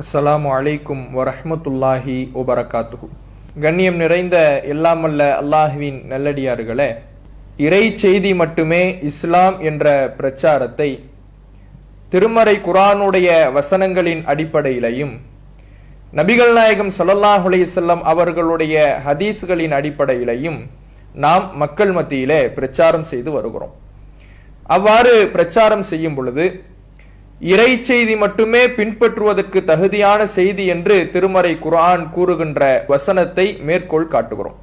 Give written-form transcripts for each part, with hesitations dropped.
அஸ்ஸலாமு அலைக்கும் வரஹ்மத்துல்லாஹி வபரகாத்துஹு. கண்ணியம் நிறைந்த எல்லாமல்ல அல்லாஹுவின் நல்லடியார்களே, இறை செய்தி மட்டுமே இஸ்லாம் என்ற பிரச்சாரத்தை திருமறை குர்ஆனுடைய வசனங்களின் அடிப்படையிலையும் நபிகள் நாயகம் ஸல்லல்லாஹு அலைஹி வஸல்லம் அவர்களுடைய ஹதீஸ்களின் அடிப்படையிலையும் நாம் மக்கள் மத்தியிலே பிரச்சாரம் செய்து வருகிறோம். அவ்வாறு பிரச்சாரம் செய்யும் பொழுது இறை செய்தி மட்டுமே பின்பற்றுவதற்கு தகுதியான செய்தி என்று திருமறை குர்ஆன் கூறுகின்ற வசனத்தை மேற்கோள் காட்டுகிறோம்.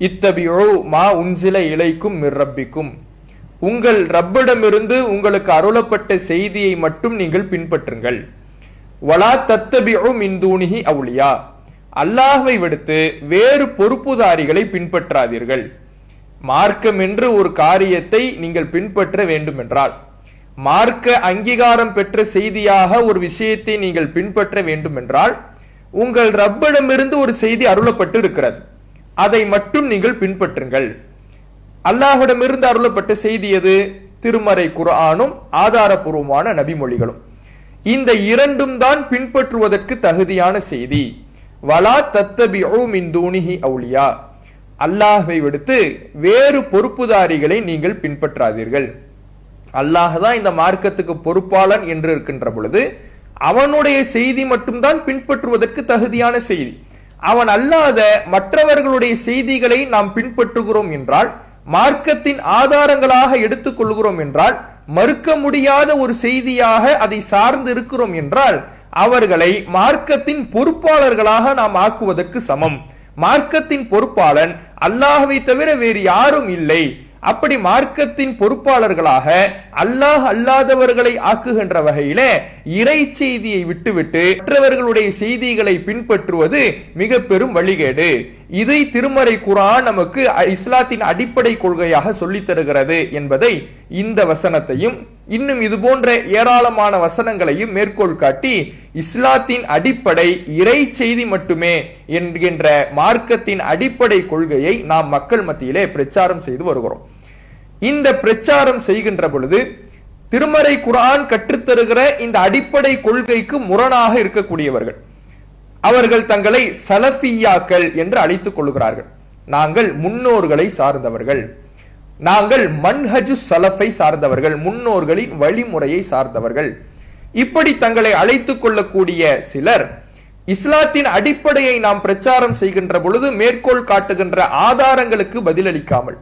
இத்தபிஉ மா உன்சில இலைக்கும் மிர் ரப்பிக்கும், உங்கள் ரப்பிடமிருந்து உங்களுக்கு அருளப்பட்ட செய்தியை மட்டும் நீங்கள் பின்பற்றுங்கள். வலா தத்தபிஉ மின் தூனிஹி அவுலியா, அல்லாஹ்வை விடுத்து வேறு பொறுப்புதாரிகளை பின்பற்றாதீர்கள். மார்க்கம் என்று ஒரு காரியத்தை நீங்கள் பின்பற்ற வேண்டும் என்றால், மார்க்க அங்கீகாரம் பெற்ற செய்தியாக ஒரு விஷயத்தை நீங்கள் பின்பற்ற வேண்டும் என்றால், உங்கள் ரப்பிடமிருந்து ஒரு செய்தி அருளப்பட்டு இருக்கிறது, அதை மட்டும் நீங்கள் பின்பற்றுங்கள். அல்லாஹ்விடமிருந்து அருளப்பட்ட செய்தி எது? திருமறை குர்ஆனும் ஆதாரபூர்வமான நபிமொழிகளும். இந்த இரண்டும் தான் பின்பற்றுவதற்கு தகுதியான செய்தி. வலா தத்தபிஉ மின் தூனிஹி அவுலியா, அல்லாஹ்வை விடுத்து வேறு பொறுப்புதாரிகளை நீங்கள் பின்பற்றாதீர்கள். அல்லாஹ் தான் இந்த மார்க்கத்துக்கு பொறுப்பாளன் என்று இருக்கின்ற பொழுது அவனுடைய செய்தி மட்டும்தான் பின்பற்றுவதற்கு தகுதியான செய்தி. அவன் அல்லாத மற்றவர்களுடைய செய்திகளை நாம் பின்பற்றுகிறோம் என்றால், மார்க்கத்தின் ஆதாரங்களாக எடுத்துக் கொள்கிறோம் என்றால், மறுக்க முடியாத ஒரு செய்தியாக அதை சார்ந்து இருக்கிறோம் என்றால், அவர்களை மார்க்கத்தின் பொறுப்பாளர்களாக நாம் ஆக்குவதற்கு சமம். மார்க்கத்தின் பொறுப்பாளன் அல்லாஹ்வை தவிர வேறு யாரும் இல்லை. அப்படி மார்க்கத்தின் பொறுப்பாளர்களாக அல்லாஹ் அல்லாதவர்களை ஆக்குகின்ற வகையிலே இறை செய்தியை விட்டுவிட்டு மற்றவர்களுடைய செய்திகளை பின்பற்றுவது மிக பெரும் வழிகேடு. இதை திருமறை குர்ஆன் நமக்கு இஸ்லாத்தின் அடிப்படை கொள்கையாக சொல்லித் தருகிறது என்பதை இந்த வசனத்தையும் இன்னும் இது போன்ற ஏராளமான வசனங்களையும் மேற்கோள் காட்டி இஸ்லாத்தின் அடிப்படை இறை செய்தி மட்டுமே என்கின்ற மார்க்கத்தின் அடிப்படை கொள்கையை நாம் மக்கள் மத்தியிலே பிரச்சாரம் செய்து வருகிறோம். இந்த பிரச்சாரம் செய்கின்ற பொழுது திருமறை குர்ஆன் கற்றுத்தருகிற இந்த அடிப்படை கொள்கைக்கு முரணாக இருக்கக்கூடியவர்கள் அவர்கள் தங்களை சலஃபியாக்கள் என்று அழைத்துக் கொள்கிறார்கள். நாங்கள் முன்னோர்களை சார்ந்தவர்கள், நாங்கள் மன்ஹஜு சலஃபை சார்ந்தவர்கள், முன்னோர்களின் வழிமுறையை சார்ந்தவர்கள், இப்படி தங்களை அழைத்துக் கொள்ளக்கூடிய சிலர் இஸ்லாத்தின் அடிப்படையை நாம் பிரச்சாரம் செய்கின்ற பொழுது மேற்கோள் காட்டுகின்ற ஆதாரங்களுக்கு பதிலளிக்காமல்,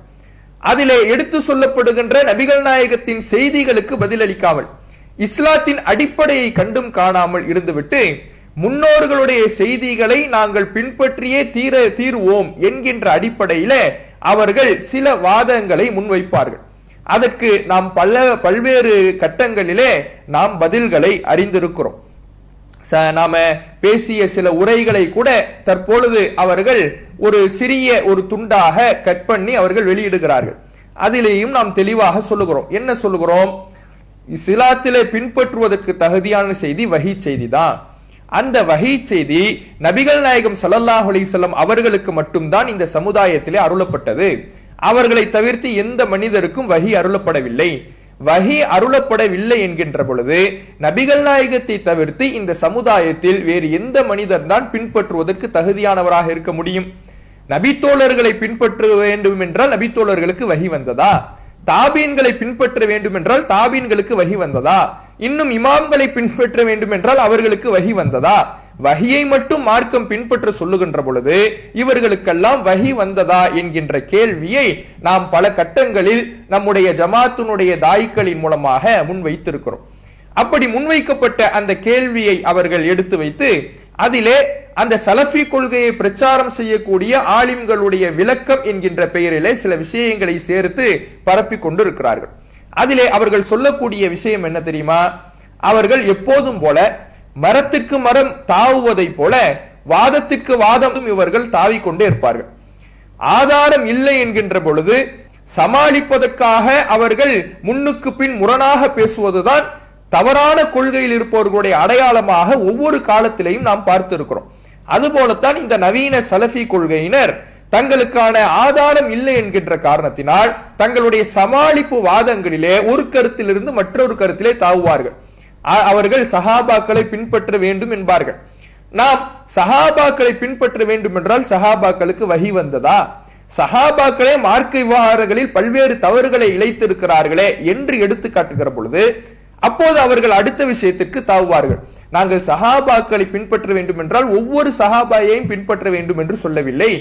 அதிலே எடுத்து சொல்லப்படுகின்ற நபிகள் நாயகத்தின் செய்திகளுக்கு பதிலளிக்காமல், இஸ்லாத்தின் அடிப்படையை கண்டும் காணாமல் இருந்துவிட்டு முன்னோர்களுடைய செய்திகளை நாங்கள் பின்பற்றியே தீர்வோம் என்கின்ற அடிப்படையில அவர்கள் சில வாதங்களை முன்வைப்பார்கள். அதற்கு நாம் பல்வேறு கட்டங்களிலே நாம் பதில்களை அறிந்திருக்கிறோம். நாம பேசிய சில உரைகளை கூட தற்பொழுது அவர்கள் ஒரு சிறிய ஒரு துண்டாக கட் பண்ணி அவர்கள் வெளியிடுகிறார்கள். அதிலேயும் நாம் தெளிவாக சொல்லுகிறோம். என்ன சொல்லுகிறோம்? இஸ்லாத்திலே பின்பற்றுவதற்கு தகுதியான செய்தி வஹி செய்தி தான். அந்த வஹி செய்தி நபிகள் நாயகம் ஸல்லல்லாஹு அலைஹி வஸல்லம் அவர்களுக்கு மட்டும்தான் இந்த சமுதாயத்திலே அருளப்பட்டது. அவர்களை தவிர்த்து எந்த மனிதருக்கும் வஹி அருளப்படவில்லை. வஹி அருளப்படவில்லை என்கின்ற பொழுது நபிகள் நாயகத்தை தவிர்த்து இந்த சமுதாயத்தில் வேறு எந்த மனிதர் தான் பின்பற்றுவதற்கு தகுதியானவராக இருக்க முடியும்? நபித்தோழர்களை பின்பற்ற வேண்டும் என்றால் நபித்தோழர்களுக்கு வஹி வந்ததா? தாபீன்களை பின்பற்ற வேண்டும் என்றால் தாபீன்களுக்கு வஹி வந்ததா? இன்னும் இமாம்களை பின்பற்ற வேண்டும் என்றால் அவர்களுக்கு வஹி வந்ததா? வஹியை மட்டும் மார்க்கம் பின்பற்ற சொல்லுகின்ற பொழுது இவர்களுக்கெல்லாம் வஹி வந்ததா என்கின்ற கேள்வியை நாம் பல கட்டங்களில் நம்முடைய ஜமாத்துனுடைய தாய்களின் மூலமாக முன்வைத்திருக்கிறோம். அப்படி முன்வைக்கப்பட்ட அந்த கேள்வியை அவர்கள் எடுத்து வைத்து அதிலே அந்த சலஃபி கொள்கையை பிரச்சாரம் செய்யக்கூடிய ஆலிம்களுடைய விளக்கம் என்கின்ற பெயரிலே சில விஷயங்களை சேர்த்து பரப்பிக் கொண்டிருக்கிறார்கள். அதிலே அவர்கள் சொல்லக்கூடிய விஷயம் என்ன தெரியுமா? அவர்கள் எப்போதும் போல மரத்திற்கு மரம் தாவுவதை போல வாதத்திற்கு வாதம் இவர்கள் தாவிக்கொண்டே இருப்பார்கள். ஆதாரம் இல்லை என்கின்ற பொழுது சமாளிப்பதற்காக அவர்கள் முன்னுக்கு பின் முரணாக பேசுவதுதான் தவறான கொள்கையில் இருப்பவர்களுடைய அடையாளமாக ஒவ்வொரு காலத்திலையும் நாம் பார்த்திருக்கிறோம். அதுபோலத்தான் இந்த நவீன சலஃபி கொள்கையினர் தங்களுக்கான ஆதாரம் இல்லை என்கின்ற காரணத்தினால் தங்களுடைய சமாளிப்பு வாதங்களிலே ஒரு கருத்திலிருந்து மற்றொரு கருத்திலே தாவுவார்கள். அவர்கள் சஹாபாக்களை பின்பற்ற வேண்டும் என்பார்கள். நாம் சஹாபாக்களை பின்பற்ற வேண்டும் என்றால் சஹாபாக்களுக்கு வஹி வந்ததா, சஹாபாக்களே மார்க்க விவகாரங்களில் பல்வேறு தவறுகளை இழைத்திருக்கிறார்களே என்று எடுத்து காட்டுகிற பொழுது அப்போது அவர்கள் அடுத்த விஷயத்திற்கு தாவுவார்கள். நாங்கள் சஹாபாக்களை பின்பற்ற வேண்டும் என்றால் ஒவ்வொரு சஹாபாயையும் பின்பற்ற வேண்டும் என்று சொல்லவில்லை,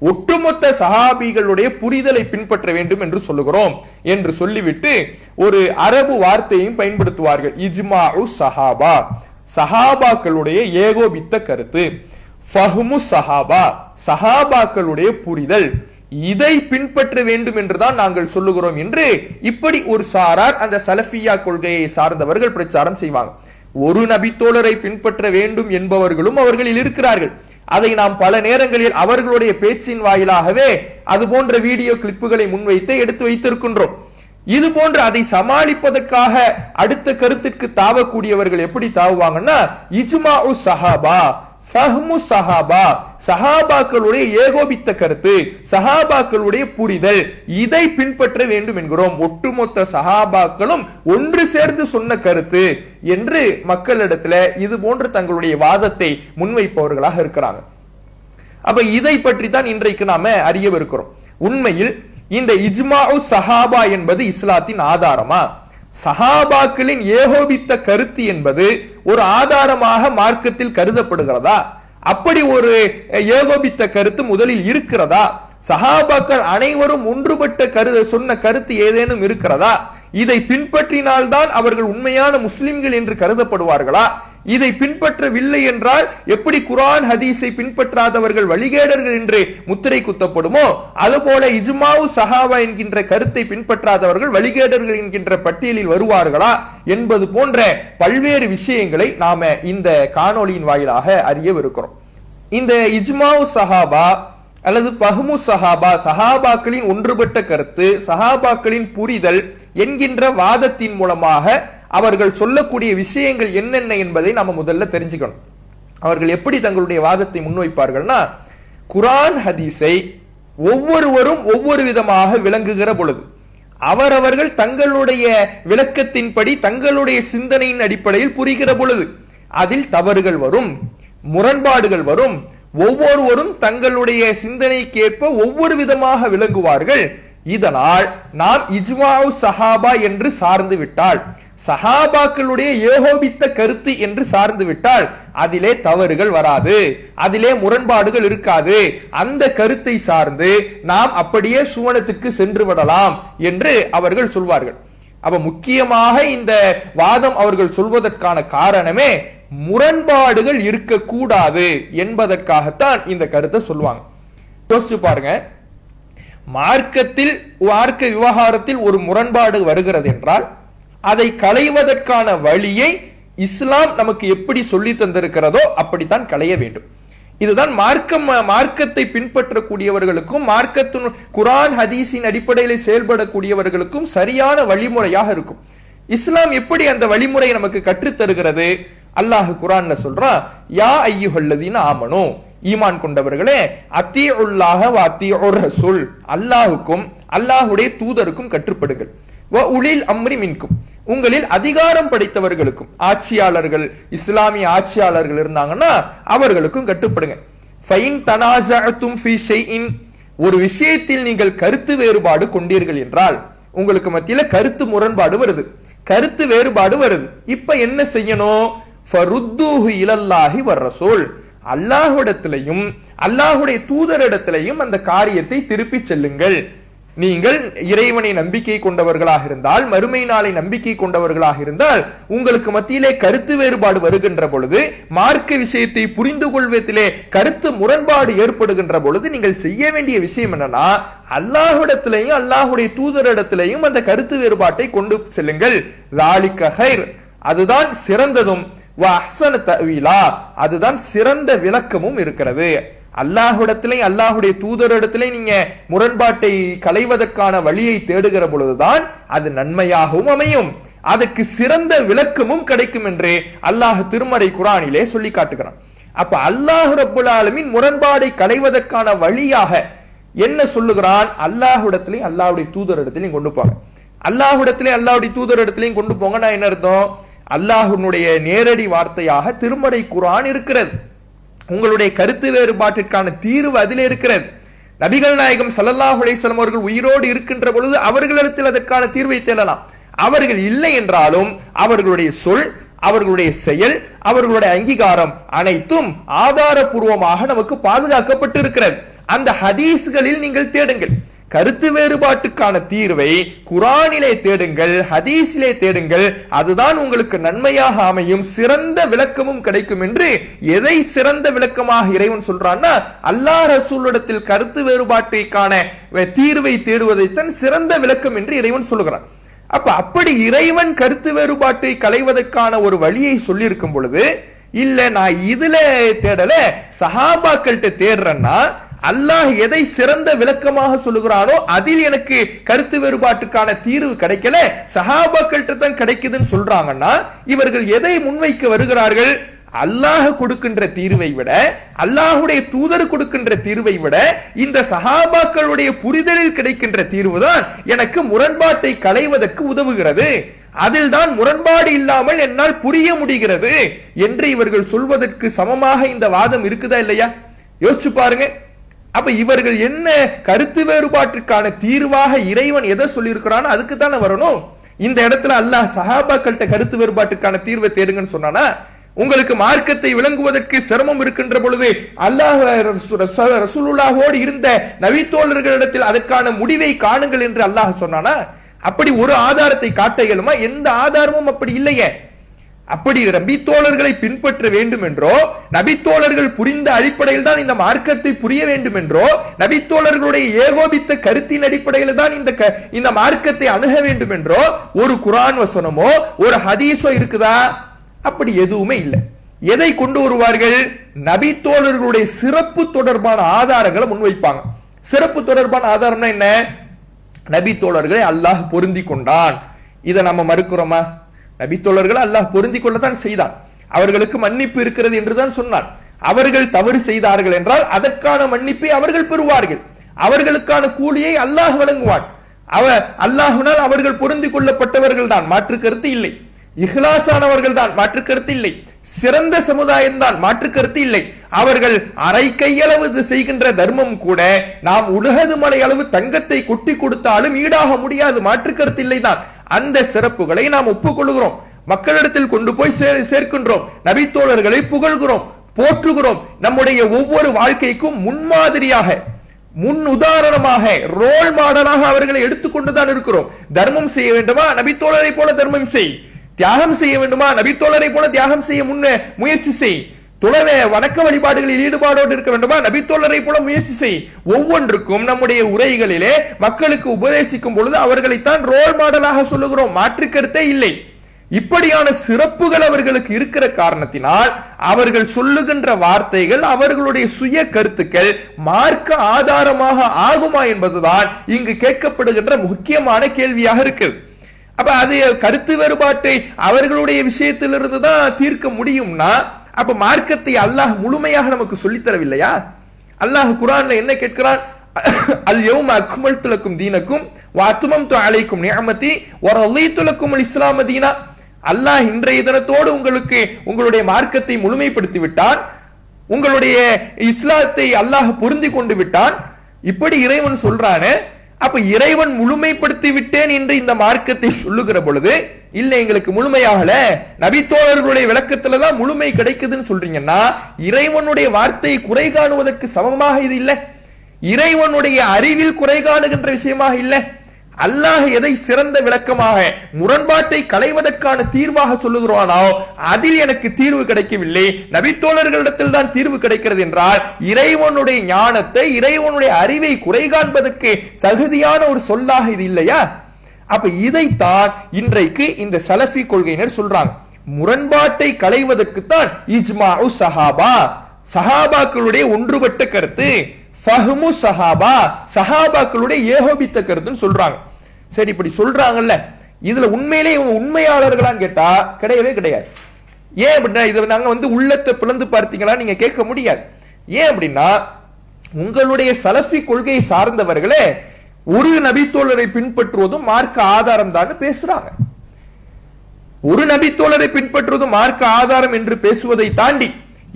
ஒட்டுமொத்த சஹாபிகளுடைய புரிதலை பின்பற்ற வேண்டும் என்று சொல்லுகிறோம் என்று சொல்லிவிட்டு ஒரு அரபு வார்த்தையையும் பயன்படுத்துவார்கள். இஜ்மாஉ சஹாபா, சஹாபாக்களுடைய ஏகோபித்த கருத்து, ஃபஹ்மு சஹாபா, சஹாபாக்களுடைய புரிதல், இதை பின்பற்ற வேண்டும் என்றுதான் நாங்கள் சொல்லுகிறோம் என்று இப்படி ஒரு சாரார் அந்த சலஃபியா கொள்கையை சார்ந்தவர்கள் பிரச்சாரம் செய்வாங்க. ஒரு நபித்தோழரை பின்பற்ற வேண்டும் என்பவர்களும் அவர்களில் இருக்கிறார்கள். அதை நாம் பல நேரங்களில் அவர்களுடைய பேச்சின் வாயிலாகவே அது போன்ற வீடியோ கிளிப்புகளை முன்வைத்து எடுத்து வைத்திருக்கின்றோம். இது போன்று அதை சமாளிப்பதற்காக அடுத்த கருத்திற்கு தாவக்கூடியவர்கள் எப்படி தாவுவாங்கன்னா இஜ்மாஉ சஹாபா, ஃபஹ்மு சஹாபா, சஹாபாக்களுடைய ஏகோபித்த கருத்து, சஹாபாக்களுடைய புரிதல், இதை பின்பற்ற வேண்டும் என்கிறோம். ஒட்டுமொத்த சஹாபாக்களும் ஒன்று சேர்ந்து சொன்ன கருத்து என்று மக்களிடத்துல இது போன்று தங்களுடைய வாதத்தை முன்வைப்பவர்களாக இருக்கிறாங்க. அப்ப இதை பற்றி தான் இன்றைக்கு நாம அறியவிருக்கிறோம். உண்மையில் இந்த இஜ்மாஉ சஹாபா என்பது இஸ்லாத்தின் ஆதாரமா? சஹாபாக்களின் ஏகோபித்த கருத்து என்பது ஒரு ஆதாரமாக மார்க்கத்தில் கருதப்படுகிறதா? அப்படி ஒரு ஏகோபித்த கருத்து முதலில் இருக்கிறதா? சஹாபாக்கள் அனைவரும் ஒன்றுபட்ட சொன்ன கருத்து ஏதேனும் இருக்கிறதா? இதை பின்பற்றினால்தான் அவர்கள் உண்மையான முஸ்லிம்கள் என்று கருதப்படுவார்களா? இதை பின்பற்றவில்லை என்றால் எப்படி குர்ஆன் ஹதீஸை பின்பற்றாதவர்கள் வழிகேடர்கள் என்று முத்திரை குத்தப்படுமோ அதுபோல இஜ்மாஉ சஹாபா என்கின்ற கருத்தை பின்பற்றாதவர்கள் வழிகேடர்கள் என்கின்ற பட்டியலில் வருவார்களா என்பது போன்ற பல்வேறு விஷயங்களை நாம இந்த காணொளியின் வாயிலாக அறியவிருக்கிறோம். இந்த இஜ்மாஉ சஹாபா அல்லது ஃபஹ்மு சஹாபா, சஹாபாக்களின் ஒன்றுபட்ட கருத்து, சஹாபாக்களின் புரிதல் என்கின்ற வாதத்தின் மூலமாக அவர்கள் சொல்லக்கூடிய விஷயங்கள் என்னென்ன என்பதை நாம முதல்ல தெரிஞ்சுக்கணும். அவர்கள் எப்படி தங்களுடைய வாதத்தை முன்வைப்பார்கள்னா, குர்ஆன் ஹதீஸை ஒவ்வொருவரும் ஒவ்வொரு விதமாக விளங்குகிற பொழுது அவரவர்கள் தங்களுடைய விளக்கத்தின்படி தங்களுடைய சிந்தனையின் அடிப்படையில் புரிகிற பொழுது அதில் தவறுகள் வரும், முரண்பாடுகள் வரும். ஒவ்வொருவரும் தங்களுடைய சிந்தனைக்கேற்ப ஒவ்வொரு விதமாக விளங்குவார்கள். இதனால் நாம் இஜ்மாஉ சஹாபா என்று சார்ந்து விட்டால், சஹாபாக்களுடைய ஏகோபித்த கருத்து என்று சார்ந்து விட்டால் அதிலே தவறுகள் வராது, அதிலே முரண்பாடுகள் இருக்காது. அந்த கருத்தை சார்ந்து நாம் அப்படியே சுவனத்துக்கு சென்று விடலாம் என்று அவர்கள் சொல்வார்கள். அப்ப முக்கியமாக இந்த வாதம் அவர்கள் சொல்வதற்கான காரணமே முரண்பாடுகள் இருக்கக்கூடாது என்பதற்காகத்தான் இந்த கருத்தை சொல்லுவாங்க. யோசிச்சு பாருங்க, மார்க்க விவகாரத்தில் ஒரு முரண்பாடு வருகிறது என்றால் அதை களைவதற்கான வழியை இஸ்லாம் நமக்கு எப்படி சொல்லி தந்திருக்கிறதோ அப்படித்தான் களைய வேண்டும். இதுதான் மார்க்கத்தை பின்பற்றக்கூடியவர்களுக்கும் மார்க்கத்தின் குர்ஆன் ஹதீஸின் அடிப்படையில் செயல்படக்கூடியவர்களுக்கும் சரியான வழிமுறையாக இருக்கும். இஸ்லாம் எப்படி அந்த வழிமுறையை நமக்கு கற்றுத் தருகிறது? அல்லாஹ் குர்ஆன்ல சொல்றான், யா அய்யுஹல்லதீன ஆமனூ, ஈமான் கொண்டவர்களே, அத்தீஉல்லாஹ வ அத்தீஉர் ரசூல், அல்லாஹ்வுக்கும் அல்லாஹ்வுடைய தூதருக்கும் கட்டுப்படுங்கள். வ உலில் அம்ரி மின்கும், உங்களில் அதிகாரம் படைத்தவர்களுக்கும், ஆட்சியாளர்கள், இஸ்லாமிய ஆட்சியாளர்கள் இருந்தாங்கன்னா அவர்களுக்கும் கட்டுப்படுங்க. ஃபைன் தனாஸஅதும் ஃபீ ஷைஇன், ஒரு விஷயத்தில் நீங்கள் கருத்து வேறுபாடு கொண்டீர்கள் என்றால், உங்களுக்கு மத்தியில கருத்து முரண்பாடு வருது, கருத்து வேறுபாடு வருது, இப்ப என்ன செய்யணும்? ஃபருத்தூஹு இலல்லாஹி வர் ரசூல், அல்லாஹ்விடத்திலையும் அல்லாஹ்வுடைய தூதரிடத்திலையும் அந்த காரியத்தை திருப்பி செல்லுங்கள். நீங்கள் இறைவனை நம்பிக்கை கொண்டவர்களாக இருந்தால், மறுமை நாளை நம்பிக்கை கொண்டவர்களாக இருந்தால், உங்களுக்கு மத்தியிலே கருத்து வேறுபாடு வருகின்ற பொழுது, மார்க்க விஷயத்தை புரிந்து கொள்வதிலே கருத்து முரண்பாடு ஏற்படுகின்ற பொழுது நீங்கள் செய்ய வேண்டிய விஷயம் என்னன்னா, அல்லாஹ்விடத்திலையும் அல்லாஹ்வுடைய தூதரிடத்திலையும் அந்த கருத்து வேறுபாட்டை கொண்டு செல்லுங்கள். ஸாலிக கைர், அதுதான் சிறந்ததும், வ அஹ்ஸன தஅவீலா, அதுதான் சிறந்த விளக்கமும் இருக்கிறது. அல்லாஹ்விடத்திலே அல்லாஹ்வுடைய தூதரிடத்திலே நீங்க முரண்பாட்டை களைவதற்கான வழியை தேடுகிற பொழுதுதான் அது நன்மையாகவும் அமையும், அதற்கு சிறந்த விளக்கமும் கிடைக்கும் என்று அல்லாஹ் திருமறை குர்ஆனிலே சொல்லி காட்டுகிறான். அப்ப அல்லாஹ் ரப்புல் ஆலமீன் முரண்பாடை களைவதற்கான வழியாக என்ன சொல்லுகிறான்? அல்லாஹ்விடத்திலே அல்லாஹ்வுடைய தூதரிடத்திலையும் கொண்டு போங்க. அல்லாஹ்விடத்திலே அல்லாஹ்வுடைய தூதரிடத்திலையும் கொண்டு போங்கன்னா என்ன அர்த்தம்? அல்லாஹ்வுடைய நேரடி வார்த்தையாக திருமறை குர்ஆன் இருக்கிறது. உங்களுடைய கருத்து வேறுபாட்டிற்கான தீர்வு அதில் இருக்கிறது. நபிகள் நாயகம் ஸல்லல்லாஹு அலைஹி வஸல்லம் அவர்கள் உயிரோடு இருக்கின்ற பொழுது அவர்களிடத்தில் அதற்கான தீர்வை தேடலாம். அவர்கள் இல்லை என்றாலும் அவர்களுடைய சொல், அவர்களுடைய செயல், அவர்களுடைய அங்கீகாரம் அனைத்தும் ஆதாரபூர்வமாக நமக்கு பாதுகாக்கப்பட்டு இருக்கிறது. அந்த ஹதீஸ்களில் நீங்கள் தேடுங்கள். கருத்து வேறுபாட்டுக்கான தீர்வை குர்ஆனிலே தேடுங்கள், ஹதீஸிலே தேடுங்கள். அதுதான் உங்களுக்கு நன்மையாக அமையும், சிறந்த விளக்கமும் கிடைக்கும் என்று. எதை சிறந்த விளக்கமாக இறைவன் சொல்றான்னா, அல்லாஹ் ரசூலிடத்தில் கருத்து வேறுபாட்டுக்கான தீர்வை தேடுவதைத்தான் சிறந்த விளக்கம் என்று இறைவன் சொல்லுகிறான். அப்படி இறைவன் கருத்து வேறுபாட்டை களைவதற்கான ஒரு வழியை சொல்லி இருக்கும் பொழுது, இல்ல நான் இதுல தேடல சஹாபாக்கள்கிட்ட தேடுறேன்னா, அல்லாஹ் எதை சிறந்த விளக்கமாக சொல்லுகிறானோ அதில் எனக்கு கருத்து வேறுபாட்டுக்கான தீர்வு கிடைக்கல, சஹாபாக்கள்கிட்ட தான் கிடைக்குதுன்னு சொல்றாங்கன்னா, இவர்கள் எதை முன்வைக்க வருகிறார்கள்? அல்லாஹ் கொடுக்கின்ற தீர்வை விட, அல்லாஹுடைய தூதர் கொடுக்கின்ற தீர்வை விட இந்த சஹாபாக்களுடைய புரிதலில் கிடைக்கின்ற தீர்வு தான் எனக்கு முரண்பாட்டை களைவதற்கு உதவுகிறது, அதில் தான் முரண்பாடு இல்லாமல் என்னால் புரிய முடிகிறது என்று இவர்கள் சொல்வதற்கு சமமாக இந்த வாதம் இருக்குதா இல்லையா? யோசிச்சு பாருங்க. அப்ப இவர்கள் என்ன கருத்து வேறுபாட்டிற்கான தீர்வாக இறைவன் எதை சொல்லி இருக்கிறானோ அதுக்கு தானே வரணும். இந்த இடத்துல அல்லாஹ் சஹாபாக்கள்கிட்ட கருத்து வேறுபாட்டுக்கான தீர்வை தேடுங்கன்னு சொன்னானா, உங்களுக்கு மார்க்கத்தை விளங்குவதற்கு சிரமம் இருக்கின்ற பொழுது அல்லாஹ் ரசூலுல்லாஹோடு இருந்த நபித்தோழர்களிடத்தில் அதற்கான முடிவை காணுங்கள் என்று அல்லாஹ் சொன்னானா? அப்படி ஒரு ஆதாரத்தை காட்ட இயலுமா? எந்த ஆதாரமும் அப்படி இல்லையே. அப்படி நபித்தோழர்களை பின்பற்ற வேண்டும் என்றோ, நபித்தோழர்கள் புரிந்த அடிப்படையில் தான் இந்த மார்க்கத்தை புரிய வேண்டும் என்றோ, நபித்தோழர்களுடைய ஏகோபித்த கருத்தின் அடிப்படையில் தான் இந்த மார்க்கத்தை அணுக வேண்டும் என்றோ ஒரு குர்ஆன் வசனமோ ஒரு ஹதீஸோ இருக்குதா? அப்படி எதுவுமே இல்லை. எதை கொண்டு வருவார்கள்? நபித்தோழர்களுடைய சிறப்பு தொடர்பான ஆதாரங்களை முன்வைப்பாங்க. சிறப்பு தொடர்பான ஆதாரம்னா என்ன? நபித்தோழர்களை அல்லாஹ் பொருந்தி கொண்டான். இதை நம்ம மறுக்கிறோமா? நபித்தோழர்கள் அல்லாஹ் பொருந்தி கொள்ளத்தான் செய்தான். அவர்களுக்கு மன்னிப்பு இருக்கிறது என்றுதான் சொன்னார். அவர்கள் தவறு செய்தார்கள் என்றால் அதற்கான மன்னிப்பை அவர்கள் பெறுவார்கள். அவர்களுக்கான கூலியை அல்லாஹ் வழங்குவான். அல்லாஹ்வினால் அவர்கள் பொருந்தி கொள்ளப்பட்டவர்கள் தான், மாற்று கருத்து இல்லை. இஹ்லாஸானவர்கள் தான், மாற்று கருத்து இல்லை. சிறந்த சமுதாயம் தான், மாற்று கருத்து இல்லை. அவர்கள் அரை கையளவு செய்கின்ற தர்மம் கூட நாம் உலகது மலை அளவு தங்கத்தை கொட்டி கொடுத்தாலும் ஈடாக முடியாது, மாற்று கருத்து இல்லை தான். அந்த சிறப்புகளை நாம் ஒப்புக்கொள்கிறோம், மக்களிடத்தில் கொண்டு போய் சேர்க்கின்றோம், நபித்தோழர்களை புகழ்கிறோம், போற்றுகிறோம். நம்முடைய ஒவ்வொரு வாழ்க்கைக்கும் முன்மாதிரியாக, முன் உதாரணமாக, ரோல் மாடலாக அவர்களை எடுத்துக்கொண்டுதான் இருக்கிறோம். தர்மம் செய்ய வேண்டுமா? நபித்தோழரை போல தர்மம் செய். தியாகம் செய்ய வேண்டுமா? நபித்தோழரை போல தியாகம் செய்ய முயற்சி செய். தொழவே வணக்க வழிபாடுகளில் ஈடுபாடோடு இருக்க வேண்டுமா? நபித்தோழரை போல முயற்சி செய். ஒவ்வொன்றுக்கும் நம்முடைய உரைகளிலே மக்களுக்கு உபதேசிக்கும் பொழுது அவர்களைத்தான் ரோல் மாடலாக சொல்லுகிறோம், மாற்று கருத்தே இல்லை. இப்படியான சிறப்புகள் அவர்களுக்கு இருக்கிற காரணத்தினால் அவர்கள் சொல்லுகின்ற வார்த்தைகள், அவர்களுடைய சுய கருத்துக்கள் மார்க்க ஆதாரமாக ஆகுமா என்பதுதான் இங்கு கேட்கப்படுகின்ற முக்கியமான கேள்வியாக இருக்கு. அப்ப அது கருத்து வேறுபாட்டை அவர்களுடைய விஷயத்திலிருந்து தான் தீர்க்க முடியும்னா, அப்ப மார்க்கத்தை அல்லாஹ் முழுமையாக நமக்கு சொல்லித்தரவில்லையா? அல்லாஹ் குர்ஆன்ல என்ன கேட்கிறான்? அல் யௌம அக்மல்து லக்கும் தீனக்கும் வ அத்மம்து அலைக்கும் நிஅமதி வ ரதீது லக்கும் அல் இஸ்லாம தீனா. அல்லாஹ் இன்றைய தினத்தோடு உங்களுக்கு உங்களுடைய மார்க்கத்தை முழுமைப்படுத்தி விட்டான், உங்களுடைய இஸ்லாத்தை அல்லாஹ் பொருந்தி கொண்டு விட்டான். இப்படி இறைவன் சொல்றானே, அப்ப இறைவன் முழுமைப்படுத்தி விட்டேன் என்று இந்த மார்க்கத்தை சொல்லுகிற பொழுது, இல்ல எங்களுக்கு முழுமையாகல, நபித்தோழர்களுடைய விளக்கத்துல தான் முழுமை கிடைக்குதுன்னு சொல்றீங்கன்னா, இறைவனுடைய வார்த்தையை குறை காணுவதற்கு சமமாக இது இல்ல, இறைவனுடைய அறிவில் குறை காணுகின்ற விஷயமாக இல்ல. அல்லாஹ் எதை சிறந்த விளக்கமாக, முரண்பாட்டை களைவதற்கான தீர்வாக சொல்லுகிறானோ அதில் எனக்கு தீர்வு கிடைக்கவில்லை, நபித்தோழர்களிடத்தில் தான் தீர்வு கிடைக்கிறது என்றால் இறைவனுடைய ஞானத்தை, இறைவனுடைய அறிவை குறை காண்பதற்கு தகுதியான ஒரு சொல்லாக இது இல்லையா? அப்ப இதைத்தான் இன்றைக்கு இந்த சலஃபி கொள்கையினர் சொல்றாங்க. முரண்பாட்டை களைவதற்குத்தான் இஜ்மாஉ சஹாபா, சஹாபாக்களுடைய ஒன்றுபட்ட கருத்து, ஃபஹ்மு சஹாபா, சஹாபாக்களுடைய ஏகோபித்த கருத்துன்னு சொல்றாங்க. சரி, இப்படி சொல்றாங்கல்ல, இதுல உண்மையிலேயே உண்மையாளர்களான்னு கேட்டா கிடையவே கிடையாது. ஏன் அப்படின்னா, இதை நாங்க உள்ளத்தை பிளந்து பார்த்தீங்களா நீங்க கேட்க முடியாது. ஏன் அப்படின்னா, உங்களுடைய சலஃபி கொள்கையை சார்ந்தவர்களே ஒரு நபித்தோழரை பின்பற்றுவதும் மார்க்க ஆதாரம் தான் பேசுறாங்க. ஒரு நபித்தோழரை பின்பற்றுவது மார்க்க ஆதாரம் என்று பேசுவதை தாண்டி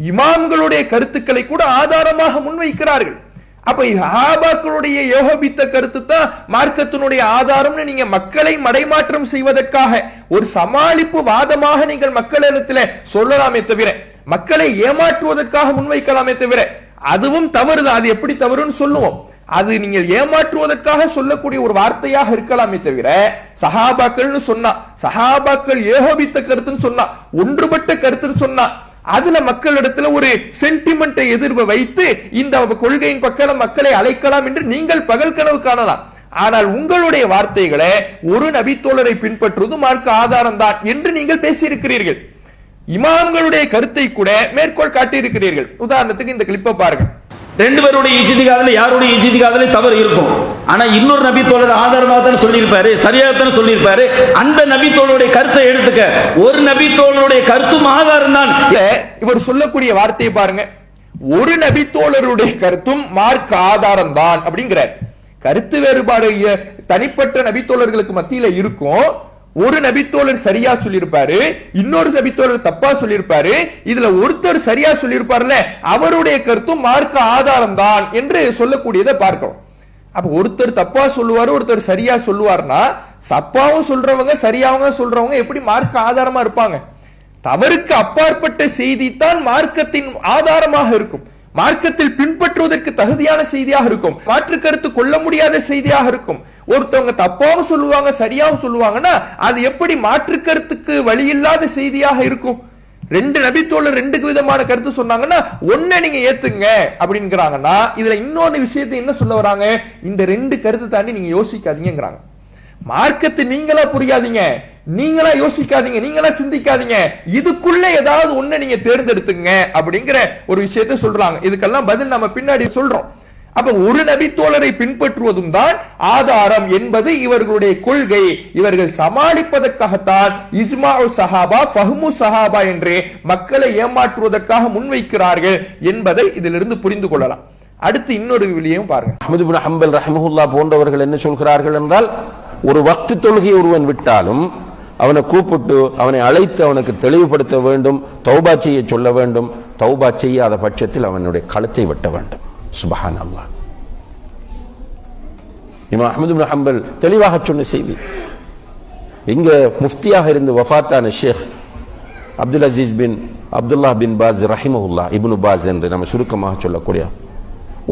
இமாம்களுடைய கருத்துக்களை கூட ஆதாரமாக முன்வைக்கிறார்கள். அப்ப சஹாபாக்களுடைய யோகபித்த கருத்து தான் மார்க்கத்தினுடைய ஆதாரம்னு நீங்க மக்களை மடைமாற்றம் செய்வதற்காக ஒரு சமாளிப்பு வாதமாக நீங்கள் மக்களிடத்தில் சொல்லலாமே தவிர, மக்களை ஏமாற்றுவதற்காக முன்வைக்கலாமே தவிர, அதுவும் தவறுதான். அது எப்படி தவறுன்னு சொல்லுவோம். அது நீங்கள் ஏமாற்றுவதற்காக சொல்லக்கூடிய ஒரு வார்த்தையாக இருக்கலாமே தவிர, சஹாபாக்கள்னு சொன்னா, சஹாபாக்கள் ஏகோபித்த கருத்துன்னு சொன்னா, ஒன்றுபட்ட கருத்துன்னு சொன்னா, அதுல மக்களிடத்துல ஒரு சென்டிமெண்டை எதிர்வை வைத்து இந்த கொள்கையின் பக்கம் மக்களை அழைக்கலாம் என்று நீங்கள் பகல் கனவு காணலாம். ஆனால் உங்களுடைய வார்த்தைகளை ஒரு நபித்தோழரை பின்பற்றுவது மார்க்க ஆதாரம் தான் என்று நீங்கள் பேசியிருக்கிறீர்கள். இமாம்களுடைய கருத்தை கூட மேற்கோள் காட்டியிருக்கிறீர்கள். உதாரணத்துக்கு இந்த கிளிப்பை பாருங்க. ரெண்டு பேருடைய இஜ்திஹாதுல யாருடைய இஜ்திஹாதுல தவறு இருக்கும். ஆனா இன்னொரு நபி தோழர் ஆதாரமாக தான் சொல்லியிருப்பாரு, சரியாக தான் சொல்லியிருப்பாரு. அந்த நபி தோழருடைய கருத்தை எடுத்துக்க, ஒரு நபி தோழருடைய கருத்தும் ஆதாரம் தான். இவர் சொல்லக்கூடிய வார்த்தையை பாருங்க. ஒரு நபி தோழருடைய கருத்தும் மார்க்க ஆதாரம் தான் அப்படிங்கிறார். கருத்து வேறுபாடு தனிப்பட்ட நபி தோழர்களுக்கு மத்தியில இருக்கும். ஒரு நபித்தோழர் சரியா சொல்லியிருப்பாரு, இன்னொரு நபித்தோழர் தப்பா சொல்லியிருப்பாரு. இதுல ஒருத்தர் சரியா சொல்லியிருப்பாருல, அவருடைய கருத்தும் மார்க்க ஆதாரம் தான் என்று சொல்லக்கூடியதை பார்க்கிறோம். அப்ப ஒருத்தர் தப்பா சொல்லுவாரு, ஒருத்தர் சரியா சொல்லுவார்னா, தப்பாவும் சொல்றவங்க சரியாவும் சொல்றவங்க எப்படி மார்க்க ஆதாரமா இருப்பாங்க? தவறுக்கு அப்பாற்பட்ட செய்தி தான் மார்க்கத்தின் ஆதாரமாக இருக்கும். மார்க்கத்தில் பின்பற்றுவதற்கு தகுதியான செய்தியாக இருக்கும். மாற்று கருத்து கொள்ள முடியாத செய்தியாக இருக்கும். ஒருத்தவங்க தப்பாவும் சொல்லுவாங்க, சரியாவும் சொல்லுவாங்கன்னா அது எப்படி மாற்று கருத்துக்கு வழி இல்லாத செய்தியாக இருக்கும்? ரெண்டு நபித்தோழர் ரெண்டு விதமான கருத்து சொன்னாங்கன்னா ஒன்ன நீங்க ஏத்துங்க அப்படிங்கிறாங்கன்னா, இதுல இன்னொரு விஷயத்தை என்ன சொல்ல வராங்க? இந்த ரெண்டு கருத்து தாண்டி நீங்க யோசிக்காதீங்கிறாங்க. மார்க்கத்தை நீங்களா புரியாதீங்க, நீங்களா யோசிக்காதீங்க, நீங்களா சிந்திக்காதீங்க, இதுக்குள்ள ஏதாவது ஒண்ணு நீங்க தேர்ந்தெடுத்துங்க அப்படிங்கிற ஒரு விஷயத்தை சொல்றாங்க. இதுக்கெல்லாம் பதில் நம்ம பின்னாடி சொல்றோம். அப்ப ஒரு நபித்தோழரை பின்பற்றுவதும் தான் ஆதாரம் என்பது இவர்களுடைய கொள்கை. இவர்கள் சமாளிப்பதற்காகத்தான் இஜ்மாஉ சஹாபா, ஃபஹ்மு சஹாபா என்று மக்களை ஏமாற்றுவதற்காக முன்வைக்கிறார்கள் என்பதை இதிலிருந்து புரிந்து கொள்ளலாம். அடுத்து இன்னொரு விலியும் பாருங்க. அஹ்மது இப்னு ஹம்பல் ரஹ்மஹுல்லாஹ் போன்றவர்கள் என்ன சொல்கிறார்கள் என்றால், ஒரு வக்து தொழுகை ஒருவன் விட்டாலும் அவனை கூப்பிட்டு அவனை அழைத்து அவனுக்கு தெளிவுபடுத்த வேண்டும், தௌபா செய்ய சொல்ல வேண்டும். தௌபா செய்யாத பட்சத்தில் அவனுடைய கழுத்தை வெட்ட வேண்டும். சுப்ஹானல்லாஹ். இமாம் அஹ்மது இப்னு ஹம்பல் தெளிவாக சொன்ன செய்தி. இங்க முஃப்தியாக இருந்து வஃபாத்தான ஷேக் அப்துல் அசீஸ் பின் அப்துல்லா பின் பாஸ் ரஹிமஹுல்லாஹ், இப்னு பாஸ் என்று நம்ம சுருக்கமாக சொல்லக்கூடிய,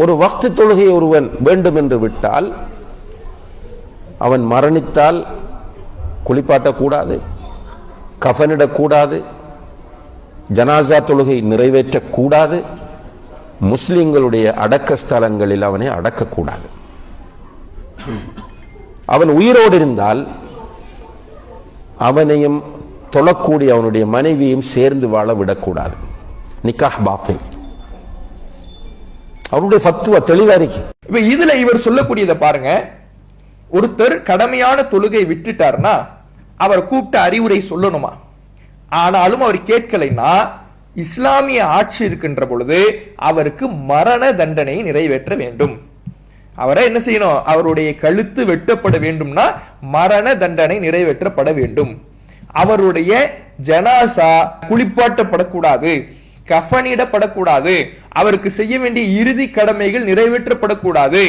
ஒரு வக்து தொழுகை ஒருவன் வேண்டும் என்று விட்டால், அவன் மரணித்தால் குளிப்பாட்டக்கூடாது, கஃனிடக்கூடாது, ஜனாசா தொழுகை நிறைவேற்றக்கூடாது, முஸ்லிம்களுடைய அடக்க ஸ்தலங்களில் அவனை அடக்கக்கூடாது. அவன் உயிரோடு இருந்தால் அவனையும் தொழக்கூடிய அவனுடைய மனைவியையும் சேர்ந்து வாழ விடக்கூடாது. நிக்காஹ் பாத்தில். அவருடைய ஃபத்வா தெளிவா இருக்கு. இப்ப இதுல இவர் சொல்லக்கூடியதை பாருங்க. ஒருத்தர் கடமையான தொழுகை விட்டுட்டார்னா அவர் கூப்பிட்ட அறிவுரை சொல்லணுமா? ஆனாலும் அவர் கேட்கலைன்னா இஸ்லாமிய ஆட்சி இருக்கின்ற பொழுது அவருக்கு மரண தண்டனை நிறைவேற்ற வேண்டும். அவரை என்ன செய்யணும்? அவருடைய கழுத்து வெட்டப்பட வேண்டும்னா மரண தண்டனை நிறைவேற்றப்பட வேண்டும். அவருடைய ஜனாசா குளிப்பாட்டப்படக்கூடாது, கஃனிடப்படக்கூடாது, அவருக்கு செய்ய வேண்டிய இறுதி கடமைகள் நிறைவேற்றப்படக்கூடாது.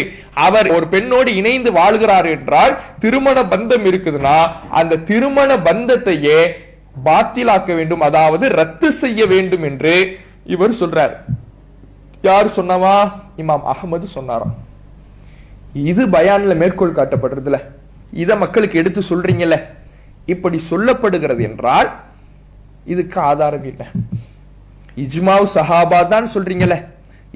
அவர் ஒரு பெண்ணோடு இணைந்து வாழ்கிறார் என்றால் திருமண பந்தம் இருக்குதுன்னா அந்த திருமண பந்தத்தையே பாத்திலாக்க வேண்டும், அதாவது ரத்து செய்ய வேண்டும் என்று இவர் சொல்றார். யார் சொன்னவா? இமாம் அஹ்மது சொன்னாராம். இது பயான்ல மேற்கோள் காட்டப்படுறதுல இத மக்களுக்கு எடுத்து சொல்றீங்கல்ல, இப்படி சொல்லப்படுகிறது என்றால் இதுக்கு ஆதாரம் இல்லை. இஜ்மாவு சஹாபா தான் சொல்றீங்கல்ல,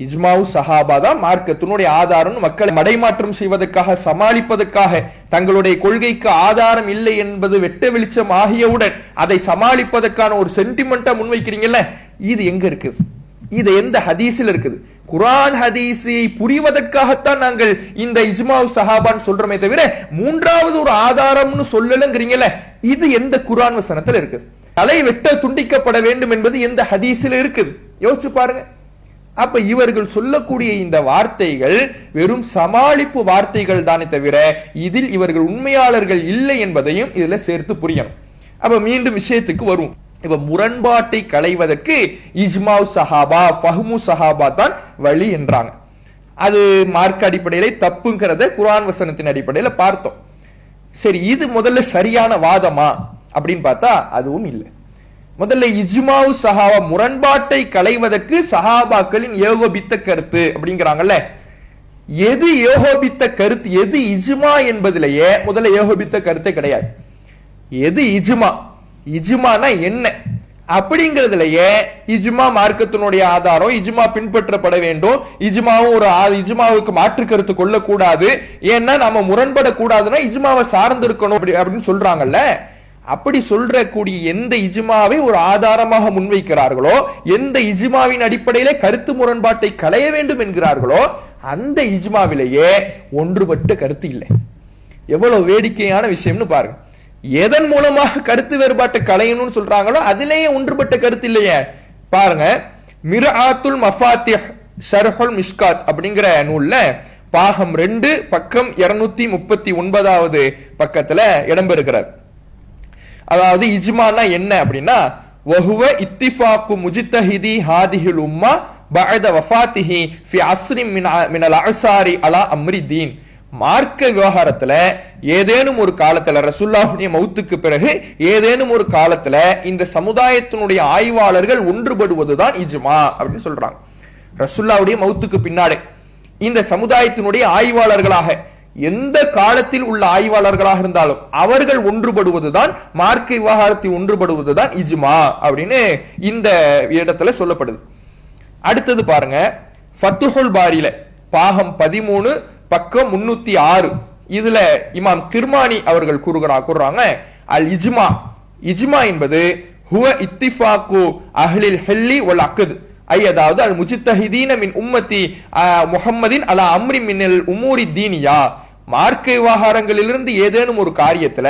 இஜ்மாவு சஹாபா தான் மார்க்கத்தினுடைய ஆதாரம். மக்களை மடைமாற்றம் செய்வதற்காக, சமாளிப்பதற்காக, தங்களுடைய கொள்கைக்கு ஆதாரம் இல்லை என்பது வெட்ட வெளிச்சம் ஆகியவுடன் அதை சமாளிப்பதற்கான ஒரு சென்டிமெண்டா முன்வைக்கிறீங்கல்ல, இது எங்க இருக்கு? இது எந்த ஹதீஸில் இருக்குது? குர்ஆன் ஹதீஸை புரிவதற்காகத்தான் நாங்கள் இந்த இஜ்மாவு சஹாபான்னு சொல்றோமே தவிர மூன்றாவது ஒரு ஆதாரம்னு சொல்லலங்கிறீங்கல்ல, இது எந்த குர்ஆன் வசனத்துல இருக்குது? தலை வெட்ட துண்டிக்கப்பட வேண்டும் என்பது எந்த ஹதீஸில் இருக்குது? யோசிச்சு பாருங்க. அப்ப இவர்கள் சொல்லக்கூடிய இந்த வார்த்தைகள் வெறும் சமாளிப்பு வார்த்தைகள் தானே தவிர இதில் இவர்கள் உண்மையாளர்கள் இல்லை என்பதையும் இதுல சேர்த்து புரியணும். அப்ப மீண்டும் விஷயத்துக்கு வரும். இப்ப முரண்பாட்டை களைவதற்கு இஜ்மாவு சஹாபா ஃபஹ்மு சஹாபா தான் வழி என்றாங்க. அது மார்க்க அடிப்படையில தப்புங்கிறத குர்ஆன் வசனத்தின் அடிப்படையில பார்த்தோம். சரி, இது முதல்ல சரியான வாதமா அப்படின்னு பார்த்தா அதுவும் இல்லை. முதல்ல இஜ்மாவு சஹாபா முரண்பாட்டை களைவதற்கு சஹாபாக்களின் ஏகோபித்த கருத்து அப்படிங்கிறாங்கல்ல. எது ஏகோபித்த கருத்து, எது இஜ்மா என்பதிலேயே முதல்ல ஏகோபித்த கருத்தே கிடையாது. எது இஜ்மா, இஜ்மானா என்ன அப்படிங்கிறதுலயே இஜ்மா மார்க்கத்தினுடைய ஆதாரம், இஜ்மா பின்பற்றப்பட வேண்டும், இஜ்மாவும் ஒரு இஜ்மாவுக்கு மாற்று கருத்து கொள்ளக்கூடாது, ஏன்னா நம்ம முரண்படக்கூடாதுன்னா இஜ்மாவை சார்ந்து இருக்கணும் அப்படின்னு சொல்றாங்கல்ல. அப்படி சொல்றக்கூடிய எந்த இஜ்மாவை ஒரு ஆதாரமாக முன்வைக்கிறார்களோ, எந்த இஜ்மாவின் அடிப்படையில கருத்து முரண்பாட்டை களைய வேண்டும் என்கிறார்களோ அந்த இஜ்மாவிலேயே ஒன்றுபட்ட கருத்து இல்லை. எவ்வளவு வேடிக்கையான விஷயம்னு பாருங்க. எதன் மூலமாக கருத்து வேறுபாட்டை களையணும்னு சொல்றாங்களோ அதிலேயே ஒன்றுபட்ட கருத்து இல்லையே. பாருங்க, மிர்ஆத்துல் மஃபாத்திஹ் ஷர்ஹுல் மிஷ்காத் அப்படிங்கிற நூல்ல பாகம் 2 பக்கம் 239வது பக்கத்துல இடம்பெறுகிறது. அதாவது இஜ்மானா என்ன அப்படின்னா, வஹுவ இத்திஃபாக்கு முஜ்தஹிதி ஹாதிஹில் உம்மா பஅத வஃபாத்திஹி ஃபி அஸ்ரின் மினல் அஸாரி அலா அம்ரி தீன். மார்க்க விவகாரத்துல ஏதேனும் ஒரு காலத்துல ரசூலுல்லாஹுடைய மௌத்துக்கு பிறகு ஏதேனும் ஒரு காலத்துல இந்த சமுதாயத்தினுடைய ஆய்வாளர்கள் ஒன்றுபடுவதுதான் இஜ்மா அப்படின்னு சொல்றாங்க. ரசூலுல்லாஹுடைய மௌத்துக்கு பின்னாடி இந்த சமுதாயத்தினுடைய ஆய்வாளர்களாக எந்த காலத்தில் உள்ள ஆய்வாளர்களாக இருந்தாலும் அவர்கள் ஒன்றுபடுவதுதான் மார்க்க விவகாரத்தை ஒன்றுபடுவதுதான் இஜ்மா அப்படின்னு இந்த இடத்துல சொல்லப்படுது. அடுத்தது பாருங்க, ஃபத்துஹுல் பாரில பாகம் 13 பக்கம் 306 இதுல இமாம் கிர்மானி அவர்கள் கூறுறாங்க, அல் இஜ்மா, இஜ்மா என்பது ஹுவ இத்திஃபாக்கு அஹ்லில் ஹில்லி வல் அக்த், அதாவது அல் முஜ்தஹிதீன மின் உம்மத்தி முஹம்மதின் அலா அம்ரி மினல் உமூரி தீனியா. மார்க்க விவகாரங்களிலிருந்து ஏதேனும் ஒரு காரியத்துல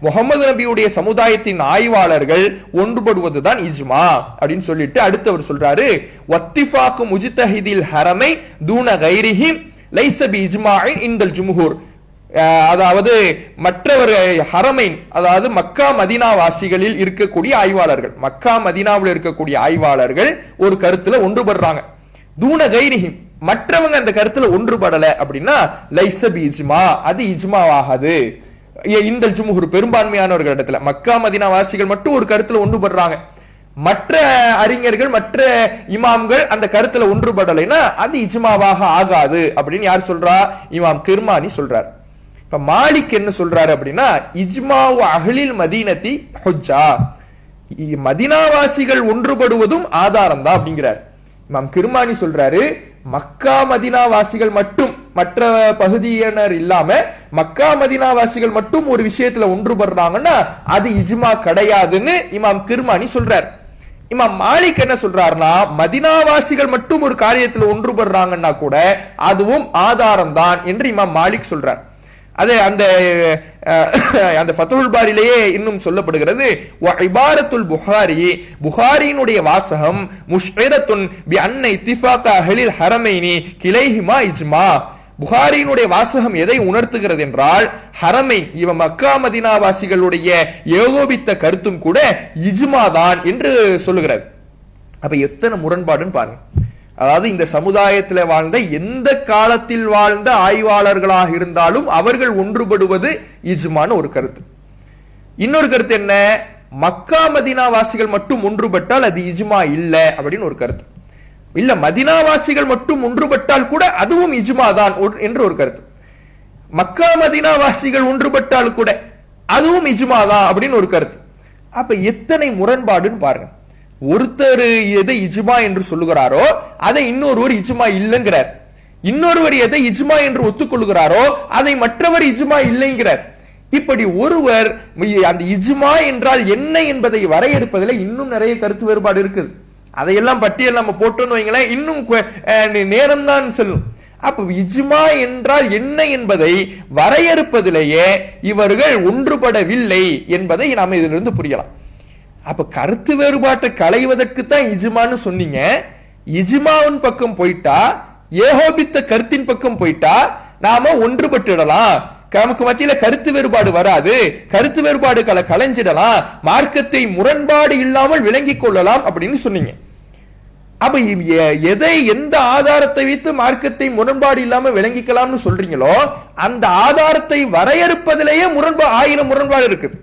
முகமது நபியுடைய சமுதாயத்தின் ஆய்வாளர்கள் ஒன்றுபடுவதுதான் இஜ்மா அப்படின்னு சொல்லிட்டு அடுத்தவர் சொல்றாரு, வத்திஃபாக்கு முஜ்தஹிதில் ஹரமை தூன கைரிஹி லைஸ பி இஜ்மாஇன் இன்தல் ஜும்ஹூர். அதாவது மற்றவர் ஹரமைன், அதாவது மக்கா மதீனா வாசிகளில் இருக்கக்கூடிய ஆய்வாளர்கள், மக்கா மதீனாவில் இருக்கக்கூடிய ஆய்வாளர்கள் ஒரு கருத்துல ஒன்றுபடுறாங்க. தூன கைரிஹி, மற்றவங்க அந்த கருத்துல ஒன்றுபடல அப்படின்னா லைஸ பி இஜ்மா, அது இஜ்மாவாகாது. இந்த ஜும்ஹூர் பெரும்பான்மையானவர்கள் இடத்துல மக்கா மதீனா வாசிகள் மட்டும் ஒரு கருத்துல ஒன்றுபடுறாங்க, மற்ற அறிஞர்கள் மற்ற இமாம்கள் அந்த கருத்துல ஒன்றுபடலைன்னா அது இஜ்மாவாக ஆகாது அப்படின்னு யார் சொல்றா? இமாம் கிர்மானி சொல்றார். இப்ப மாலிக் என்ன சொல்றாரு அப்படின்னா, இஜ்மாவு அஹ்லில் மதீனத்தி ஹுஜ்ஜா, மதீனாவாசிகள் ஒன்றுபடுவதும் ஆதாரம் தான் அப்படிங்கிறார். இமாம் கிர்மானி சொல்றாரு, மக்கா மதீனா வாசிகள் மட்டும், மற்ற பகுதியினர் இல்லாம மக்கா மதீனா வாசிகள் மட்டும் ஒரு விஷயத்துல ஒன்றுபடுறாங்கன்னா அது இஜ்மா கிடையாதுன்னு இமாம் கிர்மானி சொல்றார். இமாம் மாலிக் என்ன சொல்றாருன்னா, மதீனாவாசிகள் மட்டும் ஒரு காரியத்துல ஒன்றுபடுறாங்கன்னா கூட அதுவும் ஆதாரம் தான் என்று இமாம் மாலிக் சொல்றார். அது அந்த ஃபத்துல் பாரிலேயே இன்னும் சொல்லப்படுகிறது, இபாரத்துல் புகாரி, புகாரியினுடைய வாசகம் முஷ்இரத்துன் பி அன்ன இத்திஃபாக அஹ்லில் ஹரமைனி கிலைஹிமா இஜ்மா. புகாரியினுடைய வாசகம் எதை உணர்த்துகிறது என்றால், ஹரமைன் இவ மக்கா மதீனா வாசிகளுடைய ஏகோபித்த கருத்தும் கூட இஜ்மா தான் என்று சொல்லுகிறது. அப்ப எத்தனை முரண்பாடுன்னு பாருங்க. அதாவது இந்த சமுதாயத்தில் வாழ்ந்த எந்த காலத்தில் வாழ்ந்த ஆய்வாளர்களாக இருந்தாலும் அவர்கள் ஒன்றுபடுவது இஜ்மான்னு ஒரு கருத்து. இன்னொரு கருத்து என்ன, மக்கா மதீனா வாசிகள் மட்டும் ஒன்றுபட்டால் அது இஜ்மா இல்ல அப்படின்னு ஒரு கருத்து. இல்ல, மதீனாவாசிகள் மட்டும் ஒன்றுபட்டால் கூட அதுவும் இஜ்மா தான் என்று ஒரு கருத்து. மக்கா மதீனா வாசிகள் ஒன்றுபட்டால் கூட அதுவும் இஜ்மா தான் அப்படின்னு ஒரு கருத்து. அப்ப எத்தனை முரண்பாடுன்னு பாருங்க. ஒருத்தர் எதை இஜ்மா என்று சொல்லுகிறாரோ அதை இன்னொருவர் இஜ்மா இல்லைங்கிறார், இன்னொருவர் எதை இஜ்மா என்று ஒத்துக்கொள்கிறாரோ அதை மற்றவர் இஜ்மா இல்லைங்கிறார். இப்படி ஒருவர் அந்த இஜ்மா என்றால் என்ன என்பதை வரையறுப்பதில் இன்னும் நிறைய கருத்து வேறுபாடு இருக்குது. அதையெல்லாம் பட்டியல் நம்ம போட்டோன்னு வைங்களேன், இன்னும் நேரம் தான் செல்லும். அப்ப இஜ்மா என்றால் என்ன என்பதை வரையறுப்பதிலேயே இவர்கள் ஒன்றுபடவில்லை என்பதை நாம் இதிலிருந்து புரியலாம். அப்ப கருத்து வேறுபாட்டை களைவதற்கு தான் இஜ்மான்னு சொன்னீங்க. இஜ்மாவின் பக்கம் போயிட்டா, ஏகோபித்த கருத்தின் பக்கம் போயிட்டா நாம ஒன்றுபட்டுடலாம். நமக்கு மத்தியில கருத்து வேறுபாடு வராது, கருத்து வேறுபாடுகளை களைஞ்சிடலாம், மார்க்கத்தை முரண்பாடு இல்லாமல் விளங்கிக் கொள்ளலாம் அப்படின்னு சொன்னீங்க. அப்ப எதை எந்த ஆதாரத்தை வைத்து மார்க்கத்தை முரண்பாடு இல்லாம விளங்கிக்கலாம்னு சொல்றீங்களோ அந்த ஆதாரத்தை வரையறுப்பதிலேயே ஆயிரம் முரண்பாடு இருக்குது.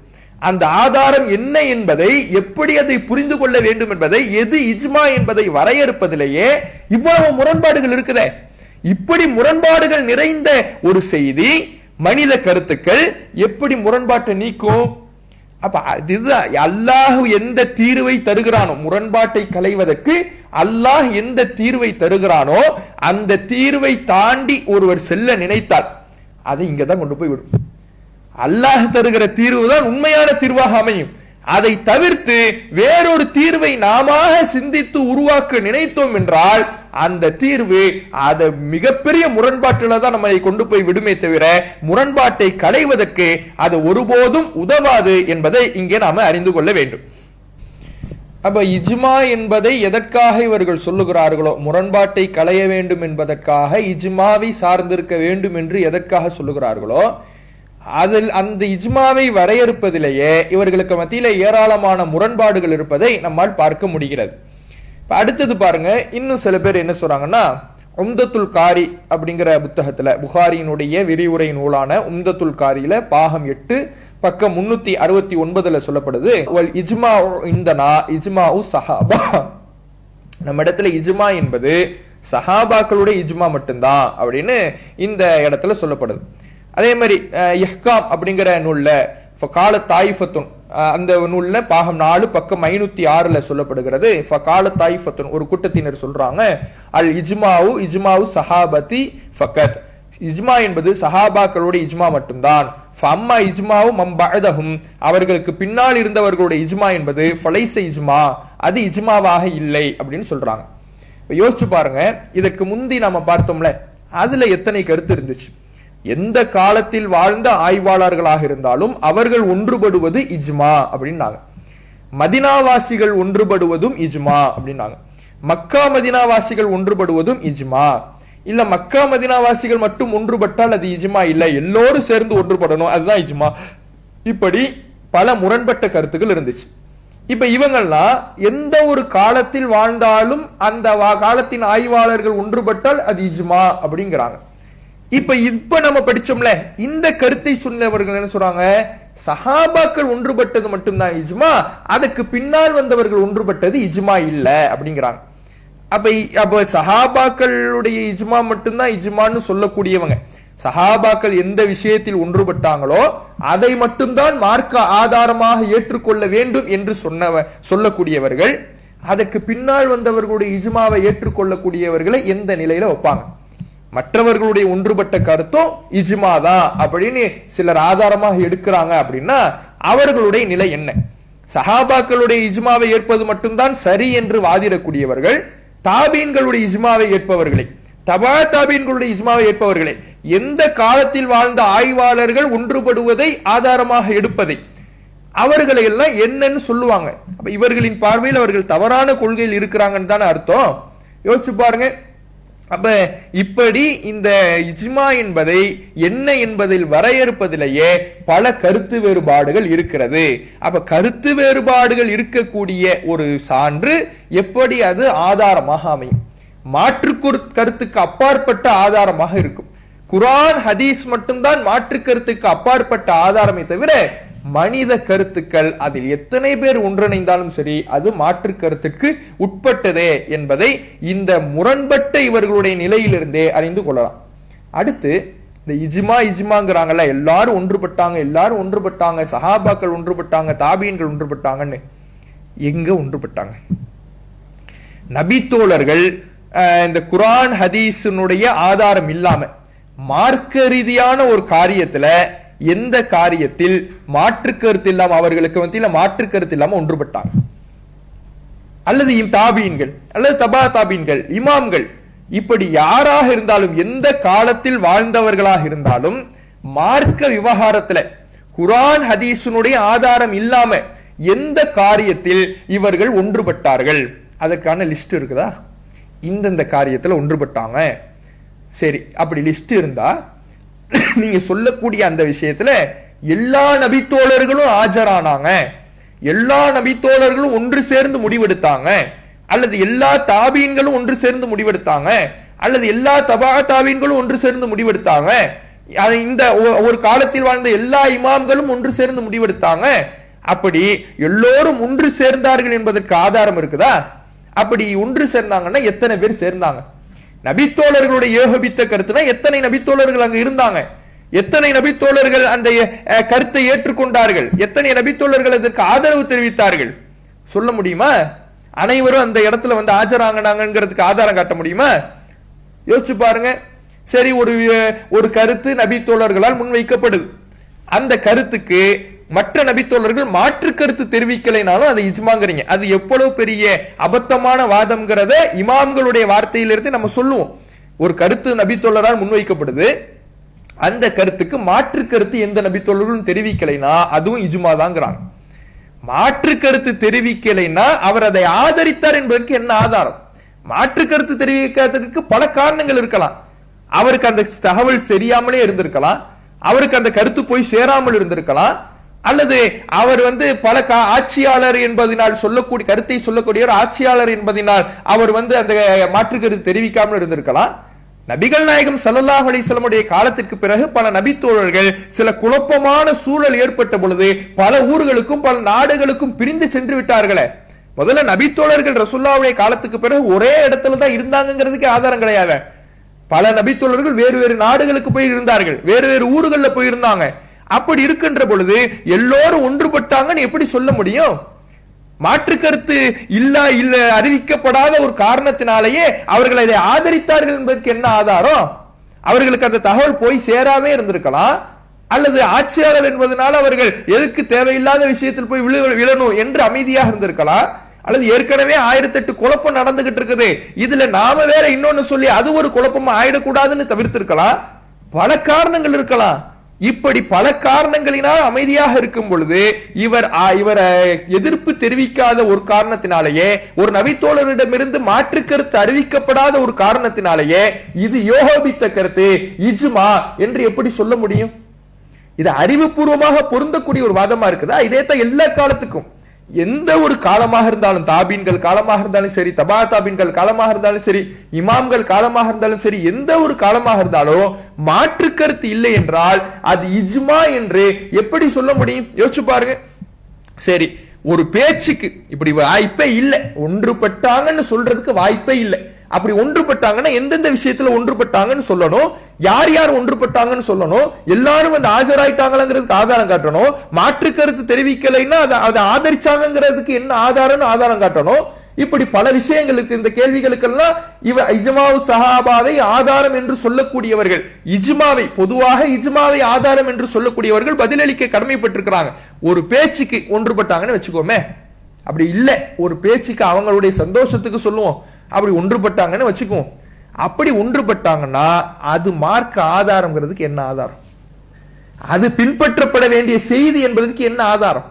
அந்த ஆதாரம் என்ன என்பதை, எப்படி அதை புரிந்து கொள்ள வேண்டும் என்பதை, எது இஜ்மா என்பதை வரையறுப்பதிலேயே இவ்வளவு முரண்பாடுகள் இருக்குதே. இப்படி முரண்பாடுகள் நிறைந்த ஒரு செய்தி, மனித கருத்துக்கள் எப்படி முரண்பாட்டை நீக்கும்? அப்ப இதுதான் அல்லாஹ் எந்த தீர்வை தருகிறானோ, முரண்பாட்டை களைவதற்கு அல்லாஹ் எந்த தீர்வை தருகிறானோ அந்த தீர்வை தாண்டி ஒருவர் செல்ல நினைத்தால் அதை இங்கதான் கொண்டு போய் விடும். அல்லாஹ் தருகிற தீர்வு தான் உண்மையான தீர்வாக அமையும். அதை தவிர்த்து வேறொரு தீர்வை நாம சிந்தித்து உருவாக்க நினைத்தோம் என்றால் அந்த தீர்வு அதை மிகப்பெரிய முரண்பாட்டில தான் நம்மை கொண்டு போய் விடுமே தவிர முரண்பாட்டை களைவதற்கு அது ஒருபோதும் உதவாது என்பதை இங்கே நாம அறிந்து கொள்ள வேண்டும். அப்ப இஜ்மா என்பதை எதற்காக இவர்கள் சொல்லுகிறார்களோ, முரண்பாட்டை களைய வேண்டும் என்பதற்காக, இஜ்மாவை சார்ந்திருக்க வேண்டும் என்று எதற்காக சொல்லுகிறார்களோ அதில் அந்த இஜ்மாவை வரையறுப்பதிலேயே இவர்களுக்கு மத்தியில ஏராளமான முரண்பாடுகள் இருப்பதை நம்மால் பார்க்க முடிகிறது. அடுத்தது பாருங்க, இன்னும் சில பேர் என்ன சொல்றாங்கன்னா, உம்தத்துல் காரி அப்படிங்கிற புத்தகத்துல, புகாரியினுடைய விரிவுரை நூலான உம்தத்துல் காரியில பாகம் 8 பக்கம் 369 சொல்லப்படுது, இஜ்மா இந்தனா இஜ்மாஉ ஸஹாபா. நம்ம இடத்துல இஜ்மா என்பது சஹாபாக்களுடைய இஜ்மா மட்டும்தான் அப்படின்னு இந்த இடத்துல சொல்லப்படுது. அதே மாதிரி இஹ்காம் அப்படிங்கிற நூல்ல ஃபகால தாயிஃபத்துன் அந்த நூல்ல பாகம் 4 பக்கம் 506 சொல்லப்படுகிறது, ஃபகால தாயிஃபத்துன் ஒரு கூட்டத்தினர் சொல்றாங்க, அல் இஜ்மாவு இஜ்மாவு சஹாபதி ஃபகத், இஜ்மா என்பது சஹாபாக்களுடைய இஜ்மா மட்டும்தான், ஃபம்மா இஜ்மாவு மம்பஅதஹும் அவர்களுக்கு பின்னால் இருந்தவர்களுடைய இஜ்மா என்பது ஃபலைஸ இஜ்மா அது இஜ்மாவாக இல்லை அப்படின்னு சொல்றாங்க. யோசிச்சு பாருங்க, இதற்கு முந்தி நாம பார்த்தோம்ல அதுல எத்தனை கருத்து இருந்துச்சு. எந்த காலத்தில் வாழ்ந்த ஆய்வாளர்களாக இருந்தாலும் அவர்கள் ஒன்றுபடுவது இஜ்மா அப்படின்னாங்க. மதினாவாசிகள் ஒன்றுபடுவதும் இஜ்மா அப்படின்னாங்க. மக்கா மதினாவாசிகள் ஒன்றுபடுவதும் இஜ்மா. இல்ல மக்கா மதினாவாசிகள் மட்டும் ஒன்றுபட்டால் அது இஜ்மா இல்ல, எல்லோரும் சேர்ந்து ஒன்றுபடணும் அதுதான் இஜ்மா. இப்படி பல முரண்பட்ட கருத்துக்கள் இருந்துச்சு. இப்ப இவங்கெல்லாம் எந்த ஒரு காலத்தில் வாழ்ந்தாலும் அந்த காலத்தின் ஆய்வாளர்கள் ஒன்றுபட்டால் அது இஜ்மா அப்படிங்கிறாங்க. இப்ப நம்ம படிச்சோம்ல, இந்த கருத்தை சொன்னவர்கள் என்ன சொல்றாங்க, சஹாபாக்கள் ஒன்றுபட்டது மட்டும்தான் இஜ்மா, அதுக்கு பின்னால் வந்தவர்கள் ஒன்றுபட்டது இஜ்மா இல்ல அப்படிங்கிறாங்க. அப்ப சஹாபாக்களுடைய இஜ்மா மட்டும்தான் இஜ்மான்னு சொல்லக்கூடியவங்க, சஹாபாக்கள் எந்த விஷயத்தில் ஒன்றுபட்டாங்களோ அதை மட்டும்தான் மார்க்க ஆதாரமாக ஏற்றுக்கொள்ள வேண்டும் என்று சொல்லக்கூடியவர்கள், அதற்கு பின்னால் வந்தவர்களுடைய இஜ்மாவை ஏற்றுக்கொள்ளக்கூடியவர்களை எந்த நிலையில வைப்பாங்க? மற்றவர்களுடைய ஒன்றுபட்ட கருத்தும் இஜ்மா தான் அப்படின்னு சிலர் ஆதாரமாக எடுக்கிறாங்க அப்படின்னா அவர்களுடைய நிலை என்ன? சஹாபாக்களுடைய இஜ்மாவை ஏற்பது மட்டும்தான் சரி என்று வாதிடக்கூடியவர்கள், தாபீன்களுடைய இஜ்மாவை ஏற்பவர்களை, தபா தாபீன்களுடைய இஜ்மாவை ஏற்பவர்களை, எந்த காலத்தில் வாழ்ந்த ஆய்வாளர்கள் ஒன்றுபடுவதை ஆதாரமாக எடுப்பதை, அவர்களை எல்லாம் என்னன்னு சொல்லுவாங்க. அப்ப இவர்களின் பார்வையில் அவர்கள் தவறான கொள்கையில் இருக்கிறாங்கன்னு தானே அர்த்தம். யோசிச்சு பாருங்க. அப்ப இப்படி இந்த இஜ்மா என்பதை என்ன என்பதில் வரையறுப்பதிலேயே பல கருத்து வேறுபாடுகள் இருக்கிறது. அப்ப கருத்து வேறுபாடுகள் இருக்கக்கூடிய ஒரு சான்று எப்படி அது ஆதாரமாக அமையும்? மாற்று கருத்துக்கு அப்பாற்பட்ட ஆதாரமாக இருக்கும். குர்ஆன் ஹதீஸ் மட்டும்தான் மாற்று கருத்துக்கு அப்பாற்பட்ட ஆதாரமே தவிர மனித கருத்துக்கள் அதில் எத்தனை பேர் ஒன்றிணைந்தாலும் சரி அது மாற்று கருத்துக்கு உட்பட்டதே என்பதை இந்த முரண்பட்ட இவர்களுடைய நிலையிலிருந்தே அறிந்து கொள்ளலாம். அடுத்து இந்த இஜ்மாங்கிறாங்கல்ல, எல்லாரும் ஒன்றுபட்டாங்க, சஹாபாக்கள் ஒன்றுபட்டாங்க, தாபீன்கள் ஒன்றுபட்டாங்கன்னு. எங்க ஒன்றுபட்டாங்க? நபித்தோழர்கள் இந்த குர்ஆன் ஹதீஸினுடைய ஆதாரம் இல்லாம மார்க்க ரீதியான ஒரு காரியத்துல, எந்த காரியத்தில் மாற்று கருத்து இல்லாம அவர்களுக்கு மத்தியில மாற்று கருத்து இல்லாம ஒன்றுபட்டாங்க? அல்லது தாபீன்கள் அல்லது தபா தாபீன்கள், இமாம்கள், இப்படி யாராக இருந்தாலும் எந்த காலத்தில் வாழ்ந்தவர்களாக இருந்தாலும் மார்க்க விவகாரத்துல குர்ஆன் ஹதீஸினுடைய ஆதாரம் இல்லாம எந்த காரியத்தில் இவர்கள் ஒன்றுபட்டார்கள் அதற்கான லிஸ்ட் இருக்குதா? இந்தந்த காரியத்துல ஒன்றுபட்டாங்க, சரி, அப்படி லிஸ்ட் இருந்தா நீங்க சொல்லக்கூடிய அந்த விஷயத்துல எல்லா நபித்தோழர்களும் ஆஜரானாங்க, எல்லா நபித்தோழர்களும் ஒன்று சேர்ந்து முடிவெடுத்தாங்க, அல்லது எல்லா தாபீன்களும் ஒன்று சேர்ந்து முடிவெடுத்தாங்க, அல்லது எல்லா தபா தாபீன்களும் ஒன்று சேர்ந்து முடிவெடுத்தாங்க, இந்த ஒரு காலத்தில் வாழ்ந்த எல்லா இமாம்களும் ஒன்று சேர்ந்து முடிவெடுத்தாங்க, அப்படி எல்லோரும் ஒன்று சேர்ந்தார்கள் என்பதற்கு ஆதாரம் இருக்குதா? அப்படி ஒன்று சேர்ந்தாங்கன்னா எத்தனை பேர் சேர்ந்தாங்க? நபித்தோழர்களுடைய ஏகோபித்த கருத்துனா எத்தனை நபித்தோழர்கள் அங்க இருந்தாங்க? எத்தனை நபித்தோழர்கள் அந்த கருத்தை ஏற்றுக்கொண்டார்கள்? எத்தனை நபித்தோழர்கள் அதற்கு ஆதரவு தெரிவித்தார்கள்? சொல்ல முடியுமா? அனைவரும் அந்த இடத்துல வந்து ஆஜராங்கனாங்கிறதுக்கு ஆதாரம் காட்ட முடியுமா? யோசிச்சு பாருங்க. சரி, ஒரு கருத்து நபித்தோழர்களால் முன்வைக்கப்படுது. அந்த கருத்துக்கு மற்ற நபித்தோழர்கள் மாற்று கருத்து தெரிவிக்கலைனாலும் அதை இஜ்மாங்கிறீங்க. அது எவ்வளவு பெரிய அபத்தமான வாதம்ங்கிறத இமாம்களுடைய வார்த்தையிலிருந்து நம்ம சொல்லுவோம். ஒரு கருத்து நபித்தோழரால் முன்வைக்கப்படுது, அந்த கருத்துக்கு மாற்று கருத்து எந்த நபித்தோழர்களும் தெரிவிக்கலைனா அதுவும் இஜ்மா தாங்கிறாங்க. மாற்று கருத்து தெரிவிக்கலைனா அவர் அதை ஆதரித்தார் என்பதற்கு என்ன ஆதாரம்? மாற்று கருத்து தெரிவிக்காததற்கு பல காரணங்கள் இருக்கலாம். அவருக்கு அந்த தகவல் தெரியாமலே இருந்திருக்கலாம், அவருக்கு அந்த கருத்து போய் சேராமல் இருந்திருக்கலாம், அல்லது அவர் வந்து பல ஆட்சியாளர் என்பதனால் சொல்லக்கூடிய கருத்தை சொல்லக்கூடிய ஆட்சியாளர் என்பதனால் அவர் வந்து அந்த மாற்று கருத்து தெரிவிக்காமல் இருந்திருக்கலாம். நபிகள் நாயகம் ஸல்லல்லாஹு அலைஹி வஸல்லம் உடைய காலத்திற்கு பிறகு பல நபித்தோழர்கள் சில குழப்பமான சூழல் ஏற்பட்ட பொழுது பல ஊர்களுக்கும் பல நாடுகளுக்கும் பிரிந்து சென்று விட்டார்களே. முதல்ல நபித்தோழர்கள் ரசூலுல்லாஹ்வுடைய காலத்துக்கு பிறகு ஒரே இடத்துல தான் இருந்தாங்கிறதுக்கு ஆதாரம் கிடையாது. பல நபித்தோழர்கள் வேறு வேறு நாடுகளுக்கு போய் இருந்தார்கள், வேறு வேறு ஊர்கள்ல போய் இருந்தாங்க. அப்படி இருக்கின்ற பொழுது எல்லோரும் ஒன்றுபட்டாங்கன்னு எப்படி சொல்ல முடியும்? மாற்று கருத்து இல்ல அறிவிக்கப்படாத ஒரு காரணத்தினாலேயே அவர்கள் அதை ஆதரித்தார்கள் என்பதற்கு என்ன ஆதாரம்? அவர்களுக்கு அந்த தகவல் போய் சேராமே இருந்திருக்கலாம், அல்லது ஆட்சியாளர் என்பதனால அவர்கள் எதுக்கு தேவையில்லாத விஷயத்தில் போய் விழணும் என்று அமைதியாக இருந்திருக்கலாம், அல்லது ஏற்கனவே 1008 குழப்பம் நடந்துகிட்டு இருக்குது, இதுல நாம வேற இன்னொன்னு சொல்லி அது ஒரு குழப்பமா ஆயிடக்கூடாதுன்னு தவிர்த்திருக்கலாம். பல காரணங்கள் இருக்கலாம். இப்படி பல காரணங்களினால் அமைதியாக இருக்கும் பொழுது இவர் எதிர்ப்பு தெரிவிக்காத ஒரு காரணத்தினாலேயே, ஒரு நபித்தோழரிடமிருந்து மாற்று கருத்து அறிவிக்கப்படாத ஒரு காரணத்தினாலேயே இது யோகோபித்த கருத்து இஜ்மா என்று எப்படி சொல்ல முடியும்? இது அறிவுபூர்வமாக பொருந்தக்கூடிய ஒரு வாதமா இருக்குதா? இதே தான் எல்லா காலத்துக்கும், எந்த ஒரு காலமாக இருந்தாலும், தாபீன்கள் காலமாக இருந்தாலும் சரி, தபா தாபீன்கள் காலமாக இருந்தாலும் சரி, இமாம்கள் காலமாக இருந்தாலும் சரி, எந்த ஒரு காலமாக இருந்தாலும் மாற்று கருத்து இல்லை என்றால் அது இஜ்மா என்று எப்படி சொல்ல முடியும்? யோசிச்சு பாருங்க. சரி, ஒரு பேச்சுக்கு இப்படி வாய்ப்பே இல்லை, ஒன்றுபட்டாங்கன்னு சொல்றதுக்கு வாய்ப்பே இல்லை. அப்படி ஒன்றுபட்டாங்கன்னா எந்தெந்த விஷயத்துல ஒன்றுபட்டாங்கன்னு சொல்லணும், யார் யார் ஒன்றுபட்டாங்கன்னு சொல்லணும், எல்லாரும் வந்து ஆஜராயிட்டாங்கிறதுக்கு ஆதாரம் காட்டணும், மாற்று கருத்து தெரிவிக்கலைன்னா அதை ஆதரிச்சாங்கிறதுக்கு என்ன ஆதாரம் காட்டணும். இப்படி பல விஷயங்களுக்கு, இந்த கேள்விகளுக்கெல்லாம் இஜ்மாவு சஹாபாவை ஆதாரம் என்று சொல்லக்கூடியவர்கள், இஜ்மாவை பொதுவாக இஜ்மாவை ஆதாரம் என்று சொல்லக்கூடியவர்கள் பதிலளிக்க கடமைப்பட்டிருக்கிறாங்க. ஒரு பேச்சுக்கு ஒன்றுபட்டாங்கன்னு வச்சுக்கோமே, அப்படி இல்லை, ஒரு பேச்சுக்கு அவங்களுடைய சந்தோஷத்துக்கு சொல்லுவோம், அப்படி ஒன்றுபட்டாங்கன்னு வச்சுக்குவோம். அப்படி ஒன்றுபட்டாங்கன்னா அது மார்க்க ஆதாரம்ங்கிறதுக்கு என்ன ஆதாரம்? அது பின்பற்றப்பட வேண்டிய செய்தி என்பதற்கு என்ன ஆதாரம்?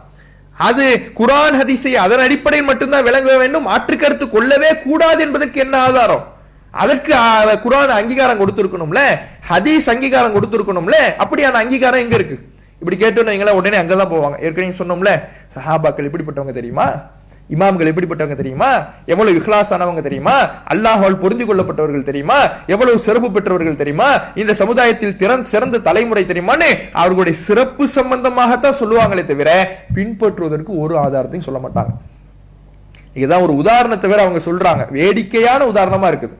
அது குர்ஆன் ஹதீஸை அதன் அடிப்படையில் மட்டும்தான் விளங்க வேண்டும், மாற்று கருத்து கொள்ளவே கூடாது என்பதற்கு என்ன ஆதாரம்? அதற்கு குர்ஆன் அங்கீகாரம் கொடுத்திருக்கணும்ல, ஹதீஸ் அங்கீகாரம் கொடுத்திருக்கணும்ல. அப்படியான அங்கீகாரம் எங்க இருக்கு? இப்படி கேட்டோன்னு உடனே அங்கதான் போவாங்க. ஏற்கனவே சொன்னோம்ல, சஹாபாக்கள் எப்படிப்பட்டவங்க தெரியுமா, இமாம்கள் எப்படிப்பட்டவங்க தெரியுமா, எவ்வளவு இஹ்லாஸ் ஆனவங்க தெரியுமா, அல்லாஹ்வால் பொருந்தி கொள்ளப்பட்டவர்கள் தெரியுமா, எவ்வளவு சிறப்பு பெற்றவர்கள் தெரியுமா, இந்த சமுதாயத்தில் சிறந்த தலைமுறை தெரியுமான்னு அவர்களுடைய சிறப்பு சம்பந்தமாகத்தான் சொல்லுவாங்களே தவிர பின்பற்றுவதற்கு ஒரு ஆதாரத்தையும் சொல்ல மாட்டாங்க. இதுதான் ஒரு உதாரணத்தை வேற அவங்க சொல்றாங்க, வேடிக்கையான உதாரணமா இருக்குது.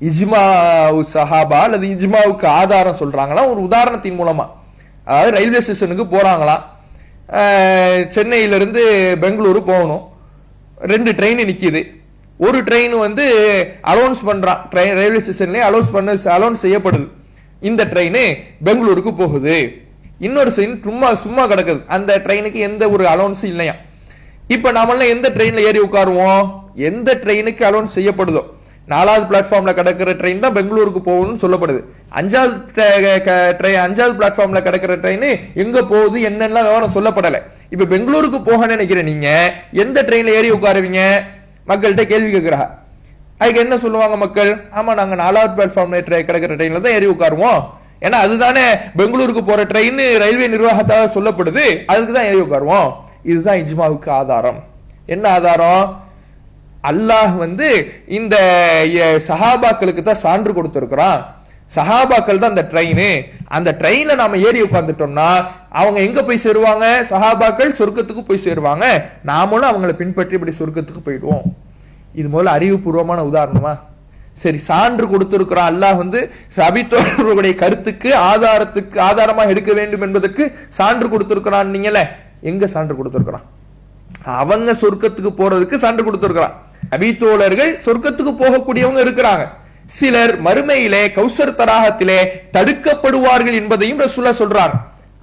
இஜ்மாவு சஹாபா அல்லது இஜ்மாவுக்கு ஆதாரம் சொல்றாங்களா ஒரு உதாரணத்தின் மூலமா. அதாவது ரயில்வே ஸ்டேஷனுக்கு போறாங்களா, சென்னையிலிருந்து பெங்களூரு போகணும், 2 ட்ரெயின் நிக்குது. ஒரு ட்ரெயின் வந்து அலௌன்ஸ் பண்றான், ரயில்வே ஸ்டேஷன்ல அலௌன்ஸ் செய்யப்படுது, இந்த ட்ரெயின் பெங்களூருக்கு போகுது. இன்னொரு ட்ரெயின் சும்மா கிடக்குது, அந்த ட்ரெயினுக்கு எந்த ஒரு அலௌன்ஸ் இல்லையா. இப்ப நாமெல்லாம் எந்த ட்ரெயின்ல ஏறி உட்காருவோம்? எந்த ட்ரெயினுக்கு அலௌன்ஸ் செய்யப்படுதோ, 4வது பிளாட்ஃபார்ம்ல கிடக்கிற ட்ரெயின் தான் பெங்களூருக்கு போகணும்னு சொல்லப்படுது. 5வது பிளாட்ஃபார்ம்ல கிடக்கிற ட்ரெயின் எங்க போகுது என்னெல்லாம் விவரம் சொல்லப்படலை. இப்ப பெங்களூருக்கு போக நினைக்கிற நீங்க எந்த ட்ரெயின்ல ஏறி உட்காருவீங்க? மக்கள்கிட்ட கேள்வி கேட்கிறாங்க. அதுக்கு என்ன சொல்லுவாங்க மக்கள்? ஆமா, நாங்க 4வது பிளாட்ஃபார்ம்ல கிடக்கிற ட்ரெயின்ல தான் ஏறி உட்காருவோம். ஏன்னா அதுதானே பெங்களூருக்கு போற ட்ரெயின் ரயில்வே நிர்வாகத்தால் சொல்லப்படுது, அதுக்கு தான் ஏறி உட்காருவோம். இதுதான் இஜ்மாவுக்கு ஆதாரம். என்ன ஆதாரம்? அல்லாஹ் இந்த சஹாபாக்களுக்கு தான் சான்று கொடுத்திருக்கிறான். சஹாபாக்கள் தான் அந்த ட்ரெயின். அந்த ட்ரெயின்ல நாம ஏறி உட்கார்ந்துட்டோம்னா அவங்க எங்க போய் சேருவாங்க? சஹாபாக்கள் சொர்க்கத்துக்கு போய் சேருவாங்க. நாமளும் அவங்களை பின்பற்றி இப்படி சொர்க்கத்துக்கு போயிடுவோம். இது முதல்ல அறிவுபூர்வமான உதாரணமா? சரி, சான்று கொடுத்திருக்கிறான் அல்லாஹ் நபித்தோழர்களுடைய கருத்துக்கு ஆதாரமாக எடுக்க வேண்டும் என்பதற்கு சான்று கொடுத்திருக்கிறான். நீங்களே எங்க சான்று கொடுத்திருக்கிறான்? அவங்க சொர்க்கத்துக்கு போறதுக்கு சான்று கொடுத்திருக்கிறான். நபித்தோழர்கள் சொர்க்கத்துக்கு போகக்கூடியவங்க இருக்கிறாங்க. சிலர் மறுமையிலே கௌசர் தடாகத்திலே தடுக்கப்படுவார்கள் என்பதையும் ரசூலுல்லாஹ் சொல்றாங்க.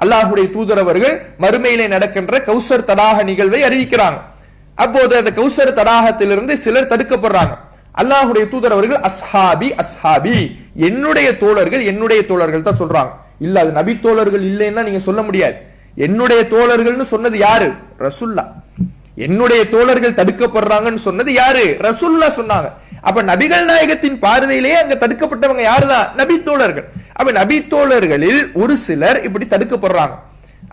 அல்லாஹ்வுடைய தூதர் அவர்கள் மறுமையிலே நடக்கின்ற கௌசர் தடாக நிகழ்வை அறிவிக்கிறாங்க. அப்போது அந்த கௌசர் தடாகத்திலிருந்து சிலர் தடுக்கப்படுறாங்க. அல்லாஹ்வுடைய தூதர் அவர்கள் அஸ்ஹாபி அஸ்ஹாபி, என்னுடைய தோழர்கள் தான் சொல்றாங்க. இல்ல அது நபி தோழர்கள் இல்லைன்னா நீங்க சொல்ல முடியாது. என்னுடைய தோழர்கள்னு சொன்னது யாரு? ரசூலுல்லாஹ். என்னுடைய தோழர்கள் தடுக்கப்படுறாங்கன்னு சொன்னது யாரு? ரசூலுல்லாஹ் சொன்னாங்க. அப்ப நபிகள் நாயகத்தின் பார்வையிலேயே அங்க தடுக்கப்பட்டவங்க யாருதான்? நபி தோழர்கள். அப்ப நபி தோழர்களில் ஒரு சிலர் இப்படி தடுக்கப்படுறாங்க.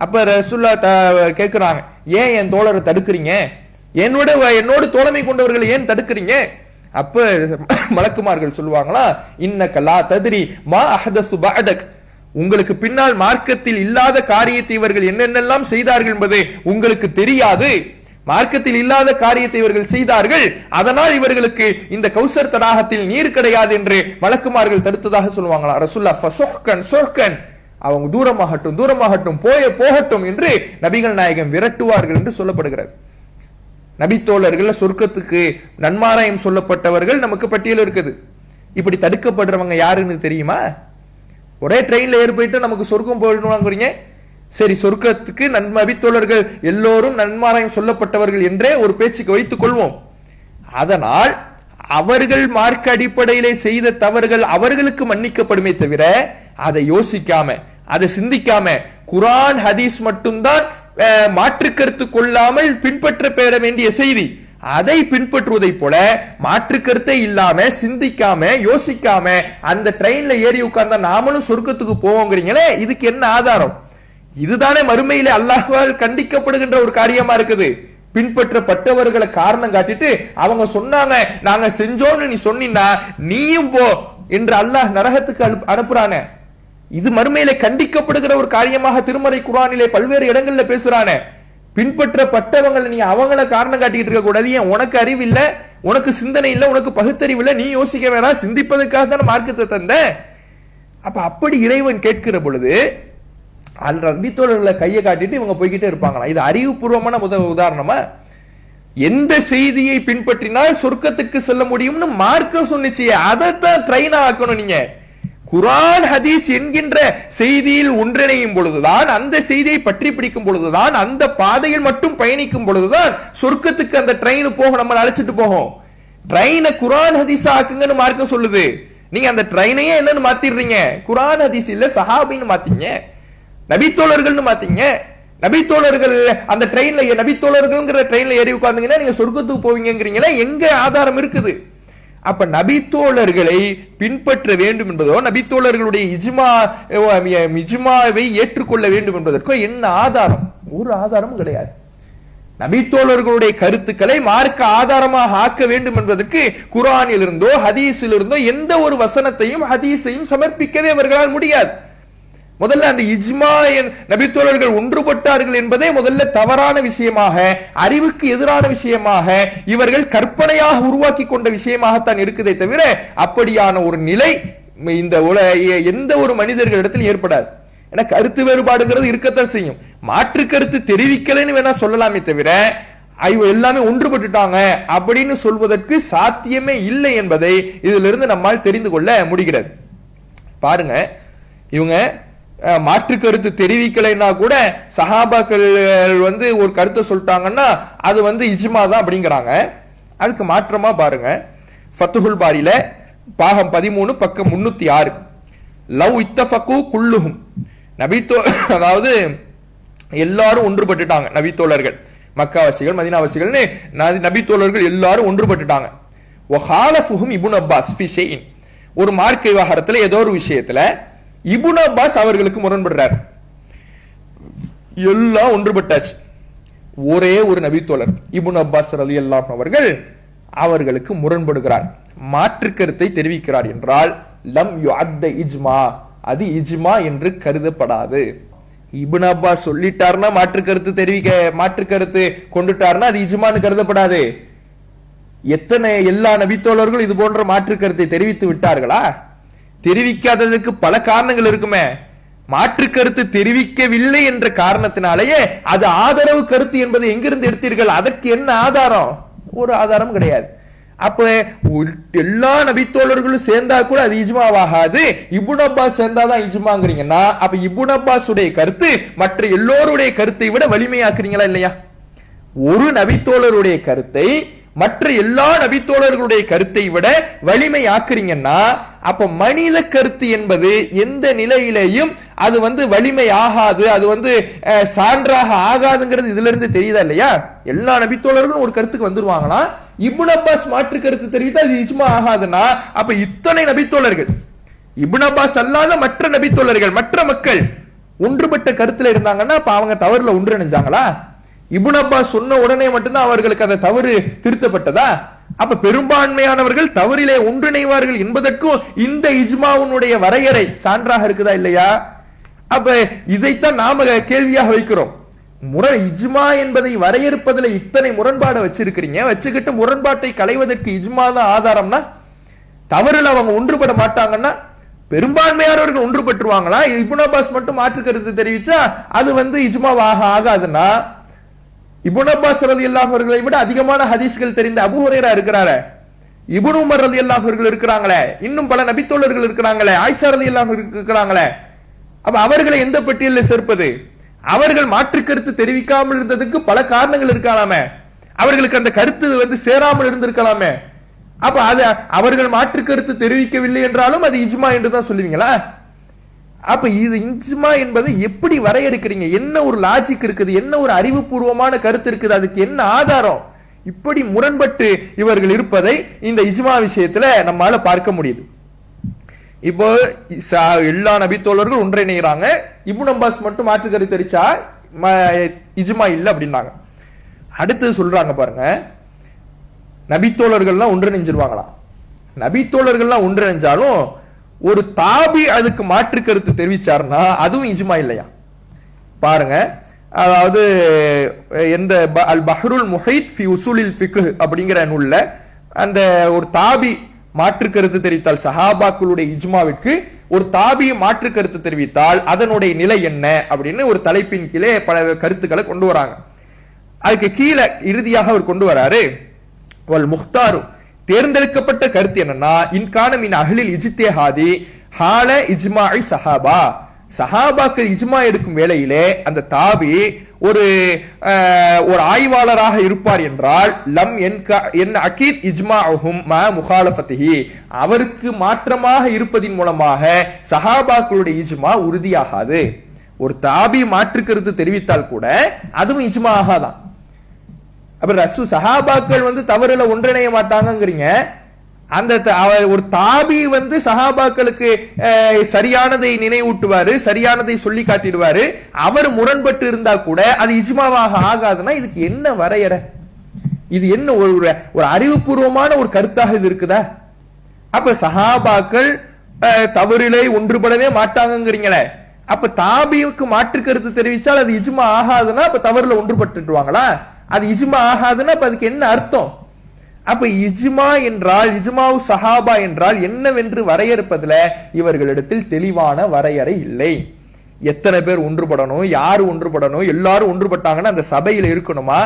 அப்ப ரசூலுல்லாஹ் கேக்குறாங்க, ஏன் என் தோழரை தடுக்கிறீங்க? என்னோடு தோழமை கொண்டவர்கள் ஏன் தடுக்கிறீங்க? அப்ப மலக்குமார்கள் சொல்லுவாங்களா, இன்னக லா தத்ரி மா அஹதசு பஅதக், உங்களுக்கு பின்னால் மார்க்கத்தில் இல்லாத காரியத்தை இவர்கள் என்னென்னலாம் செய்தார்கள் என்பது உங்களுக்கு தெரியாது. மார்க்கத்தில் இல்லாத காரியத்தை இவர்கள் செய்தார்கள், அதனால் இவர்களுக்கு இந்த கௌசர் தடாகத்தில் நீர் கிடையாது என்று மலக்குமார்கள் தடுத்ததாக சொல்லுவாங்களா. ரசூலுல்லாஹ் ஃபஸஹ்கன் ஸஹ்கன், அவங்க தூரமாகட்டும் போகட்டும் என்று நபிகள் நாயகம் விரட்டுவார்கள் என்று சொல்லப்படுகிறது. நபித்தோழர்கள் சொர்க்கத்துக்கு நன்மாராயம் சொல்லப்பட்டவர்கள் நமக்கு பட்டியல் இருக்குது. இப்படி தடுக்கப்படுறவங்க யாருன்னு தெரியுமா? ஒரே ட்ரெயின்ல ஏறி போயிட்டு நமக்கு சொர்க்கம் போயிடுவாங்கிறீங்க. சரி, சொர்க்கத்துக்கு நபித்தோழர்கள் எல்லோரும் நன்மாராயம் சொல்லப்பட்டவர்கள் என்றே ஒரு பேச்சுக்கு வைத்துக் கொள்வோம். அதனால் அவர்கள் மார்க்க அடிப்படையிலே செய்த தவறுகள் அவர்களுக்கு மன்னிக்கப்படுமே தவிர அதை யோசிக்காம, அதை சிந்திக்காம குர்ஆன் ஹதீஸ் மட்டும்தான் மாற்று கருத்து கொள்ளாமல் பின்பற்ற பெற வேண்டிய செய்தி, அதை பின்பற்றுவதை போல மாற்று கருத்தை இல்லாம சிந்திக்காம யோசிக்காம அந்த ட்ரெயின்ல ஏறி உட்கார்ந்தா நாமளும் சொர்க்கத்துக்கு போவோங்கிறீங்களே, இதுக்கு என்ன ஆதாரம்? இதுதானே மறுமையில அல்லாஹ்வால் கண்டிக்கப்படுகின்ற ஒரு காரியமா இருக்குது. பின்பற்றப்பட்டவர்களை காரணம் காட்டிட்டு அவங்க சொன்னாங்க நாங்க செஞ்சோன்னு நீ சொன்னா நீயும் போ என்று அல்லாஹ் நரகத்துக்கு அனுப்புறானே, இது மறுமையிலே கண்டிக்கப்படுகிற ஒரு காரியமாக திருமறை குர்ஆனிலே பல்வேறு இடங்கள்ல பேசுறானே. பின்பற்றப்பட்டவங்களை நீ அவங்கள காரணம் காட்டிட்டு இருக்க கூடாது. ஏன் உனக்கு அறிவு இல்ல, உனக்கு சிந்தனை இல்ல, உனக்கு பகுத்தறிவு இல்ல, நீ யோசிக்க வேணாம், சிந்திப்பதற்காக தானே மார்க்கத்தை தந்த. அப்ப அப்படி இறைவன் கேட்கிற பொழுது நபித்தோழர்களை கையை காட்டிட்டு இவங்க போய்கிட்டே இருப்பாங்களா? இது அறிவுபூர்வமான உதாரணமா? எந்த செய்தியை பின்பற்றினால் சொர்க்கத்துக்கு செல்ல முடியும்னு மார்க்கம் சொன்னிச்சு, அதைத்தான் ட்ரெயினா ஆக்கணும். நீங்க குர்ஆன் ஹதீஸ் என்கின்ற செய்தியில் ஒன்றிணையும் பொழுதுதான், அந்த செய்தியை பற்றி பிடிக்கும் பொழுதுதான், அந்த பாதையில் மட்டும் பயணிக்கும் பொழுதுதான் சொர்க்கத்துக்கு அந்த ட்ரெயின் போக நம்ம அழைச்சிட்டு போகும். ட்ரெயினை குர்ஆன் ஹதீஸ் ஆக்குங்கன்னு மார்க்கம் சொல்லுது. நீங்க அந்த ட்ரெயினையே என்னன்னு மாத்திடுறீங்க? குர்ஆன் ஹதீஸ் இல்ல சஹாபின்னு மாத்தீங்க, நபித்தோழர்கள்னு மாத்தீங்க. நபித்தோழர்கள் அந்த ட்ரெயின்ல நபித்தோழர்கள்ங்கிற ட்ரெயின்ல ஏறி உட்கார்ந்தீங்கன்னா நீங்க சொர்க்கத்துக்கு போவீங்கிறீங்களா? எங்க ஆதாரம் இருக்குது? அப்ப நபித்தோழர்களை பின்பற்ற வேண்டும் என்பதோ நபித்தோழர்களுடைய இஜ்மாவை ஏற்றுக்கொள்ள வேண்டும் என்பதற்கோ என்ன ஆதாரம்? ஒரு ஆதாரமும் கிடையாது. நபித்தோழர்களுடைய கருத்துக்களை மார்க்க ஆதாரமாக ஆக்க வேண்டும் என்பதற்கு குர்ஆனில் இருந்தோ ஹதீஸில் இருந்தோ எந்த ஒரு வசனத்தையும் ஹதீஸையும் சமர்ப்பிக்கவே அவர்களால் முடியாது. முதல்ல அந்த இஜ்மா நபித்தோழர்கள் ஒன்றுபட்டார்கள் என்பதே முதல்ல தவறான விஷயமாக, அறிவுக்கு எதிரான விஷயமாக, இவர்கள் கற்பனையாக உருவாக்கி கொண்ட விஷயமாகத்தான் இருக்குதே தவிர அப்படியான ஒரு நிலை இந்த எந்த ஒரு மனிதர்களிடத்தில் ஏற்படாது. ஏன்னா கருத்து வேறுபாடுங்கிறது இருக்கத்தான் செய்யும். மாற்று கருத்து தெரிவிக்கலன்னு வேணா சொல்லலாமே தவிர எல்லாமே ஒன்றுபட்டுட்டாங்க அப்படின்னு சொல்வதற்கு சாத்தியமே இல்லை என்பதை இதிலிருந்து நம்மால் தெரிந்து கொள்ள முடிகிறது. பாருங்க, இவங்க மாற்று கருத்து தெரிவிக்கலைன்னா கூட சஹாபாக்கள் ஒரு கருத்தை சொல்லிட்டாங்கன்னா அது இஜ்மா தான் அப்படிங்கிறாங்க. அதுக்கு மாற்றமா பாருங்க, ஃபத்துஹுல் பாரியில பாகம் 13 பக்கம் 306, லவ் இத்தஃபகு குல்லுஹும், அதாவது எல்லாரும் ஒன்றுபட்டுட்டாங்க. நபித்தோழர்கள், மக்காவாசிகள் மதீனாவாசிகள்னு நபித்தோழர்கள் எல்லாரும் ஒன்றுபட்டுட்டாங்க. வஹாலஃபுஹும் இப்னு அப்பாஸ் ஃபி ஷைஇன், ஒரு மார்க்க விவகாரத்துல ஏதோ ஒரு விஷயத்துல இப்னு அப்பாஸ் அவர்களுக்கு முரண்படுறார். எல்லாம் ஒன்றுபட்டாச்சு. ஒரே ஒரு நபித்தோழர் இப்னு அப்பாஸ் ரலியல்லாஹு அவர்கள் அவர்களுக்கு முரண்படுகிறார், மாற்று கருத்தை தெரிவிக்கிறார் என்றால் லம் யுஅத்த இஜ்மா, அது இஜ்மா என்று கருதப்படாது. இப்னு அப்பாஸ் சொல்லிட்டார்னா மாற்று கருத்து கொண்டுட்டார்னா அது இஜ்மான்னு கருதப்படாது. எல்லா நபித்தோழர்களும் இது போன்ற மாற்று கருத்தை தெரிவித்து விட்டார்களா? தெரிவிக்காததுக்கு பல காரணங்கள் இருக்குமே. மாற்று கருத்து தெரிவிக்கவில்லை என்ற காரணத்தினாலேயே அது ஆதரவு கருத்து என்பதை எங்கிருந்து எடுத்தீர்கள்? அதற்கு என்ன ஆதாரம்? ஒரு ஆதாரம் கிடையாது. அப்ப எல்லா நபித்தோழர்களும் சேர்ந்தா கூட அது இஜ்மாவாகாது, இப்னு அப்பாஸ் சேர்ந்தாதான் இஜ்மாங்கிறீங்கன்னா அப்ப இப்னு அப்பாஸுடைய கருத்து மற்ற எல்லோருடைய கருத்தை விட வலிமையாக்குறீங்களா இல்லையா? ஒரு நபித்தோழருடைய கருத்தை மற்ற எல்லா நபித்தோழர்களுடைய கருத்தை விட வலிமை ஆக்குறீங்கன்னா அப்ப மனித கருத்து என்பது எந்த நிலையிலேயும் அது வலிமை ஆகாது, அது சான்றாக ஆகாதுங்கிறது இதுல இருந்து தெரியுதா இல்லையா? எல்லா நபித்தோழர்களும் ஒரு கருத்துக்கு வந்துருவாங்களா, இப்னு அப்பாஸ் மாற்று கருத்து தெரிவித்தா அது இஜ்மா ஆகாதுன்னா அப்ப இத்தனை நபித்தோழர்கள், இப்னு அப்பாஸ் அல்லாத மற்ற நபித்தோழர்கள், மற்ற மக்கள் ஒன்றுபட்ட கருத்துல இருந்தாங்கன்னா அப்ப அவங்க தவறுல ஒன்றிணைஞ்சாங்களா? இப்னு அப்பாஸ் சொன்ன உடனே மட்டும்தான் அவர்களுக்கு அந்த தவறு திருத்தப்பட்டதா? அப்ப பெரும்பான்மையானவர்கள் தவறிலே ஒன்றிணைவார்கள் என்பதற்கும் இந்த இஜ்மாவுடைய வரையறை சான்றாக இருக்குதா இல்லையா? அப்ப இதைத்தான் நாம கேள்வியாக வைக்கிறோம். இஜ்மா என்பதை வரையறுப்பதில் இத்தனை முரண்பாடை வச்சிருக்கிறீங்க, வச்சுக்கிட்டு முரண்பாட்டை களைவதற்கு இஜ்மா தான் ஆதாரம்னா தவறுல அவங்க ஒன்றுபட மாட்டாங்கன்னா பெரும்பான்மையானவர்கள் ஒன்றுபட்டுருவாங்களா? இப்னு அப்பாஸ் மட்டும் மாற்று கருத்து தெரிவிச்சா அது இஜ்மாவாக ஆகாதுன்னா இப்னு அப்பாஸ் ரலியல்லாஹு அவர்களை விட அதிகமான ஹதீஸ்கள் தெரிந்த அபூ ஹுரைரா இருக்கிறாரே, இப்னு உமர் ரலியல்லாஹு அவர்கள் இருக்கிறாங்களே, இன்னும் பல நபித்தோழர்கள் இருக்கிறாங்களே, ஆயிஷா ரலியல்லாஹு இருக்கிறாங்களே, அப்ப அவர்களை எந்த பட்டியலில் சேர்ப்பது? அவர்கள் மாற்று கருத்து தெரிவிக்காமல் இருந்ததுக்கு பல காரணங்கள் இருக்கலாமே, அவர்களுக்கு அந்த கருத்து சேராமல் இருந்திருக்கலாமே. அப்ப அது அவர்கள் மாற்று கருத்து தெரிவிக்கவில்லை என்றாலும் அது இஜ்மா என்று தான் சொல்லுவீங்களா? அப்ப இது இஜ்மா என்பது எப்படி வரையறுக்கிறீங்க? என்ன ஒரு லாஜிக் இருக்குது, என்ன ஒரு அறிவுபூர்வமான கருத்து இருக்குது, அதுக்கு என்ன ஆதாரம்? இப்படி முரண்பட்டு இவர்கள் இருப்பதை இந்த இஜ்மா விஷயத்துல நம்மால பார்க்க முடியுது. இப்போ எல்லா நபித்தோழர்கள் ஒன்றிணைகிறாங்க, இப்னு அப்பாஸ் மட்டும் மாற்று கருத்து தெரிவிச்சா இஜ்மா இல்ல அப்படின்னாங்க. அடுத்து சொல்றாங்க பாருங்க, நபித்தோழர்கள்லாம் ஒன்றிணைஞ்சிருவாங்களா? நபித்தோழர்கள்லாம் ஒன்றிணைஞ்சாலும் ஒரு தாபி அதுக்கு மாற்று கருத்து தெரிவிச்சார்னா அதுவும் இஜ்மா இல்லையா? பாருங்க, அதாவது எந்த அல் பஹ்ருல் முஹைத் ஃபி உசூலில் ஃபிக்ஹ் அப்படிங்கிற நூல்ல அந்த ஒரு தாபி மாற்று கருத்து தெரிவித்தால் சஹாபாக்களுடைய இஜ்மாவிற்கு ஒரு தாபி மாற்று கருத்து தெரிவித்தால் அதனுடைய நிலை என்ன அப்படின்னு ஒரு தலைப்பின் கீழே பல கருத்துக்களை கொண்டு வராங்க. அதுக்கு கீழே இறுதியாக அவர் கொண்டு வராரு, வல் முக்தாரு தேர்ந்தெடுக்கப்பட்ட கருத்து என்னன்னா இன்கான மின் அஹ்லில் இஜ்திஹாதி ஹால இஜ்மாஇ சஹாபா, சஹாபாக்கள் இஜ்மா எடுக்கும் வேளையிலே அந்த தாபி ஒரு ஆய்வாளராக இருப்பார் என்றால் லம் என் அகீத் இஜ்மாஹும் ம முகாலஃபத்திஹி, அவருக்கு மாற்றமாக இருப்பதின் மூலமாக சஹாபாக்களுடைய இஜ்மா உறுதியாகாது. ஒரு தாபி மாற்று கருத்து தெரிவித்தால் கூட அதுவும் இஜ்மா ஆகாதான். அப்ப சஹாபாக்கள் தவறுல ஒன்றிணைய மாட்டாங்கிறீங்க, அந்த ஒரு தாபி சஹாபாக்களுக்கு சரியானதை நினைவூட்டுவாரு, சரியானதை சொல்லி காட்டிடுவாரு, அவர் முரண்பட்டு இருந்தா கூட அது இஜ்மாவாக ஆகாதுன்னா இதுக்கு என்ன வரையறை? இது என்ன ஒரு அறிவுபூர்வமான ஒரு கருத்தாக இது இருக்குதா? அப்ப சஹாபாக்கள் தவறிலே ஒன்றுபடவே மாட்டாங்கிறீங்களே, அப்ப தாபியுக்கு மாற்று கருத்து தெரிவித்தால் அது இஜ்மா ஆகாதுன்னா அப்ப தவறுல ஒன்றுபட்டுவாங்களா? அது இஜ்மா ஆகாதுன்னா அப்ப அதுக்கு என்ன அர்த்தம்? அப்ப இஜ்மா என்றால் இஜ்மாவு சஹாபா என்றால் என்னவென்று வரையறுப்பதுல இவர்களிடத்தில் தெளிவான வரையறை இல்லை. எத்தனை பேர் ஒன்றுபடணும், யாரு ஒன்றுபடணும், எல்லாரும் ஒன்றுபட்டாங்கன்னா அந்த சபையில இருக்கணுமா?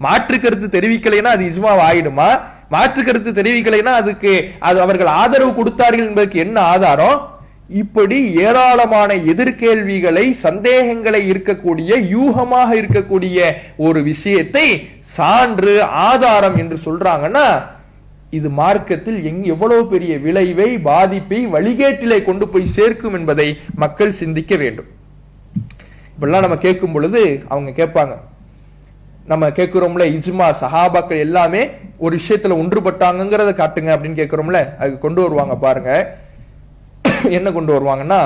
மாற்று கருத்து தெரிவிக்கலைன்னா அது இஜ்மா ஆயிடுமா? மாற்று கருத்து தெரிவிக்கலைன்னா அதுக்கு அவர்கள் ஆதரவு கொடுத்தார்கள் என்பதற்கு என்ன ஆதாரம்? இப்படி ஏராளமான எதிர்கேள்விகளை, சந்தேகங்களை இருக்கக்கூடிய, யூகமாக இருக்கக்கூடிய ஒரு விஷயத்தை சான்று ஆதாரம் என்று சொல்றாங்கன்னா இது மார்க்கத்தில் எவ்வளவு பெரிய விளைவை, பாதிப்பை, வழிகேட்டிலே கொண்டு போய் சேர்க்கும் என்பதை மக்கள் சிந்திக்க வேண்டும். இப்பெல்லாம் நம்ம கேட்கும் பொழுது அவங்க கேட்பாங்க, நம்ம கேட்கிறோம்ல இஜ்மா சஹாபாக்கள் எல்லாமே ஒரு விஷயத்துல ஒன்றுபட்டாங்கிறத காட்டுங்க அப்படின்னு கேட்கிறோம்ல, அதுக்கு கொண்டு வருவாங்க பாருங்க. என்ன கொண்டு வருவாங்கன்னா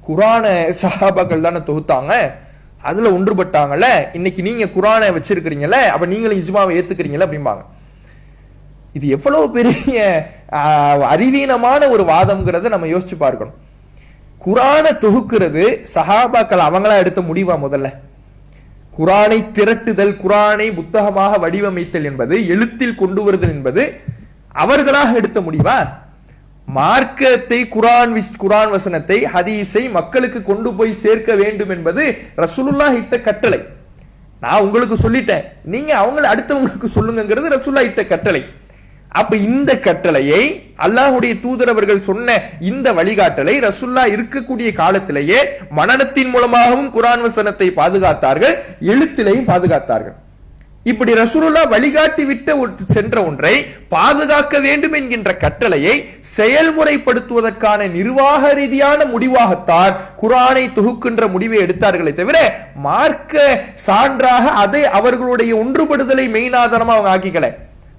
குரானை சஹாபாக்கள் தானே தொகுத்தாங்க, அதுல ஒன்றுபட்டாங்கல்ல, இன்னைக்கு நீங்க குரானை வச்சிருக்கிறீங்கல்ல, அப்ப நீங்களும் இஜ்மாவை ஏத்துக்கிறீங்கல்ல அப்படிம்பாங்க. இது எவ்வளவு பெரிய அறிவீனமான ஒரு வாதம்ங்கிறத நம்ம யோசிச்சு பார்க்கணும். குரானை தொகுக்கிறது சஹாபாக்கள் அவங்களா எடுத்த முடிவா? முதல்ல குரானை திரட்டுதல், குரானை புத்தகமாக வடிவமைத்தல் என்பது, எழுத்தில் கொண்டு வருதல் என்பது அவர்களாக எடுத்த முடிவா? மார்க்கத்தை, குரான் வசனத்தை, ஹதீஸை மக்களுக்கு கொண்டு போய் சேர்க்க வேண்டும் என்பது ரசூலுல்லாஹ் இட்ட கட்டளை. நான் உங்களுக்கு சொல்லிட்டேன், நீங்க அவங்கள அடுத்தவங்களுக்கு சொல்லுங்கிறது ரசூலுல்லாஹ் இட்ட கட்டளை. அப்ப இந்த கட்டளையை, அல்லாஹ்வுடைய தூதர் அவர்கள் சொன்ன இந்த வழிகாட்டலை ரசூலுல்லாஹ் இருக்கக்கூடிய காலத்திலேயே மனனத்தின் மூலமாகவும் குரான் வசனத்தை பாதுகாத்தார்கள், எழுத்திலையும் பாதுகாத்தார்கள். இப்படி ரசூலுல்லாஹ் வழிகாட்டி விட்டு சென்ற ஒன்றை பாதுகாக்க வேண்டும் என்கின்ற கட்டளையை செயல்முறைப்படுத்துவதற்கான நிர்வாக ரீதியான முடிவாகத்தான் குரானை தொகுக்கின்ற முடிவை எடுத்தார்களே தவிர மார்க்க சான்றாக அதை அவர்களுடைய ஒன்றுபடுதலை மெயினாதாரமா அவங்க ஆக்கிக்கல.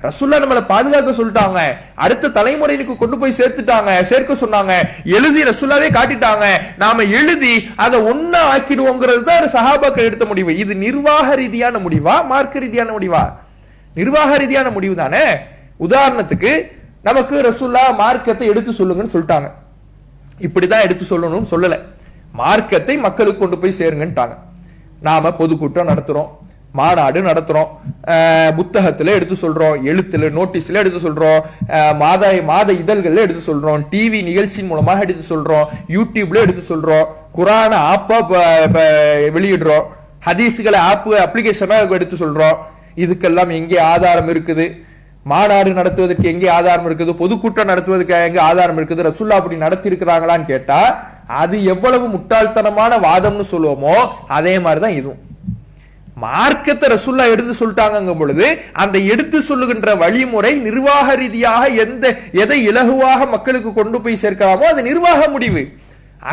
ரசூலுல்லாஹ் நம்மளை பாதுகாக்க சொல்லிட்டாங்க, அடுத்த தலைமுறைக்கு கொண்டு போய் சேர்க்க சொன்னாங்க, எழுதி ரசூலுல்லாஹ்வே காட்டிட்டாங்க, நாம எழுதி அதை ஒன்னா ஆக்கிடுவோங்கிறது தான் சஹாபாக்கள் எடுத்த முடிவு. இது நிர்வாக ரீதியான முடிவா, மார்க்க ரீதியான முடிவா? நிர்வாக ரீதியான முடிவு தானே. உதாரணத்துக்கு நமக்கு ரசூலுல்லாஹ் மார்க்கத்தை எடுத்து சொல்லுங்கன்னு சொல்லிட்டாங்க, இப்படிதான் எடுத்து சொல்லணும்னு சொல்லல, மார்க்கத்தை மக்களுக்கு கொண்டு போய் சேருங்கன்ட்டாங்க. நாம பொதுக்கூட்டம் நடத்துறோம், மாநாடு நடத்துறோம், புத்தகத்துல எடுத்து சொல்றோம், எழுத்துல நோட்டீஸ்ல எடுத்து சொல்றோம், மாத இதழ்கள்ல எடுத்து சொல்றோம், டிவி நிகழ்ச்சியின் மூலமாக எடுத்து சொல்றோம், யூடியூப்ல எடுத்து சொல்றோம், குரான ஆப்பா வெளியிடுறோம், ஹதீஸ்களை அப்ளிகேஷனா எடுத்து சொல்றோம். இதுக்கெல்லாம் எங்கே ஆதாரம் இருக்குது? மாநாடு நடத்துவதற்கு எங்கே ஆதாரம் இருக்குது? பொதுக்கூட்டம் நடத்துவதற்கு எங்கே ஆதாரம் இருக்குது? ரசூலுல்லாஹ் அப்படி நடத்தி இருக்கிறாங்களான்னு கேட்டா அது எவ்வளவு முட்டாள்தனமான வாதம்னு சொல்லுவோமோ அதே மாதிரிதான் இதுவும். மார்க்கத்தை ரசூலுல்லாஹ் எடுத்து சொல்லிட்டாங்க பொழுது அந்த எடுத்து சொல்லுகின்ற வழிமுறை நிர்வாக ரீதியாக எதை இலகுவாக மக்களுக்கு கொண்டு போய் சேர்க்கலாமோ அது நிர்வாக முடிவு.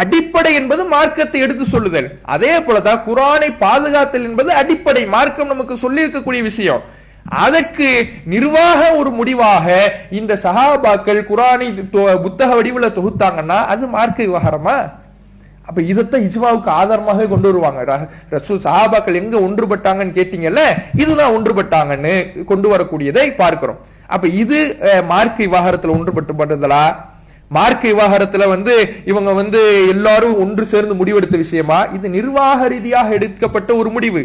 அடிப்படை என்பது மார்க்கத்தை எடுத்து சொல்லுதல். அதே போலதான் குரானை பாதுகாத்தல் என்பது அடிப்படை, மார்க்கம் நமக்கு சொல்லி இருக்கக்கூடிய விஷயம். அதற்கு நிர்வாக ஒரு முடிவாக இந்த சஹாபாக்கள் குரானை புத்தக வடிவுல தொகுத்தாங்கன்னா அது மார்க்க விவகாரமா? அப்ப இதத்தான் இஜ்மாவுக்கு ஆதாரமாக கொண்டு வருவாங்க. ரசூல் சஹாபாக்கள் எங்க ஒன்றுபட்டாங்கன்னு கேட்டீங்கல்ல, இதுதான் ஒன்றுபட்டாங்கன்னு கொண்டு வரக்கூடியதை பார்க்கிறோம். அப்ப இது மார்க்க விவகாரத்துல ஒன்றுபட்டுதலா? மார்க்க விவகாரத்துல இவங்க எல்லாரும் ஒன்று சேர்ந்து முடிவெடுத்த விஷயமா? இது நிர்வாக ரீதியாக எடுக்கப்பட்ட ஒரு முடிவு.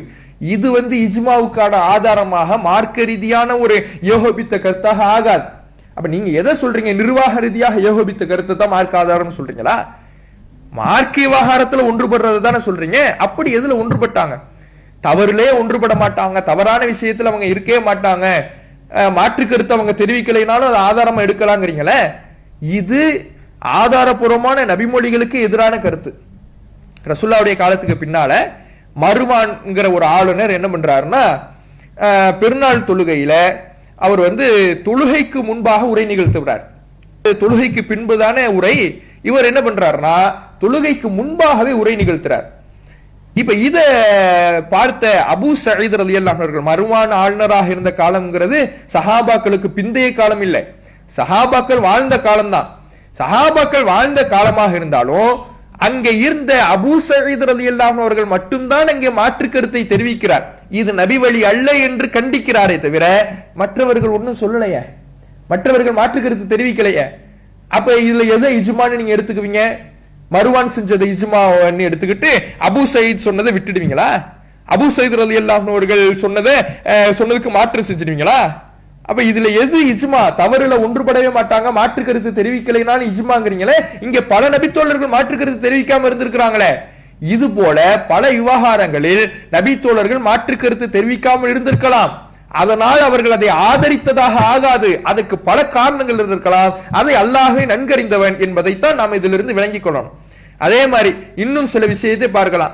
இது இஜ்மாவுக்கான ஆதாரமாக மார்க்க ரீதியான ஒரு ஏகோபித்த கருத்தாக ஆகாது. அப்ப நீங்க எதை சொல்றீங்க? நிர்வாக ரீதியாக ஏகோபித்த கருத்தை தான் மார்க்க ஆதாரம் சொல்றீங்களா? மார்க்க விவகாரத்துல ஒன்றுபடுறது தானே சொல்றீங்க. அப்படி எதுல ஒன்றுபட்டாங்க? தவறுலே ஒன்றுபட மாட்டாங்க, தவறான விஷயத்துல அவங்க இருக்கவே மாட்டாங்க, மாற்று கருத்து அவங்க தெரிவிக்கலைனாலும் அது ஆதாரமா எடுக்கலாங்கிறீங்களே. இது ஆதாரபூர்வமான நபிமொழிகளுக்கு எதிரான கருத்து. ரசூலுல்லாஹ்வுடைய காலத்துக்கு பின்னால மருவான்ங்கிற ஒரு ஆளுநர் என்ன பண்றாருன்னா, பெருநாள் தொழுகையில அவர் தொழுகைக்கு முன்பாக உரை நிகழ்த்துகிறார். தொழுகைக்கு பின்புதானே உரை. இவர் என்ன பண்றாருன்னா தொழுகைக்கு முன்பாகவே உரை நிகழ்த்துறார். இப்ப இத பார்த்த அபூ சயீத் ரலியல்லாஹு அவர்கள், மருவான் ஆளுநராக இருந்த காலம்ங்கிறது சஹாபாக்களுக்கு பிந்தைய காலம் இல்லை, சஹாபாக்கள் வாழ்ந்த காலம்தான். சஹாபாக்கள் வாழ்ந்த காலமாக இருந்தாலும் அங்கே இருந்த அபூ சயீத் ரலியல்லாஹு அவர்கள் மட்டும்தான் அங்கே மாற்று கருத்தை தெரிவிக்கிறார். இது நபி வழி அல்ல என்று கண்டிக்கிறாரே தவிர மற்றவர்கள் ஒன்னும் சொல்லலையே, மற்றவர்கள் மாற்று கருத்து தெரிவிக்கலையே. அப்ப இதுல எதை இஜ்மான்னு நீங்க எடுத்துக்குவீங்க? மருவான் செஞ்சதை இஜ்மான்னு எடுத்துக்கிட்டு அபூ சயீத் சொன்னதை விட்டுடுவீங்களா? அபூ சயீத் ரலியல்லாஹு அவர்கள் சொன்னதுக்கு மாற்று செஞ்சிடுவீங்களா? அப்ப இதுல எது இஜ்மா? தவறுல ஒன்றுபடவே மாட்டாங்க, மாற்று கருத்து தெரிவிக்கலைனாலும் இஜ்மாங்கிறீங்களே. இங்க பல நபித்தோழர்கள் மாற்று கருத்து தெரிவிக்காம இருந்திருக்கிறாங்களே. இது போல பல விவகாரங்களில் நபித்தோழர்கள் மாற்று கருத்து தெரிவிக்காமல் இருந்திருக்கலாம், அதனால் அவர்கள் அதை ஆதரித்ததாக ஆகாது. அதுக்கு பல காரணங்கள் இருக்கலாம், அதை அல்லாஹ்வே நன்கறிந்தவன் என்பதைத்தான் நாம் இதிலிருந்து விளங்கிக் கொள்ளணும். அதே மாதிரி இன்னும் சில விஷயத்தை பார்க்கலாம்.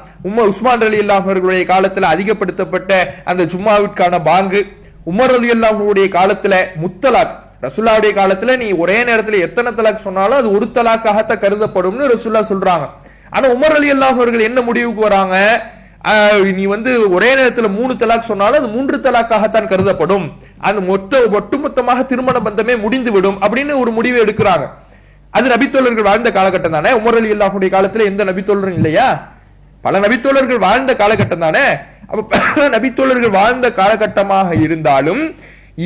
உஸ்மான் ரலியல்லாஹு அவர்களுடைய காலத்துல அதிகப்படுத்தப்பட்ட அந்த ஜும்மாவிற்கான பாங்கு, உமர் ரலியல்லாஹுடைய காலத்துல முத்தலாக், ரசூலுல்லாஹ்வுடைய காலத்துல நீ ஒரே நேரத்துல எத்தனை தலாக் சொன்னாலும் அது ஒரு தலாக்காகத்தான் கருதப்படும்னு ரசூலுல்லாஹ் சொல்றாங்க. ஆனா உமர் ரலியல்லாஹு அவர்கள் என்ன முடிவுக்கு வராங்க? நீ ஒரே நேரத்துல 3 தலாக் சொன்னாலும் அது 3 தலாக்காகத்தான் கருதப்படும், அது ஒட்டுமொத்தமாக திருமண பந்தமே முடிந்து விடும் அப்படின்னு ஒரு முடிவை எடுக்கிறாங்க. அது நபித்தோழர்கள் வாழ்ந்த காலகட்டம் தானே. உமர் ரலியல்லாஹுடைய காலத்துல எந்த நபித்தோழரும் இல்லையா? பல நபித்தோழர்கள் வாழ்ந்த காலகட்டம் தானே. அப்ப பல நபித்தோழர்கள் வாழ்ந்த காலகட்டமாக இருந்தாலும்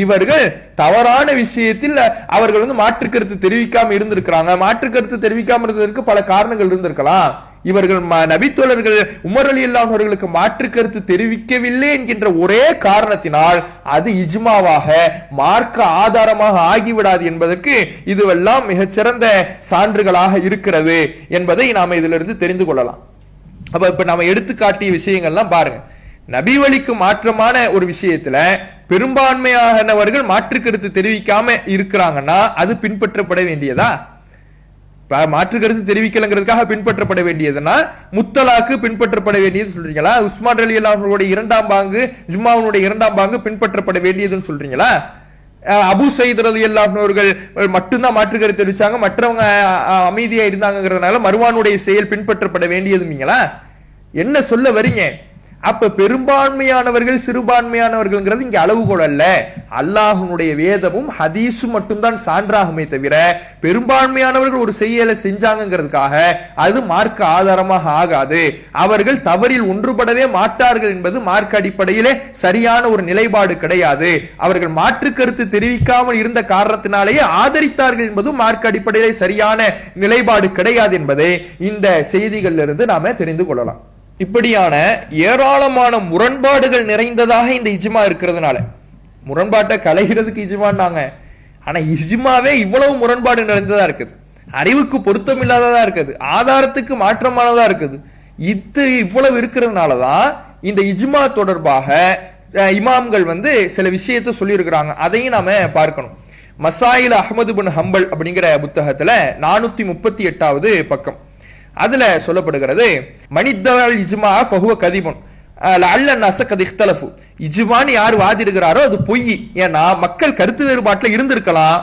இவர்கள் தவறான விஷயத்தில் அவர்கள் மாற்று கருத்து தெரிவிக்காம இருந்திருக்கிறாங்க. மாற்று கருத்து தெரிவிக்காம இருந்ததற்கு பல காரணங்கள் இருந்திருக்கலாம். இவர்கள் நபித்தோழர்கள் உமர் ரலியல்லாஹு அவர்களுக்கு மாற்று கருத்து தெரிவிக்கவில்லை என்கின்ற ஒரே காரணத்தினால் அது இஜ்மாவாக மார்க்க ஆதாரமாக ஆகிவிடாது என்பதற்கு இதுவெல்லாம் மிகச்சிறந்த சான்றுகளாக இருக்கிறது என்பதை நாம இதிலிருந்து தெரிந்து கொள்ளலாம். அப்ப இப்ப நாம எடுத்துக்காட்டிய விஷயங்கள்லாம் பாருங்க. நபி வழிக்கு மாற்றமான ஒரு விஷயத்துல பெரும்பான்மையானவர்கள் மாற்று கருத்து தெரிவிக்காம இருக்கிறாங்கன்னா அது பின்பற்றப்பட வேண்டியதா? மாற்று கருத்து தெரிவிக்கலங்கிறதுக்காக பின்பற்றப்பட வேண்டியதுன்னா முத்தலாக்கு பின்பற்றப்பட வேண்டியது சொல்றீங்களா? உஸ்மான் ரலியல்லாஹு அவர்களுடைய இரண்டாம் பாங்கு, ஜும்மாவுடைய இரண்டாம் பாங்கு பின்பற்றப்பட வேண்டியதுன்னு சொல்றீங்களா? அபு சயீத் ரலியல்லாஹு அவர்கள் மட்டும்தான் மாற்று கருத்து தெரிவிச்சாங்க, மற்றவங்க அமைதியா இருந்தாங்கிறதுனால மர்வானுடைய செயல் பின்பற்றப்பட வேண்டியதுங்களா? என்ன சொல்ல வரீங்க? அப்ப பெரும்பான்மையானவர்கள் சிறுபான்மையானவர்கள்ங்கிறது இங்க அளவுகோல் அல்ல. அல்லாஹ்வுடைய வேதமும் ஹதீஸும் மட்டும்தான் சான்றாகுமே தவிர பெரும்பான்மையானவர்கள் ஒரு செயலை செஞ்சாங்கிறதுக்காக அது மார்க்க ஆதாரமாக ஆகாது. அவர்கள் தவறில் ஒன்றுபடவே மாட்டார்கள் என்பது மார்க்க அடிப்படையிலே சரியான ஒரு நிலைப்பாடு கிடையாது. அவர்கள் மாற்று கருத்து தெரிவிக்காமல் இருந்த காரணத்தினாலேயே ஆதரித்தார்கள் என்பதும் மார்க்க அடிப்படையிலே சரியான நிலைப்பாடு கிடையாது என்பதை இந்த செய்திகளிலிருந்து நாம தெரிந்து கொள்ளலாம். இப்படியான ஏராளமான முரண்பாடுகள் நிறைந்ததாக இந்த இஜ்மா இருக்கிறதுனால முரண்பாட்டை கலைகிறதுக்கு இஜ்மான்னாங்க. ஆனா இஜ்மாவே இவ்வளவு முரண்பாடு நிறைந்ததா இருக்குது, அறிவுக்கு பொருத்தம் இல்லாததா இருக்குது, ஆதாரத்துக்கு மாற்றமானதா இருக்குது. இது இவ்வளவு இருக்கிறதுனாலதான் இந்த இஜ்மா தொடர்பாக இமாம்கள் சில விஷயத்தை சொல்லி இருக்கிறாங்க. அதையும் நாம பார்க்கணும். மசாயில் அஹ்மது பின் ஹம்பல் அப்படிங்கிற புத்தகத்துல 438வது பக்கம் அதுல சொல்லப்படுகிறது, மனிதல் இஜ்மா ஃபஹுவ கதிபுன் லஅல்ல الناس قد اختلفوا. இஜ்மான்னு யார் வாதிடுகிறாரோ அது பொய். ஏன்னா மக்கள் கருத்து வேறுபாட்டில் இருந்திருக்கலாம்.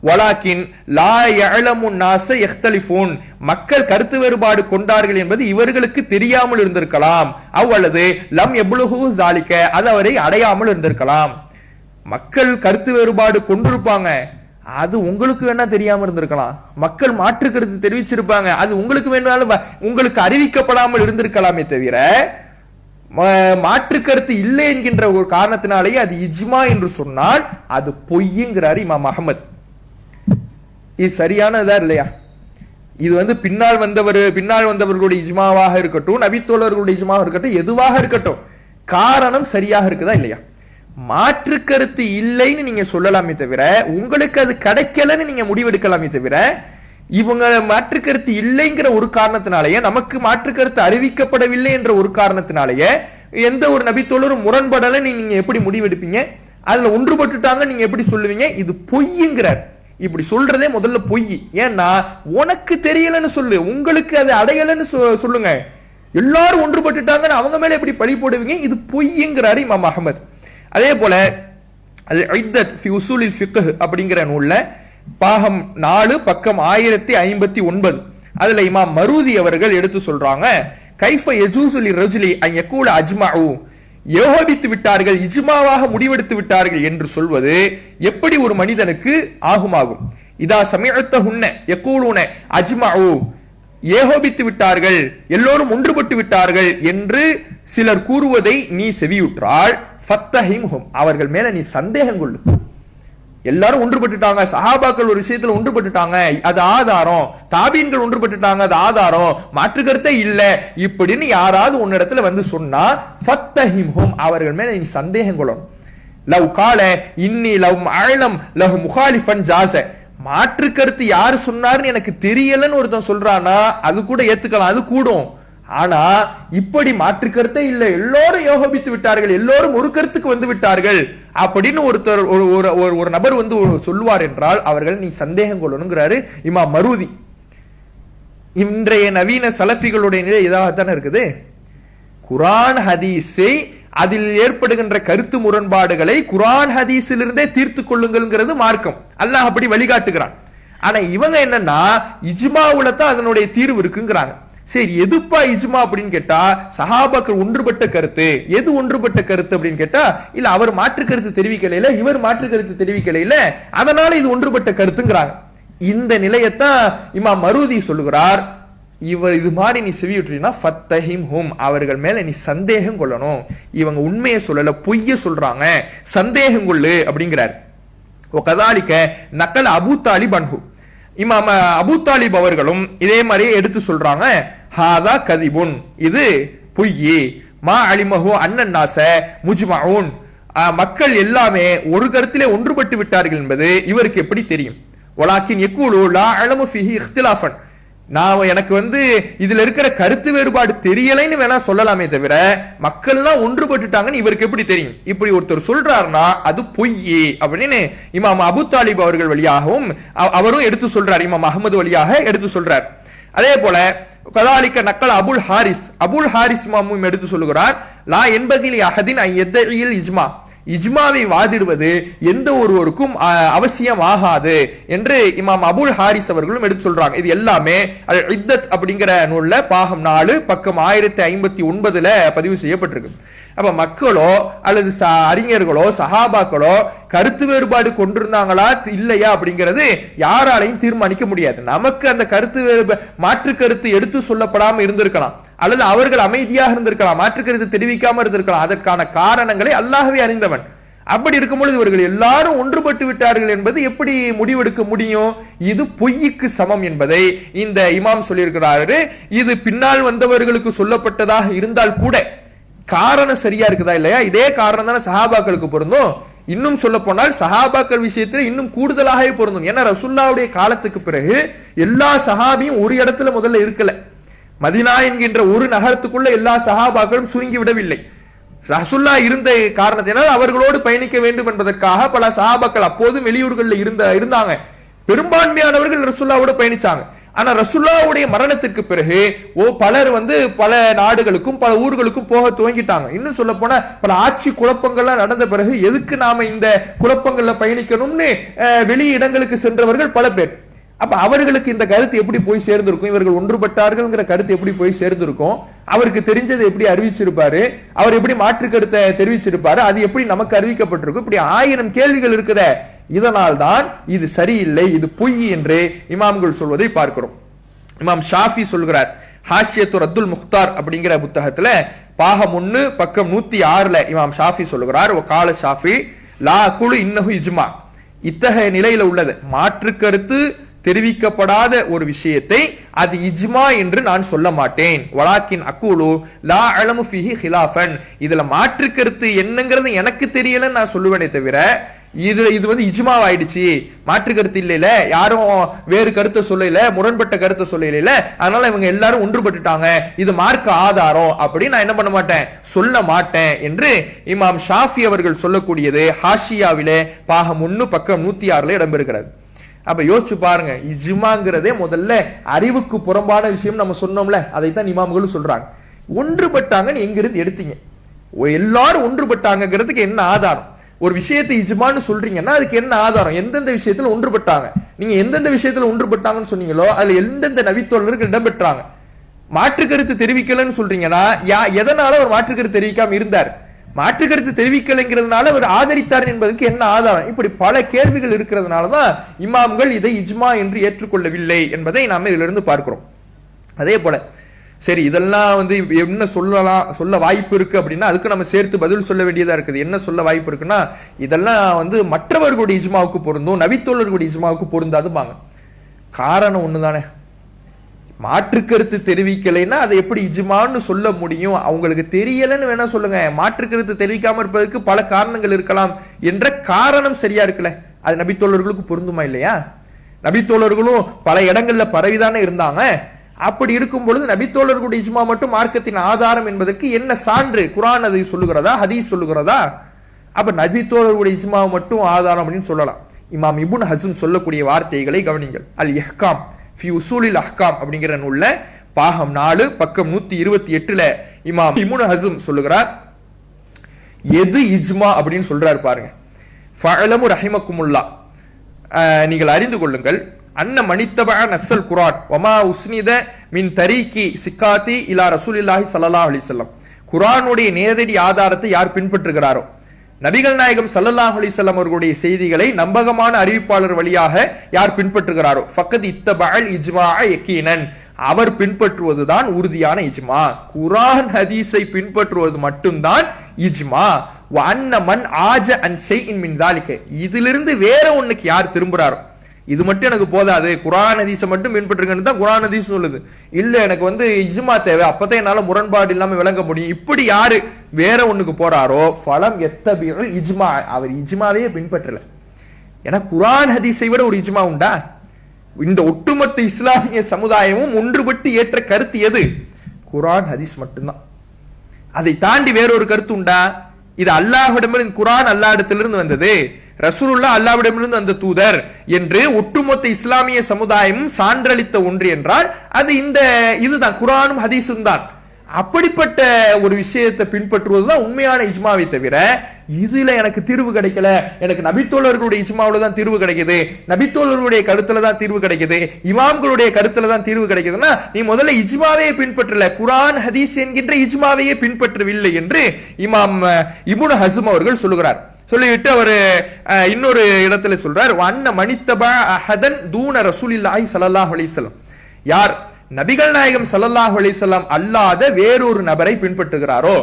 வலாக்கின் லா யஅலமு الناس يختلفون. மக்கள் கருத்து வேறுபாடு கொண்டார்கள் என்பது இவர்களுக்கு தெரியாமல் இருந்திருக்கலாம். அவ்வளவு லம் யப்லுஹு ذلك, அது அவரை அடையாமல் இருந்திருக்கலாம். மக்கள் கருத்து வேறுபாடு கொண்டிருப்பாங்க, அது உங்களுக்கு வேணா தெரியாம இருந்திருக்கலாம். மக்கள் மாற்று கருத்து தெரிவிச்சிருப்பாங்க, அது உங்களுக்கு வேணாலும் உங்களுக்கு அறிவிக்கப்படாமல் இருந்திருக்கலாமே தவிர மாற்று கருத்து இல்லை என்கின்ற ஒரு காரணத்தினாலேயே அது இஜ்மா என்று சொன்னால் அது பொய்யுங்கிறார் இமாம் அஹ்மத். இது சரியானதா இல்லையா? இது பின்னால் வந்தவர்களுடைய இஜ்மாவாக இருக்கட்டும், நபித்தோழர்களுடைய இஜ்மாவாக இருக்கட்டும், எதுவாக இருக்கட்டும், காரணம் சரியாக இருக்குதா இல்லையா? மாற்று கருத்து இல்லைன்னு நீங்க சொல்லலாமே தவிர உங்களுக்கு அது கிடைக்கலன்னு நீங்க முடிவெடுக்கலாமே தவிர இவங்க மாற்று கருத்து இல்லைங்கிற ஒரு காரணத்தினாலேயே, நமக்கு மாற்று கருத்து அறிவிக்கப்படவில்லை என்ற ஒரு காரணத்தினாலேயே எந்த ஒரு நபித்தோழரும் முரண்படல நீங்க எப்படி முடிவெடுப்பீங்க? அதுல ஒன்றுபட்டுட்டாங்க நீங்க எப்படி சொல்லுவீங்க? இது பொய்யுங்கிறார். இப்படி சொல்றதே முதல்ல பொய். ஏன்னா உனக்கு தெரியலன்னு சொல்லு, உங்களுக்கு அது அடையலன்னு சொல்லுங்க. எல்லாரும் ஒன்றுபட்டுட்டாங்கன்னு அவங்க மேல எப்படி பழி போடுவீங்க? இது பொய்யுங்கிறாரு இமாம் அஹ்மத். அதே போல அல்-இத்தத் ஃபி உஸூலில் ஃபிக்ஹ் அப்படிங்கிற நூல்ல பாகம் 4 பக்கம் 1059 அதுல இமாம் மருதி அவர்கள் எடுத்து சொல்றாங்க, கைஃப யஜூஸு லிர்ரஜுலி அன் யகூல அஜ்மஉ, யோகித்து விட்டார்கள், இஜ்மாவாக முடிவெடுத்து விட்டார்கள் என்று சொல்வது எப்படி ஒரு மனிதனுக்கு ஆகுமாகும்? இதா சமிஅத்தஹுன்ன யகூலுன அஜ்மஉ, ஏகோபித்து விட்டார்கள், எல்லோரும் ஒன்றுபட்டு விட்டார்கள் என்று சிலர் கூறுவதை நீ செவியுற்றால் ஃபத்தஹிம்ஹும், அவர்கள் மேல நீ சந்தேகம் கொள்ளு. எல்லாரும் ஒன்றுபட்டுட்டாங்க, சஹாபாக்கள் ஒரு விஷயத்துல ஒன்றுபட்டுட்டாங்க, அது ஆதாரம், தாபீன்கள் ஒன்றுபட்டுட்டாங்க, அது ஆதாரம், மாற்று கருத்தே இல்ல இப்படின்னு யாராவது உன்னிடத்துல சொன்னா ஃபத்தஹிம்ஹும், அவர்கள் மேல நீ சந்தேகம் கொள்ளணும். லவ் கால இன்னி லவ் அஅலம் லஹு முகாலிஃபன் ஜாஸ, மாற்று கருத்து யாரு சொன்னாருன்னு எனக்கு தெரியலன்னு ஒருத்தன் சொல்றானா அது கூட ஏத்துக்கலாம், அது கூடும். ஆனா இப்படி மாற்று கருத்தே இல்ல, எல்லோரும் யோகித்து விட்டார்கள், எல்லோரும் ஒரு கருத்துக்கு வந்து விட்டார்கள் அப்படின்னு ஒருத்தர் ஒரு நபர் சொல்லுவார் என்றால் அவர்கள் நீ சந்தேகம் கொள்ளணுங்கிறாரு இமாம் மருதி. இன்றைய நவீன சலஃபிகளுடைய நிலை இதாகத்தானே இருக்குது. குர்ஆன் ஹதீஸை அதில் ஏற்படுகின்ற கருத்து முரண்பாடுகளை குர்ஆன் ஹதீஸிலிருந்தே தீர்த்து கொள்ளுங்கள்ங்கிறது மார்க்கம். அல்லாஹ் அப்படி வழிகாட்டுகிறான். ஆனா இவங்க என்னன்னா இஜ்மாவுல தான் அதனுடைய தீர்வு இருக்குங்கிறாங்க. சரி, எதுப்பா இஜ்மா அப்படின்னு கேட்டா சஹாபாக்கள் ஒன்றுபட்ட கருத்து. எது ஒன்றுபட்ட கருத்து அப்படின்னு கேட்டா இல்ல அவர் மாற்று கருத்து தெரிவிக்கல, இவர் மாற்று கருத்து தெரிவிக்கல, அதனால இது ஒன்றுபட்ட கருத்துங்கிறாங்க. இந்த நிலையத்தான் இமாம் மருதி சொல்லுகிறார், இது மாதிரி நீ செவியுற்றினா ஃபத்தஹிம்ஹும், அவர்கள் மேல நீ சந்தேகம் கொள்ளணும். இவங்க உண்மையை சொல்லல, பொய்ய சொல்றாங்க, சந்தேகம் கொள்ளு அப்படிங்கிறார். கதாலிக்க நக்கல் அபூ தாலிப் அன்ஹு, இமாம் அபூ தாலிப் அவர்களும் இதே மாதிரி எடுத்து சொல்றாங்க, ஹாதா கதிபுன், இது பொய். மா அலிமஹு அன்னன்னாஸ முஜ்மஊன், மக்கள் எல்லாமே ஒரு கருத்திலே ஒன்றுபட்டு விட்டார்கள் என்பது இவருக்கு எப்படி தெரியும்? வலாக்கின் யகூலு லா அலமு ஃபீஹி இக்திலாஃபன், நான் எனக்கு இதுல இருக்கிற கருத்து வேறுபாடு தெரியலைன்னு வேணா சொல்லலாமே தவிர மக்கள்லாம் ஒன்றுபட்டுட்டாங்கன்னு இவருக்கு எப்படி தெரியும்? இப்படி ஒருத்தர் சொல்றாருன்னா அது பொய் அப்படின்னு இமாம் அபூ தாலிப் அவர்கள் வழியாகவும் அவரும் எடுத்து சொல்றார், இமாம் அஹ்மது வழியாக எடுத்து சொல்றார். அதே போல கதாலிக்க நக்கல் அபுல் ஹாரிஸ் இமாமும் எடுத்து சொல்லுகிறார், லா என்பதில் அஹதின் ஐயத்தில் இஜ்மா, இஜ்மாவை வாதிடுவது எந்த ஒருவருக்கும் அவசியம் ஆகாது என்று இமாம் அபுல் ஹாரிஸ் அவர்களும் எடுத்து சொல்றாங்க. இது எல்லாமே அல் இத்தத் அப்படிங்கிற நூல்ல பாகம் 4 பக்கம் 1059 பதிவு செய்யப்பட்டிருக்கு. அப்ப மக்களோ அல்லது அறிஞர்களோ சஹாபாக்களோ கருத்து வேறுபாடு கொண்டிருந்தாங்களா இல்லையா அப்படிங்கிறது யாராலையும் தீர்மானிக்க முடியாது. நமக்கு அந்த கருத்து மாற்று கருத்து எடுத்து சொல்லப்படாம இருந்திருக்கலாம், அல்லது அவர்கள் அமைதியாக இருந்திருக்கலாம், மாற்று கருத்து தெரிவிக்காம இருந்திருக்கலாம். அதற்கான காரணங்களை அல்லாஹ்வே அறிந்தவன். அப்படி இருக்கும்பொழுது இவர்கள் எல்லாரும் ஒன்றுபட்டு விட்டார்கள் என்பது எப்படி முடிவெடுக்க முடியும்? இது பொய்யுக்கு சமம் என்பதை இந்த இமாம் சொல்லியிருக்கிறாரு. இது பின்னால் வந்தவர்களுக்கு சொல்லப்பட்டதாக இருந்தால் கூட காரணம் சரியா இருக்குதா இல்லையா? இதே காரணம் தானே சஹாபாக்களுக்கு பொருந்தும். இன்னும் சொல்ல போனால் சஹாபாக்கள் விஷயத்தில் இன்னும் கூடுதலாகவே பொருந்தும். ஏன்னா ரசூலுல்லாஹ்வுடைய காலத்துக்கு பிறகு எல்லா சஹாபியும் ஒரு இடத்துல முதல்ல இருக்கல. மதீனா என்கின்ற ஒரு நகரத்துக்குள்ள எல்லா சஹாபாக்களும் சுருங்கி விடவில்லை. ரசூலுல்லாஹ் இருந்த காரணத்தினால் அவர்களோடு பயணிக்க வேண்டும் என்பதற்காக பல சஹாபாக்கள் அப்போதும் வெளியூர்களில் இருந்தாங்க. பெரும்பான்மையானவர்கள் ரசூலுல்லாஹ்வோட பயணிச்சாங்க. ஆனா ரசூலுல்லாஹ்வுடைய மரணத்திற்கு பிறகு பலர் பல நாடுகளுக்கும் பல ஊர்களுக்கும் போக துவங்கிட்டாங்க. இன்னும் சொல்ல போனா பல ஆட்சி குழப்பங்கள்லாம் நடந்த பிறகு எதுக்கு நாம இந்த குழப்பங்கள்ல பயணிக்கணும்னு வெளி இடங்களுக்கு சென்றவர்கள் பல பேர். அப்ப அவர்களுக்கு இந்த கருத்து எப்படி போய் சேர்ந்திருக்கும்? இவர்கள் ஒன்றுபட்டார்கள்ங்கிற கருத்து எப்படி போய் சேர்ந்திருக்கும்? அவருக்கு தெரிஞ்சதை எப்படி அறிவிச்சிருப்பாரு? அவர் எப்படி மாற்று கருத்தை தெரிவிச்சிருப்பாரு? அது எப்படி நமக்கு அறிவிக்கப்பட்டிருக்கும்? இப்படி 1000 கேள்விகள் இருக்குத. இதனால் தான் இது சரியில்லை, இது பொய் என்று இமாம்கள் சொல்வதை பார்க்கிறோம். இமாம் ஷாஃபி சொல்கிறார், ஹாஷியத்து ரத்துல் முக்தார் அப்படிங்கிற புத்தகத்துல பாகம் 1 பக்கம் 106 இமாம் ஷாஃபி சொல்லுகிறார், கால ஷாஃபி லா குழு இன்னஹு இஜ்மா, இத்தகைய நிலையில உள்ளது மாற்று கருத்து தெரிவிக்கப்படாத ஒரு விஷயத்தை அது இஜ்மா என்று நான் சொல்ல மாட்டேன். வலாக்கின் அக்கூலு லா அலமு ஃபீஹி ஹிலாஃபன், இதுல மாற்று கருத்து என்னங்கிறது எனக்கு தெரியலன்னு நான் சொல்லுவேனே தவிர இது இஜ்மா ஆயிடுச்சு, மாற்று கருத்து இல்லைல, யாரும் வேறு கருத்தை சொல்லல, முரண்பட்ட கருத்தை சொல்லல, அதனால இவங்க எல்லாரும் ஒன்றுபட்டுட்டாங்க, இது மார்க்க ஆதாரம் அப்படி நான் என்ன பண்ண மாட்டேன், சொல்ல மாட்டேன் என்று இமாம் ஷாஃபி அவர்கள் சொல்லக்கூடியது ஹாஷியாவிலே பாகம் 1 பக்கம் 106 இடம்பெறுகிறது. அப்ப யோசிச்சு பாருங்க, இஜ்மாங்கிறதே முதல்ல அறிவுக்கு புறம்பான விஷயம் நம்ம சொன்னோம்ல, அதைத்தான் இமாம்களும் சொல்றாங்க. ஒன்றுபட்டாங்கன்னு எங்கிருந்து எடுத்தீங்க? எல்லாரும் ஒன்றுபட்டாங்கிறதுக்கு என்ன ஆதாரம்? ஒரு விஷயத்தை இஜ்மான்னு சொல்றீங்கன்னா அதுக்கு என்ன ஆதாரம்? எந்தெந்த விஷயத்துல ஒன்றுபட்டாங்க? நீங்க எந்தெந்த விஷயத்துல ஒன்றுபட்டாங்கன்னு சொன்னீங்களோ அதுல எந்தெந்த நபித்தோழர்கள் இடம்பெற்றாங்க. மாற்று கருத்து தெரிவிக்கலன்னு சொல்றீங்கன்னா எதனால ஒரு மாற்று கருத்து தெரிவிக்காம இருந்தார்? மாற்று கருத்து தெரிவிக்கலைங்கிறதுனால அவர் ஆதரித்தார் என்பதற்கு என்ன ஆதாரம்? இப்படி பல கேள்விகள் இருக்கிறதுனாலதான் இமாம்கள் இதை இஜ்மா என்று ஏற்றுக்கொள்ளவில்லை என்பதை நாம இதிலிருந்து பார்க்கிறோம். அதே போல சரி, இதெல்லாம் என்ன சொல்ல வாய்ப்பு இருக்கு அப்படின்னா அதுக்கு நம்ம சேர்த்து பதில் சொல்ல வேண்டியதா இருக்குது. என்ன சொல்ல வாய்ப்பு இருக்குன்னா, இதெல்லாம் மற்றவர்களுடைய இஜ்மாவுக்கு பொருந்தும், நபித்தோழர்களுடைய இஜ்மாவுக்கு பொருந்தாதுபாங்க. காரணம் ஒண்ணுதானே, மாற்று கருத்து தெரிவிக்கலைன்னா அதை எப்படி இஜ்மான்னு சொல்ல முடியும்? அவங்களுக்கு தெரியலன்னு வேணா சொல்லுங்க, மாற்று கருத்து தெரிவிக்காம இருப்பதற்கு பல காரணங்கள் இருக்கலாம் என்ற காரணம் சரியா இருக்குல்ல, அது நபித்தோழர்களுக்கு பொருந்துமா இல்லையா? நபித்தோழர்களும் பல இடங்கள்ல பரவிதானே இருந்தாங்க. அப்படி இருக்கும் பொழுது நபித்தோழர்களுடைய இஜ்மா மட்டும் மார்க்கத்தின் ஆதாரம் என்பதற்கு என்ன சான்று? குர்ஆன் அதை சொல்லுகிறதா, ஹதீஸ் சொல்லுகிறதா? அப்ப நபித்தோழர்களுடைய இஜ்மா மட்டும் ஆதாரம் அப்படின்னு சொல்லலாம். இமாம் இப்னு ஹஸ்ம் சொல்லக்கூடிய வார்த்தைகளை கவனிங்கள். அல் இஹ்காம் ஃபி உசூலில் அஹ்காம் அப்படிங்கிற நூல்ல பாகம் 4 பக்கம் 128 இமாம் இப்னு ஹஸ்ம் சொல்லுகிறார், எது இஜ்மா அப்படின்னு சொல்றாரு பாருங்க. ஃபஅலமு ரஹிமக்குமுல்லாஹ், நீங்கள் அறிந்து கொள்ளுங்கள், அன்ன மனித்தபஅ நஸ்ஸல் குர்ஆன் வமா உஸ்னித மின் தரீகி சிக்காத்தி இலா ரசூலில்லாஹி ஸல்லல்லாஹு அலைஹி வஸல்லம், குர்ஆனுடைய நேரடி ஆதாரத்தை யார் பின்பற்றுகிறாரோ, நபிகள் நாயகம் ஸல்லல்லாஹு அலைஹி வஸல்லம் அவர்களுடைய செய்திகளை நம்பகமான அறிவிப்பாளர் வழியாக யார் பின்பற்றுகிறாரோ ஃபக்கத் இத்தபஅல் இஜ்மாஅ யகீனன், அவர் பின்பற்றுவதுதான் உறுதியான இஜ்மா. குர்ஆன் ஹதீஸை பின்பற்றுவது மட்டும்தான் இஜ்மா. வ அன்ன மன் ஆஜ அன் ஷைஇன் மின் ذلك, இதிலிருந்து வேற ஒண்ணுக்கு யார் திரும்புறாரோ, இது மட்டும் எனக்கு போதாது, குர்ஆன் ஹதீஸை மட்டும் பின்பற்றுங்கன்னு தான் குர்ஆன் ஹதீஸ் சொல்லுது, இல்ல எனக்கு இஜ்மா தேவை, அப்பதான் என்னால முரண்பாடு இல்லாம விளங்க முடியும், இப்படி யாரு வேற ஒண்ணுக்கு போறாரோ ஃபலம் யத்தபிஉல் இஜ்மா, அவர் இஜ்மாவே பின்பற்றல. ஏன்னா குர்ஆன் ஹதீஸை விட ஒரு இஜ்மா உண்டா? இந்த ஒட்டுமொத்த இஸ்லாமிய சமுதாயமும் ஒன்றுபட்டு ஏற்ற கருத்து எது? குர்ஆன் ஹதீஸ் மட்டும்தான். அதை தாண்டி வேறொரு கருத்து உண்டா? இது அல்லாஹ்விடமிருந்து, குர்ஆன் அல்லாஹ்விடத்திலிருந்து வந்தது, ரசூலுல்லாஹ் அல்லாஹ்விடமிருந்து அந்த தூதர் என்று ஒட்டுமொத்த இஸ்லாமிய சமுதாயமும் சான்றளித்த ஒன்று என்றால் அது இதுதான், குர்ஆனும் ஹதீஸும் தான். அப்படிப்பட்ட ஒரு விஷயத்தை பின்பற்றுவதுதான் உண்மையான இஜ்மாவை தவிர இதுல எனக்கு தீர்வு கிடைக்கல, எனக்கு நபித்தோழர்களுடைய இஜ்மாவுல தான் தீர்வு கிடைக்குது, நபித்தோழர்களுடைய கருத்துல தான் தீர்வு கிடைக்குது, இமாம்களுடைய கருத்துல தான் தீர்வு கிடைக்குதுன்னா நீ முதல்ல இஜ்மாவையே பின்பற்றல, குர்ஆன் ஹதீஸ் என்கின்ற இஜ்மாவையே பின்பற்றவில்லை என்று இமாம் இப்னு ஹஸ்ம் அவர்கள் சொல்லுகிறார். சொல்லிவிட்டு அவர் இன்னொரு இடத்துல சொல்றார், வண்ண மனித்தபா அஹதன் தூன ரசூலில்லாஹி ஸல்லல்லாஹு அலைஹி வஸல்லம், யார் நபிகள் நாயகம் ஸல்லல்லாஹு அலைஹி வஸல்லம் அல்லாத வேறொரு நபரை பின்பற்றுகிறாரோ,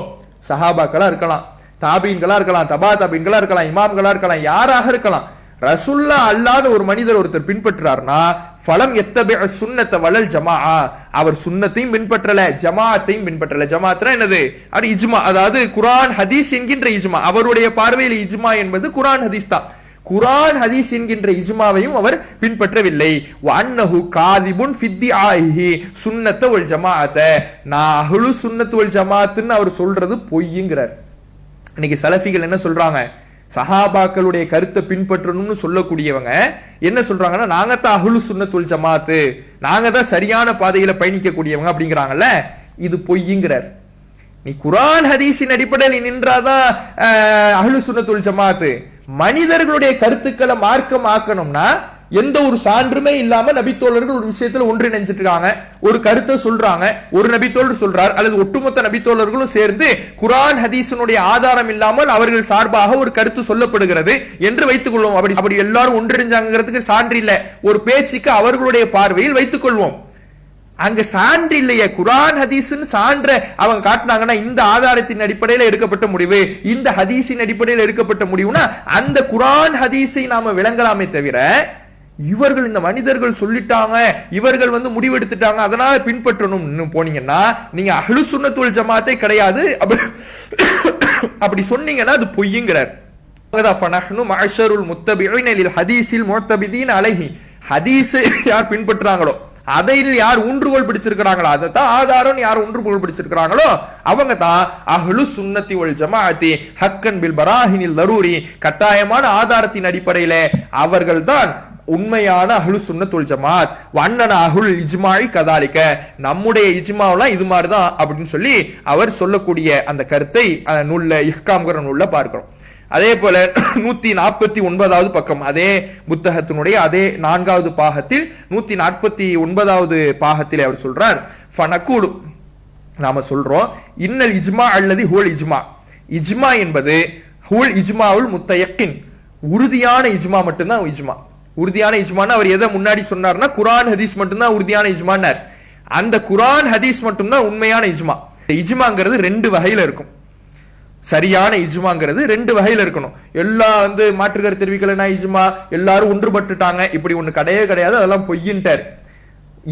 சஹாபாக்களா இருக்கலாம், தாபீன்களா இருக்கலாம், தபா தாபீன்களா இருக்கலாம், இமாம்களா இருக்கலாம், யாராக இருக்கலாம், ரசூல்லா அல்லாத ஒரு மனிதர் ஒருத்தர் பின்பற்றுறார்னா ஃபலம் யத்தபிஉ சுன்னத வலல் ஜமாஅ, அவர் சுன்னத்தையும் பின்பற்றல, ஜமாஅத்தையும் பின்பற்றல. ஜமாஅத்னா என்னது? அது இஜ்மா, அதாவது குர்ஆன் ஹதீஸ் என்கின்ற இஜ்மா. அவருடைய பார்வையில் இஜ்மா என்பது குர்ஆன் ஹதீஸ் தான். குர்ஆன் ஹதீஸ் என்கின்ற இஜ்மாவையும் அவர் பின்பற்றவில்லை. வஅன்னஹு காதிபுன் ஃபித்திஆஹி சுன்னத வல் ஜமாஅத, நான் அஹ்லு சுன்னத் வல் ஜமாஅத்னு அவர் சொல்றது பொய்ங்கிறார். இன்னைக்கு சலஃபிகள் என்ன சொல்றாங்க? சஹாபாக்களுடைய கருத்தை பின்பற்றணும்னு சொல்லக்கூடியவங்க என்ன சொல்றாங்கன்னா, நாங்க தான் அஹ்லு சுன்னத் வல் ஜமாஅத், நாங்க தான் சரியான பாதையில பயணிக்க கூடியவங்க அப்படிங்கிறாங்கல்ல, இது பொய்ங்கிறார். நீ குர்ஆன் ஹதீஸின் அடிப்படையில் நின்றாதான் அஹ்லு சுன்னத் வல் ஜமாஅத். மனிதர்களுடைய கருத்துக்களை மார்க்கம் ஆக்கணும்னா எந்த ஒரு சான்றுமே இல்லாம நபித்தோழர்கள் ஒரு விஷயத்துல ஒன்றிணைஞ்சிட்டு இருக்காங்க, ஒரு கருத்தை சொல்றாங்க, ஒரு நபித்தோழர் சொல்றார் அல்லது ஒட்டுமொத்த நபித்தோழர்களும் சேர்ந்து குர்ஆன் ஹதீஸினுடைய ஆதாரம் இல்லாமல் அவர்கள் சார்பாக ஒரு கருத்து சொல்லப்படுகிறது என்று வைத்துக் கொள்வோம். அப்படி எல்லாரும் ஒன்றிணைஞ்சாங்கிறதுக்கு சான்று இல்ல, ஒரு பேச்சுக்கு அவர்களுடைய பார்வையில் வைத்துக் கொள்வோம். அங்க சான்று இல்லையே, குர்ஆன் ஹதீஸ்னு சான்ற அவங்க காட்டினாங்கன்னா இந்த ஆதாரத்தின் அடிப்படையில் எடுக்கப்பட்ட முடிவு, இந்த ஹதீஸின் அடிப்படையில் எடுக்கப்பட்ட முடிவுனா அந்த குர்ஆன் ஹதீஸை நாம விளங்கலாமே தவிர இவர்கள் இந்த மனிதர்கள் சொல்லிட்டாங்க, இவர்கள் முடிவெடுத்துட்டாங்க அதனால பின்பற்றணும் போனீங்கன்னா நீங்க அஹ்லு சுன்னத் வல் ஜமாஅத்தே கிடையாது. அப்படி சொன்னீங்கன்னா அது பொய்ங்கிறார். ஃபனஹ்னு மஅஷருல் முத்தபிஈன லில் ஹதீஸில் முஅத்தபிதீன அலைஹி, ஹதீஸை யார் பின்பற்றுறாங்களோ, அதையில் யார் ஊன்றுகோல் பிடிச்சிருக்கிறாங்களோ, அதை தான் ஆதாரம் யார் ஊன்றுகோல் பிடிச்சிருக்கிறாங்களோ அவங்க தான் அஹ்லு சுன்னத்தி வல் ஜமாஅத்தி ஹக்கன் பில் பராஹினில் தரூரி, கட்டாயமான ஆதாரத்தின் அடிப்படையில அவர்கள் தான் உண்மையான அஹ்லு சுன்னத் வல் ஜமாஅத். வண்ணன அஹ்லுல் இஜ்மாஇ கதாலிக, நம்முடைய இஜ்மாவெல்லாம் இது மாதிரி தான் அப்படின்னு சொல்லி அவர் சொல்லக்கூடிய அந்த கருத்தை நூல்ல இஹ்காம்ங்கிற நூல்ல பார்க்கிறோம். அதே போல 149வது பக்கம் அதே புத்தகத்தினுடைய அதே 4வது பாகத்தில் 149வது பாகத்தில் அவர் சொல்றார், ஃபனகூலு, நாம சொல்றோம், இன்னல் இஜ்மா அல்லது ஹுவல் இஜ்மா, இஜ்மா என்பது ஹுவல் இஜ்மாவுல் முத்தயக்கின், உறுதியான இஜ்மா மட்டும்தான் இஜ்மா. உறுதியான இஜ்மான்னா அவர் எதை முன்னாடி சொன்னார்னா குர்ஆன் ஹதீஸ் மட்டும்தான் உறுதியான இஜ்மான்னார். அந்த குர்ஆன் ஹதீஸ் மட்டும்தான் உண்மையான இஜ்மா. இஜ்மாங்கிறது 2 வகையில இருக்கும். சரியான இஜ்மாங்கிறது 2 வகையில இருக்கணும். எல்லாம் மாற்றுகர் தெரிவிக்கலனா இஜ்மா, எல்லாரும் ஒன்றுபட்டுட்டாங்க, இப்படி ஒண்ணு கிடையவே கிடையாது, அதெல்லாம் பொய்யின்ட்டார்.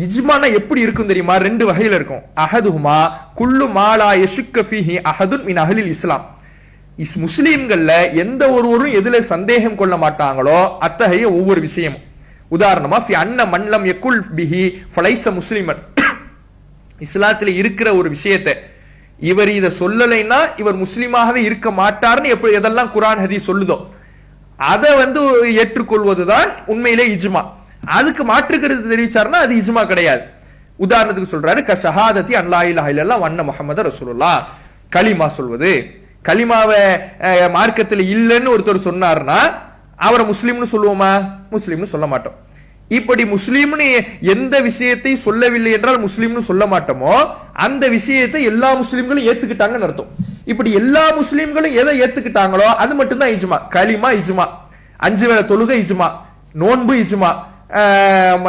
இஜ்மானா எப்படி இருக்கும் தெரியுமா? 2 வகையில இருக்கும். அஹதுஹுமா குல்லு மாலா யஷுக்க ஃபீஹி அஹதுன் மின் அஹ்லில் இஸ்லாம், முஸ்லிம்கள்ல எந்த ஒருவரும் எதுல சந்தேகம் கொள்ள மாட்டாங்களோ அத்தகைய ஒவ்வொரு விஷயமும். உதாரணமா ஃபி அன்ன மன்லம் யகுல் பிஹி ஃபலைஸ முஸ்லிமன், இஸ்லாத்துல இருக்கிற ஒரு விஷயத்தை இவர் இதை சொல்லலைன்னா இவர் முஸ்லிமாகவே இருக்க மாட்டார்னு எப்படி எதெல்லாம் குர்ஆன் ஹதீஸ் சொல்லுதோ அதை ஏற்றுக்கொள்வதுதான் உண்மையிலே இஜ்மா. அதுக்கு மாற்றுக்கிறது தெரிவிச்சாருன்னா அது இஜ்மா கிடையாது. உதாரணத்துக்கு சொல்றாரு, க ஷஹாதத்தி அன் லா இலாஹ இல்லல்லாஹ் வ அன்ன முஹம்மது ரசூலுல்லாஹ், கலிமா சொல்வது. கலிமாவை மார்க்கத்தில் இல்லைன்னு ஒருத்தர் சொன்னார்னா அவரை முஸ்லீம்னு சொல்லுவோமா? முஸ்லீம்னு சொல்ல மாட்டோம். இப்படி முஸ்லீம்னு எந்த விஷயத்தை சொல்லவில்லை என்றால் முஸ்லீம்னு சொல்ல மாட்டோமோ அந்த விஷயத்தை எல்லா முஸ்லீம்களும் ஏத்துக்கிட்டாங்கன்னு அர்த்தம். இப்படி எல்லா முஸ்லீம்களும் எதை ஏத்துக்கிட்டாங்களோ அது மட்டும்தான் இஜ்மா. களிமா இஜ்மா, 5 வேளை தொழுகை இஜ்மா, நோன்பு இஜ்மா,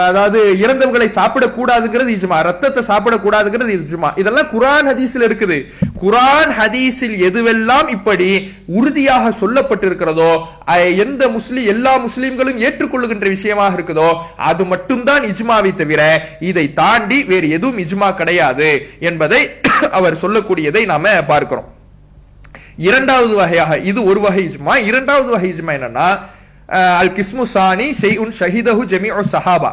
அதாவது இறந்தவர்களை சாப்பிடக்கூடாதுங்கிறது இஜ்மா, ரத்தத்தை சாப்பிடக்கூடாதுங்கிறது இஜ்மா. இதெல்லாம் குர்ஆன் ஹதீஸ்ல இருக்குது. குர்ஆன் ஹதீஸில் எதுவெல்லாம் இப்படி உறுதியாக சொல்லப்பட்டிருக்கிறதோ, எந்த எல்லா முஸ்லிம்களும் ஏற்றுக்கொள்ளுகின்ற விஷயமாக இருக்குதோ அது மட்டும்தான் இஜ்மாவை தவிர இதை தாண்டி வேறு எதுவும் இஜ்மா கிடையாது என்பதை அவர் சொல்லக்கூடியதை நாம பார்க்கிறோம். இரண்டாவது வகையாக, இது ஒரு வகை இஜ்மா. இரண்டாவது வகை இஜ்மா என்னன்னா, அல் கிஸ்மு சானி ஷைஉன் ஷஹிதஹு ஜமீஉ ஸஹாபா.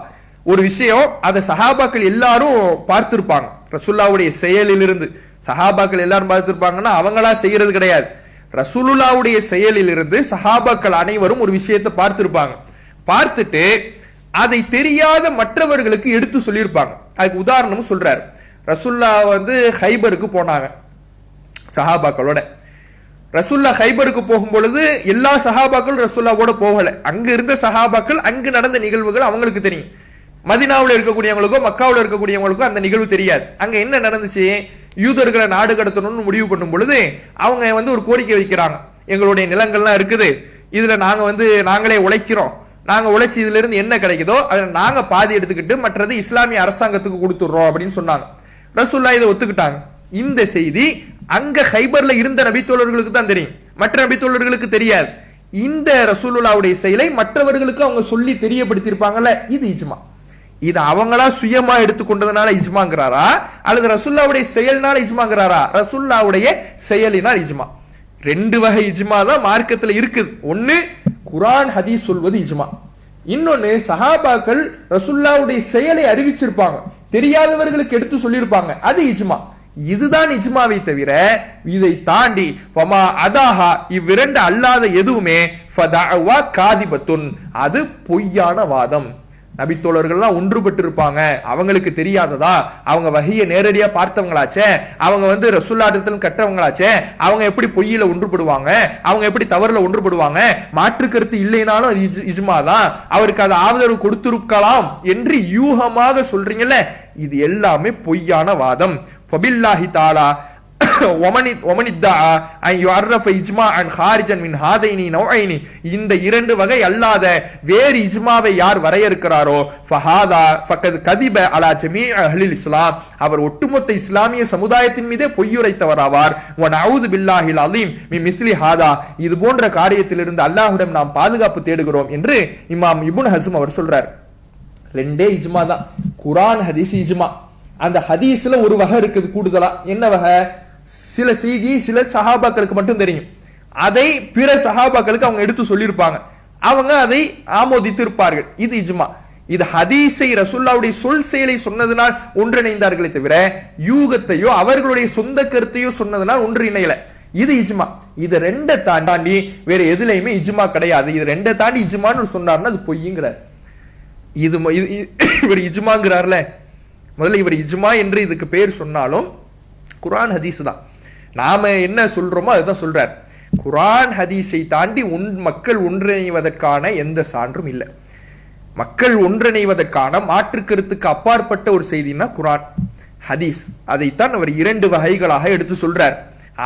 ஒரு விஷயம் அதை சஹாபாக்கள் எல்லாரும் பார்த்திருப்பாங்க. ரசூலுல்லாஹ்வுடைய செயலிலிருந்து சஹாபாக்கள் எல்லாரும் பார்த்திருப்பாங்கன்னா அவங்களா செய்யறது கிடையாது. ரசூலுல்லாஹ்வுடைய செயலிலிருந்து சஹாபாக்கள் அனைவரும் ஒரு விஷயத்தை பார்த்திருப்பாங்க. பார்த்துட்டு அதை தெரியாத மற்றவர்களுக்கு எடுத்து சொல்லியிருப்பாங்க. அதுக்கு உதாரணம் சொல்றாரு. ரசூலுல்லாஹ் ஹைபருக்கு போனாங்க சஹாபாக்களோட. ரசூல்லா ஹைபருக்கு போகும் பொழுது எல்லா சஹாபாக்கள் ரசூல்லாவோட போகல. அங்க இருந்த சஹாபாக்கள் அங்கு நடந்த நிகழ்வுகள் அவங்களுக்கு தெரியும். மதீனாவுல இருக்கக்கூடியவங்களுக்கோ மக்காவுல இருக்கக்கூடியவங்களுக்கோ அந்த நிகழ்வு தெரியாது. அங்க என்ன நடந்துச்சு, யூதர்களை நாடு கடத்தணும்னு முடிவு பண்ணும் பொழுது அவங்க ஒரு கோரிக்கை வைக்கிறாங்க. எங்களுடைய நிலங்கள்லாம் இருக்குது, இதுல நாங்களே உழைக்கிறோம், நாங்க உழைச்சி இதுல இருந்து என்ன கிடைக்குதோ அதை நாங்க பாதி எடுத்துக்கிட்டு மற்றது இஸ்லாமிய அரசாங்கத்துக்கு கொடுத்துடுறோம் அப்படின்னு சொன்னாங்க. ரசூல்லா இதை ஒத்துக்கிட்டாங்க. இந்த செய்தி அங்க ஹைபர்ல இருந்த நபித்தோழர்களுக்கு தான் தெரியும், மற்ற நபித்தோழர்களுக்கு தெரியாது. இந்த ரசூலுல்லாஹ்வுடைய செயலை மற்றவர்களுக்கு அவங்க சொல்லி தெரியப்படுத்தி இருப்பாங்கல்ல, இது இஜ்மா. இது அவங்களா சுயமா எடுத்துக்கொண்டதுனால இஜ்மாங்கிறாரா அல்லது ரசூலுல்லாஹ்வுடைய செயல்னால இஜ்மாங்கிறாரா? ரசூலுல்லாஹ்வுடைய செயலினால் இஜ்மா. ரெண்டு வகை இஜ்மா தான் மார்க்கத்துல இருக்குது. ஒன்னு குர்ஆன் ஹதீஸ் சொல்வது இஜ்மா, இன்னொன்னு சஹாபாக்கள் ரசூலுல்லாஹ்வுடைய செயலை அறிவிச்சிருப்பாங்க, தெரியாதவர்களுக்கு எடுத்து சொல்லியிருப்பாங்க, அது இஜ்மா. இதுதான் இஜ்மாவை தவிர இதை தாண்டி ஃபமா அதாஹா இவ்விரண்டு அல்லாத எதுவுமே ஃபதஅவா காதிபத்துன், அது பொய்யான வாதம். நபித்தோழர்கள்லாம் ஒன்றுபட்டு இருப்பாங்க, அவங்களுக்கு தெரியாததா? அவங்க வஹியை நேரடியா பார்த்தவங்களாச்சே, அவங்க ரசூலுல்லாஹ்விடத்தில் கற்றவங்களாச்சே, அவங்க எப்படி பொய்யில ஒன்றுபடுவாங்க, அவங்க எப்படி தவறுல ஒன்றுபடுவாங்க? மாற்று கருத்து இல்லைனாலும் அது இஜ்மா தான், அவருக்கு அது ஆதரவு கொடுத்திருக்கலாம் என்று யூகமாக சொல்றீங்கல்ல, இது எல்லாமே பொய்யான வாதம். ஃபபில்லாஹி தஆலா வமனித்தா அன் யுஅர்ரஃப இஜ்மாஅன் ஹாரிஜன் மின் ஹாதைனி நௌஐனி, இந்த இரண்டு வகை அல்லாத வேறு இஜ்மாவை யார் வரையறுக்கிறாரோ ஃபஹாதா ஃபகத் கதிப அலா ஜமீஇ அஹ்லில் இஸ்லாம், அவர் ஒட்டுமொத்த இஸ்லாமிய சமுதாயத்தின் மீதே பொய்யுரைத்தவராவார். வ நஊது பில்லாஹில் அலீம் மின் மிஸ்லி ஹாதா, இது போன்ற காரியத்திலிருந்து அல்லாஹ்விடம் நாம் பாதுகாப்பு தேடுகிறோம் என்று இமாம் இப்னு ஹஸ்ம் அவர் சொல்றார். ரெண்டே இஜ்மா தான், குர்ஆன் ஹதீஸ் இஜ்மா. அந்த ஹதீஸ்ல ஒரு வகை இருக்குது கூடுதலா. என்ன வகை? சில செய்தி சில சஹாபாக்களுக்கு மட்டும் தெரியும், அதை பிற சஹாபாக்களுக்கு அவங்க எடுத்து சொல்லியிருப்பாங்க, அவங்க அதை ஆமோதித்து இருப்பார்கள், இது இஜ்மா. இது ஹதீஸை ரசூலுல்லாஹ்வுடைய சொல் செயலை சொன்னதனால் ஒன்றிணைந்தார்களே தவிர யூகத்தையோ அவர்களுடைய சொந்த கருத்தையோ சொன்னதனால் ஒன்றிணையல, இது இஜ்மா. இது ரெண்டை தாண்டி வேற எதுலையுமே இஜ்மா கிடையாது. இது ரெண்டை தாண்டி இஜ்மான்னு சொன்னார்னா அது பொய்யுங்கிறார். இவர் இஜ்மாங்கிறார்ல, முதல்ல இவர் இஜ்மா என்று இதுக்கு பேர் சொன்னாலும் குர்ஆன் ஹதீஸ் தான். நாம என்ன சொல்றோமோ அதுதான் சொல்றார். குர்ஆன் ஹதீஸை தாண்டி மக்கள் ஒன்றிணைவதற்கான எந்த சான்றும் இல்லை. மக்கள் ஒன்றிணைவதற்கான மாற்று கருத்துக்கு அப்பாற்பட்ட ஒரு செய்தினா குர்ஆன் ஹதீஸ். அதைத்தான் அவர் இரண்டு வகைகளாக எடுத்து சொல்றார்.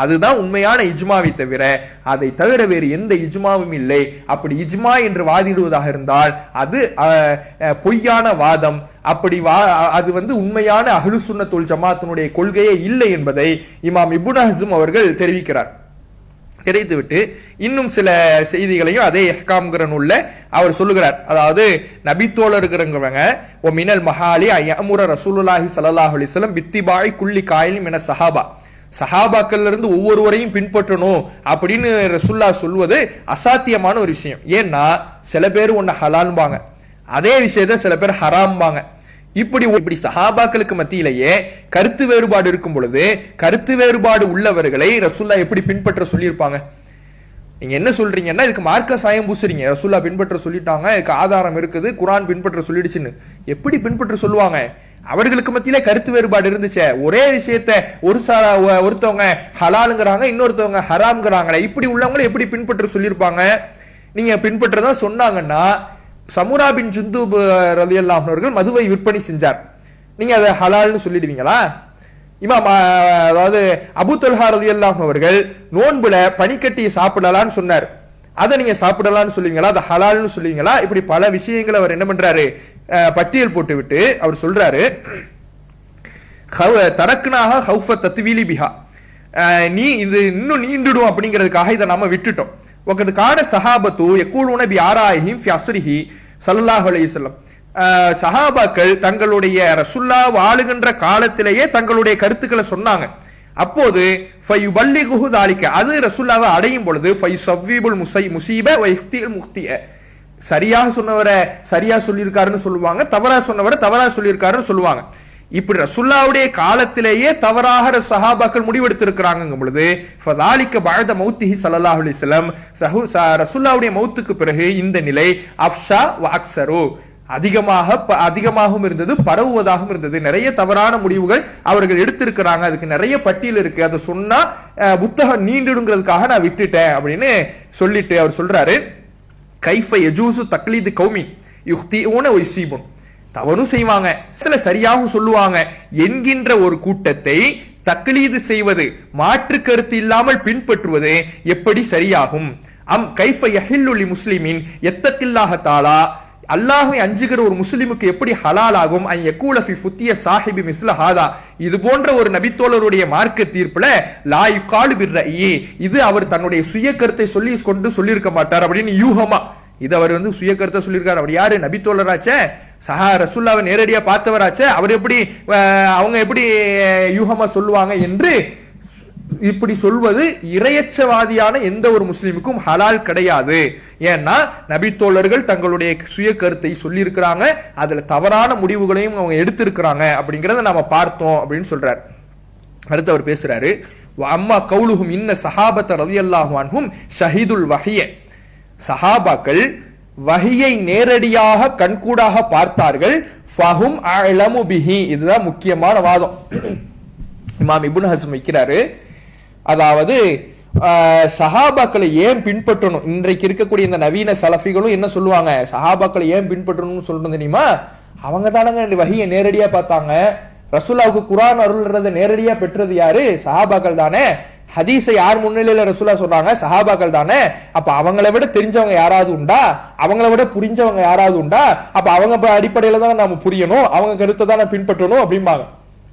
அதுதான் உண்மையான இஜ்மாவை தவிர அதை தவிர வேறு எந்த இஜ்மாவும் இல்லை. அப்படி இஜ்மா என்று வாதிடுவதாக இருந்தால் அது பொய்யான வாதம். அப்படி அது உண்மையான அஹ்லு சுன்னத் வல் ஜமாஅத்தினுடைய கொள்கையே இல்லை என்பதை இமாம் இப்னு ஹஸ்ம் அவர்கள் தெரிவிக்கிறார். தெரிவித்துவிட்டு இன்னும் சில செய்திகளையும் அதே இஹ்காம்ங்கிற நூல்ல அவர் சொல்லுகிறார். அதாவது நபித்தோழருங்கிறவங்க ஒ மினல் மஹாலி அயமுர ரசூலுல்லாஹி ஸல்லல்லாஹு அலைஹி வஸல்லம் பித்திபாய் குல்லி காயிலின் மின ஸஹாபா, சஹாபாக்கள்ல இருந்து ஒவ்வொருவரையும் பின்பற்றணும் அப்படின்னு ரசூலுல்லாஹ் சொல்வது அசாத்தியமான ஒரு விஷயம். ஏன்னா சில பேர் ஒன்னு ஹலால்பாங்க, அதே விஷயத்த சில பேர் ஹராம்பாங்க. இப்படி சஹாபாக்களுக்கு மத்தியிலேயே கருத்து வேறுபாடு இருக்கும் பொழுது கருத்து வேறுபாடு உள்ளவர்களை ரசூலுல்லாஹ் எப்படி பின்பற்ற சொல்லியிருப்பாங்க? நீங்க என்ன சொல்றீங்கன்னா இதுக்கு மார்க்க சாயம் பூசுறீங்க. ரசூலுல்லாஹ் பின்பற்ற சொல்லிட்டாங்க, இதுக்கு ஆதாரம் இருக்குது, குர்ஆன் பின்பற்ற சொல்லிடுச்சுன்னு எப்படி பின்பற்ற சொல்லுவாங்க? அவர்களுக்கு மத்தியில கருத்து வேறுபாடு இருந்துச்சே, ஒரே விஷயத்த ஒருத்தவங்க ஹலாலுங்கிறாங்க, இன்னொருத்தவங்க ஹராம்ங்கிறாங்களே, இப்படி உள்ளவங்களை எப்படி பின்பற்ற சொல்லியிருப்பாங்க? நீங்க பின்பற்றதான் சொன்னாங்கன்னா சமுரா பின் ஜுந்துப் ரலியல்லாஹு அன்ஹு அவர்கள் மதுவை விற்பனை செஞ்சார், நீங்க அதை ஹலால்னு சொல்லிடுவீங்களா? இமாம் அதாவது அபூ தல்ஹா ரலியல்லாஹு அவர்கள் நோன்புல பனிக்கட்டியை சாப்பிடலான்னு சொன்னார். அதை நீங்க சாப்பிடலாம்னு சொல்லுவீங்களா, அதை ஹலால்னு சொல்லுவீங்களா? இப்படி பல விஷயங்களை அவர் என்ன பண்றாரு, பட்டியல் போட்டு விட்டு அவர் சொல்றாரு, தரக்குனாக ஹவுஃப தத்வீலி பிஹா, நீ இது இன்னும் நீண்டுடும் அப்படிங்கிறதுக்காக இதை நாம விட்டுட்டோம். ஒக்கது காட சஹாபத்து யக்கூலுன பி ஆராயிஹிம் ஃபி அஸ்ரிஹி ஸல்லல்லாஹு அலைஹி வஸல்லம், சஹாபாக்கள் தங்களுடைய ரசூல்லா வாழுகின்ற காலத்திலேயே தங்களுடைய கருத்துக்களை சொன்னாங்க. அப்போது ஃபயுபல்லிகுஹு தாலிக, அது ரசூல்லாவை அடையும் பொழுது ஃபயுஸவ்விபுல் முஸீப வ யஹ்தில் முஹ்திய, சரியாக சொன்னவரை சரியா சொல்லியிருக்காருன்னு சொல்லுவாங்க, தவறா சொன்னவரை தவறா சொல்லியிருக்காருன்னு சொல்லுவாங்க. இப்படி ரசூல்லாவுடைய காலத்திலேயே தவறாக சஹாபாக்கள் முடிவெடுத்திருக்கிறாங்க பொழுது ஃபதாலிக பஅத மௌத்திஹி ஸல்லல்லாஹு அலைஹி வஸல்லம், ரசூல்லாவுடைய மௌத்துக்கு பிறகு இந்த நிலை அஃஷா வ அக்ஸரு, அதிகமாகவும் இருந்தது, பரவுவதாகவும் இருந்தது. நிறைய தவறான முடிவுகள் அவர்கள் எடுத்திருக்கிறாங்க. அதுக்கு நிறைய பட்டியல் இருக்கு. அதை சொன்னா புத்தகம் நீண்டுங்கிறதுக்காக நான் விட்டுட்டேன் அப்படின்னு சொல்லிட்டு அவர் சொல்றாரு, கைஃப யஜூசு தக்லீது கௌமி யுக்திஊன வ யுஸீபுன், தவறும் செய்வாங்க சில சரியாகவும் சொல்லுவாங்க என்கின்ற ஒரு கூட்டத்தை தக்லீது செய்வது, மாற்று கருத்து இல்லாமல் பின்பற்றுவது எப்படி சரியாகும்? அம் கைஃப யஹில்லு லி முஸ்லிமின் யத்தகில்லாஹ தஆலா, அல்லாஹ்வை அஞ்சுகிற ஒரு முஸ்லிமுக்கு எப்படி ஹலால் ஆகும்? ஐ யகூல ஃபி ஃபுத்திய சாஹிபி மிஸ்ல ஹாதா, இது போன்ற ஒரு நபித்தோழருடைய மார்க்க தீர்ப்புல லா யுகாலு பிர்ரஇ, இது அவர் தன்னுடைய சுய கருத்தை சொல்லி கொண்டு சொல்லியிருக்க மாட்டார் அப்படின்னு யூகமா, இது அவர் சுய கருத்தை சொல்லியிருக்காரு. அவர் யாரு? நபித்தோழராச்சே, ரசூல்லாவை நேரடியா பார்த்தவராச்சே, அவர் எப்படி அவங்க எப்படி யூகமா சொல்லுவாங்க என்று இப்படி சொல்வது இரையச்சவாதியான எந்த ஒரு முஸ்லிமுக்கும் ஹலால் கிடையாது. ஏன்னா நபித்தோழர்கள் தங்களுடைய சுய கருத்தை சொல்லி இருக்கிறாங்க, அதுல தவறான முடிவுகளையும் அவங்க எடுத்திருக்கிறாங்க அப்படிங்கறத நாம பார்த்தோம் அப்படின்னு சொல்றாரு. அடுத்து அவர் பேசுறாரு, அம்மா கவுலுஹும் இன்ன சஹாபத ரலியல்லாஹு அன்ஹும் ஷஹீதுல் வஹிய, சஹாபாக்கள் வஹியை நேரடியாக கண்கூடாக பார்த்தார்கள். ஃபஹும் அலமு பிஹி, இதுதான் முக்கியமான வாதம். இமாம் இப்னு ஹஸ்ம் வைக்கிறாரு, அதாவது சஹாபாக்களை ஏன் பின்பற்றணும்? இன்றைக்கு இருக்கக்கூடிய இந்த நவீன சலஃபிகளும் என்ன சொல்லுவாங்க, சஹாபாக்களை ஏன் பின்பற்றணும்னு சொல்றது தெரியுமா? அவங்க தானங்க வஹியை நேரடியா பார்த்தாங்க. ரசூலுல்லாஹ்வுக்கு குர்ஆன் அருள்றதை நேரடியா பெற்றது யாரு? சஹாபாக்கள் தானே. ஹதீஸை யார் முன்னிலையில ரசூலா சொல்றாங்க? சஹாபாக்கள் தானே. அப்ப அவங்கள விட தெரிஞ்சவங்க யாராவது உண்டா? அவங்கள விட புரிஞ்சவங்க யாராவது உண்டா? அப்ப அவங்க அடிப்படையில தான் நாம புரியணும், அவங்க கருத்தை தான் பின்பற்றணும் அப்படிம்பாங்க.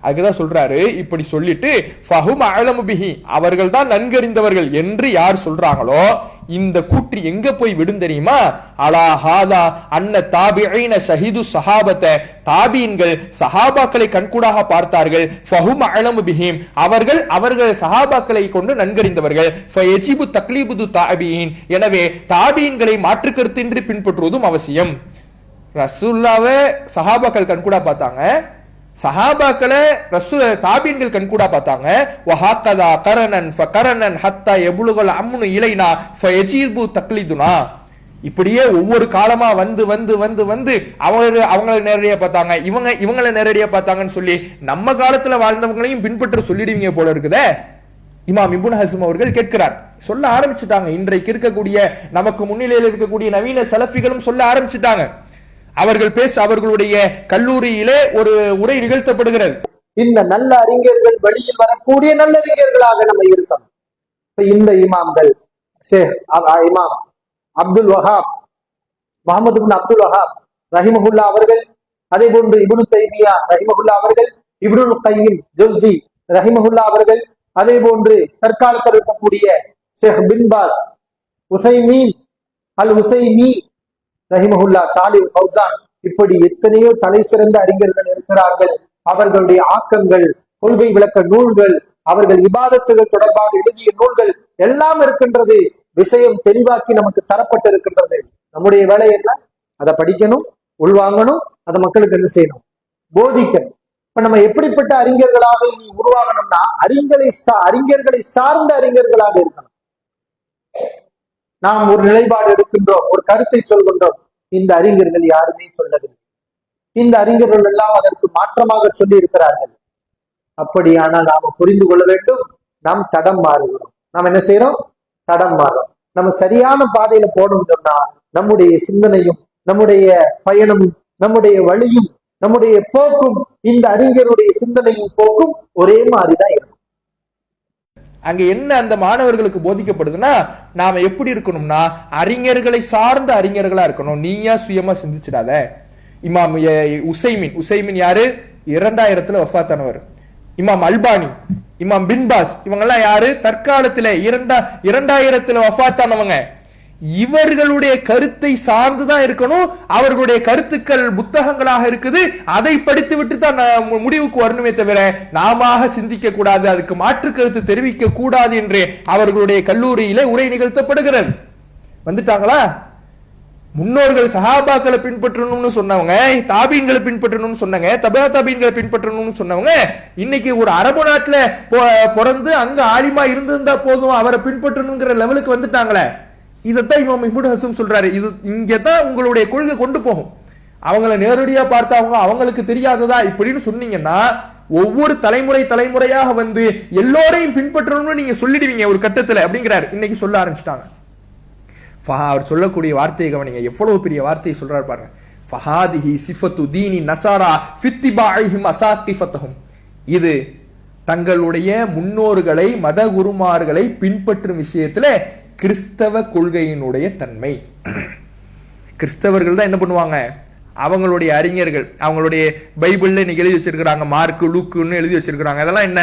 அதுதான் சொல்றாரு, இப்படி சொல்லிட்டு ஃபஹும் அலமு பிஹி, அவர்கள் தான் நன்கறிந்தவர்கள் என்று யார் சொல்றாங்களோ இந்த கூற்று எங்க போய் விடும் தெரியுமா? அலா ஹாதா அன்ன தாபிஈன ஷஹீது ஸஹாபத, தாபீன்கள் சஹாபாக்களை கண்கூடாக பார்த்தார்கள். ஃபஹும் அலமு பிஹிம், அவர்கள் சஹாபாக்களை கொண்டு நன்கறிந்தவர்கள். ஃபயஜிபு தக்லீபுது தாபீன், எனவே தாபீன்களை மாற்று கருத்தின்றி பின்பற்றுவதும் அவசியம். ரசூலுல்லாஹ்வை சஹாபாக்கள் கண்கூடா பார்த்தாங்க, சஹாபாக்களை தாபீன்கள் கண்கூடா பார்த்தாங்க. வஹாகதா கரனன் ஃபகரனன் ஹத்தா யபுலுகல் அம்னு இலைனா ஃபயஜிபு தக்லீதுனா, இப்படியே ஒவ்வொரு காலமா வந்து வந்து வந்து வந்து அவங்களை நேரடியா பார்த்தாங்க, இவங்களை நேரடியா பார்த்தாங்கன்னு சொல்லி நம்ம காலத்துல வாழ்ந்தவங்களையும் பின்பற்ற சொல்லிடுவீங்க போல இருக்குதே. இமாம் இப்னு ஹஸ்ம் அவர்கள் கேட்கிறார், சொல்ல ஆரம்பிச்சுட்டாங்க. இன்றைக்கு இருக்கக்கூடிய நமக்கு முன்னிலையில் இருக்கக்கூடிய நவீன சலஃபிகளும் சொல்ல ஆரம்பிச்சுட்டாங்க. அவர்களுடைய கல்லூரியிலே ஒரு உரை நிகழ்த்தப்படுகிறது. இந்த நல்ல அறிஞர்கள் வழியில் வரக்கூடிய நல்லறிஞர்களாக நம்ம இருக்கணும். இந்த இமாம்கள் இமாம் அப்துல் வஹாப், முஹம்மது இப்னு அப்துல் வஹாப் ரஹிமஹுல்லா அவர்கள், அதே போன்று இப்னு தைமியா ரஹிமஹுல்லா அவர்கள், இப்னுல் கையிம் ஜௌஸி ரஹிமஹுல்லா அவர்கள், அதே போன்று தற்காலத்தில் இருக்கக்கூடிய ஷேக் பின் பாஸ், உசைமீன் அல் உசைமி ரஹிமஹுல்லா, சாலிஹ் ஃபௌசான், இப்படி எத்தனையோ தலை சிறந்த அறிஞர்கள் இருக்கிறார்கள். அவர்களுடைய ஆக்கங்கள், கொள்கை விளக்க நூல்கள், அவர்கள் இபாதத்துகள் தொடர்பாக எழுதிய நூல்கள் எல்லாம் இருக்கின்றது. விஷயம் தெளிவாக்கி நமக்கு தரப்பட்டிருக்கின்றது. நம்முடைய வேலை என்ன? அதை படிக்கணும், உள்வாங்கணும், அதை மக்களுக்கு என்ன செய்யணும்? போதிக்கணும். இப்ப நம்ம எப்படிப்பட்ட அறிஞர்களாக இனி உருவாகணும்னா அறிஞர்களை சார்ந்த அறிஞர்களாக இருக்கணும். நாம் ஒரு நிலைப்பாடு எடுக்கின்றோம், ஒரு கருத்தை சொல்கின்றோம், இந்த அறிஞர்கள் யாருமே சொல்லவில்லை, இந்த அறிஞர்கள் எல்லாம் அதற்கு மாற்றமாக சொல்லி இருக்கிறார்கள். அப்படியானால் நாம புரிந்து கொள்ள வேண்டும், நாம் தடம் மாறுகிறோம். நாம் என்ன செய்யறோம்? தடம் மாறுறோம். நம்ம சரியான பாதையில போகணும்னு சொன்னா நம்முடைய சிந்தனையும் நம்முடைய பயணமும் நம்முடைய வழியும் நம்முடைய போக்கும் இந்த அறிஞருடைய சிந்தனையின் போக்கும் ஒரே மாதிரிதான் இருக்கும். அங்க என்ன அந்த மாணவர்களுக்கு போதிக்கப்படுதுன்னா, நாம எப்படி இருக்கணும்னா அறிஞர்களை சார்ந்த அறிஞர்களா இருக்கணும். நீயா சுயமா சிந்திச்சிடாத. இமாம் உசைமின் யாரு? 2000 வஃபாத்தானவர். இமாம் அல்பானி, இமாம் பின்பாஸ், இவங்க எல்லாம் யாரு? தற்காலத்துல 2000 வஃபாத்தானவங்க. இவர்களுடைய கருத்தை சார்ந்துதான் இருக்கணும். அவர்களுடைய கருத்துக்கள் புத்தகங்களாக இருக்குது, அதை படித்து விட்டு தான் முடிவுக்கு வரணுமே தவிர நாம சிந்திக்க கூடாது, அதுக்கு மாற்று கருத்து தெரிவிக்க கூடாது என்று அவர்களுடைய கல்லூரியிலே உரை நிகழ்த்தப்படுகிறது. வந்துட்டாங்களா? முன்னோர்கள் சஹாபாக்களை பின்பற்றணும்னு சொன்னவங்க, தாபீன்களை பின்பற்றணும்னு சொன்னாங்க, தபா தாபீன்களை பின்பற்றணும்னு சொன்னவங்க, இன்னைக்கு ஒரு அரபு நாட்டுல பிறந்து அங்க ஆலிமா இருந்திருந்தா போதும் அவரை பின்பற்றணுங்கிற லெவலுக்கு வந்துட்டாங்களே. இதைத்தான் இமாம் இப்னு ஹஸம் சொல்றாரு. இது இங்கதான் உங்களுடைய கொள்கை கொண்டு போகும். அவங்கள நேரடியா பார்த்தவங்க அவங்களுக்கு தெரியாததா இப்படின்னு சொன்னீங்கன்னா ஒவ்வொரு தலைமுறையாக வந்து எல்லோரையும் பின்பற்றணும்னு நீங்க சொல்லிடுவீங்க ஒரு கட்டத்துல அப்படிங்கிறாரு. இன்னைக்கு சொல்ல ஆரம்பிச்சிட்டாங்க. அவர் சொல்லக்கூடிய வார்த்தையை கவனிங்க, எவ்வளவு பெரிய வார்த்தையை சொல்றாரு பாருங்க. ஃபஹாதிஹி சிஃபத்து தீனி நஸாரா ஃபித்திபாஇஹிம் அஸாகிஃபத்தஹும். இது தங்களுடைய முன்னோர்களை மத குருமார்களை பின்பற்றும் விஷயத்துல கிறிஸ்தவ கொள்கையினுடைய தன்மை. கிறிஸ்தவர்கள் தான் என்ன பண்ணுவாங்க, அவங்களுடைய அறிஞர்கள் அவங்களுடைய பைபிள்ல இன்னைக்கு எழுதி வச்சிருக்கிறாங்க, மார்க்கு லூக்குன்னு எழுதி வச்சிருக்கிறாங்க. அதெல்லாம் என்ன,